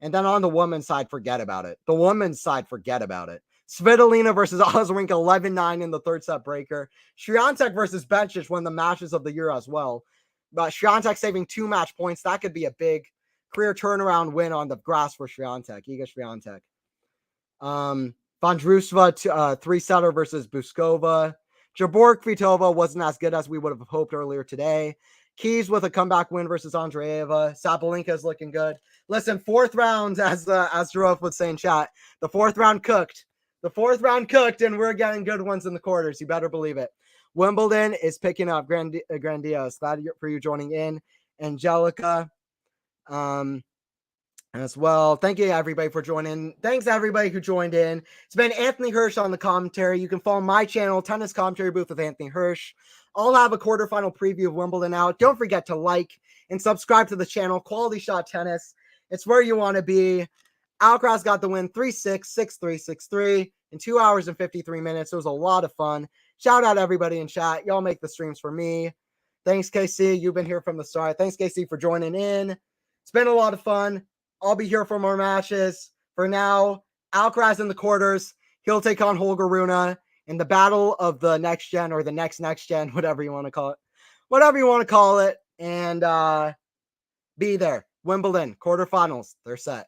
And then on the women's side, forget about it. The women's side, forget about it. Svitolina versus Oswink, 11-9 in the 3rd set breaker. Swiatek versus Bencic, one of the matches of the year as well. But Swiatek saving 2 match points. That could be a big career turnaround win on the grass for Swiatek. Iga Swiatek. Vondrousova, 3-setter versus Buskova. Jabor Kvitova wasn't as good as we would have hoped earlier today. Keys with a comeback win versus Andreeva. Sabalenka is looking good. Listen, 4th round, as Jarov would say in chat, the 4th round cooked. The 4th round cooked, and we're getting good ones in the quarters. You better believe it. Wimbledon is picking up. Grandiose. Glad for you joining in. Angelica as well. Thank you, everybody, for joining. Thanks, everybody who joined in. It's been Anthony Hirsch on the commentary. You can follow my channel, Tennis Commentary Booth with Anthony Hirsch. I'll have a quarterfinal preview of Wimbledon out. Don't forget to like and subscribe to the channel, Quality Shot Tennis. It's where you want to be. Alcaraz got the win 3-6, 6-3, 6-3 in 2 hours and 53 minutes. It was a lot of fun. Shout out everybody in chat. Y'all make the streams for me. Thanks, KC. You've been here from the start. Thanks, KC, for joining in. It's been a lot of fun. I'll be here for more matches. For now, Alcaraz in the quarters. He'll take on Holger Rune in the battle of the next gen or the next gen, whatever you want to call it. Whatever you want to call it. And be there. Wimbledon, quarterfinals. They're set.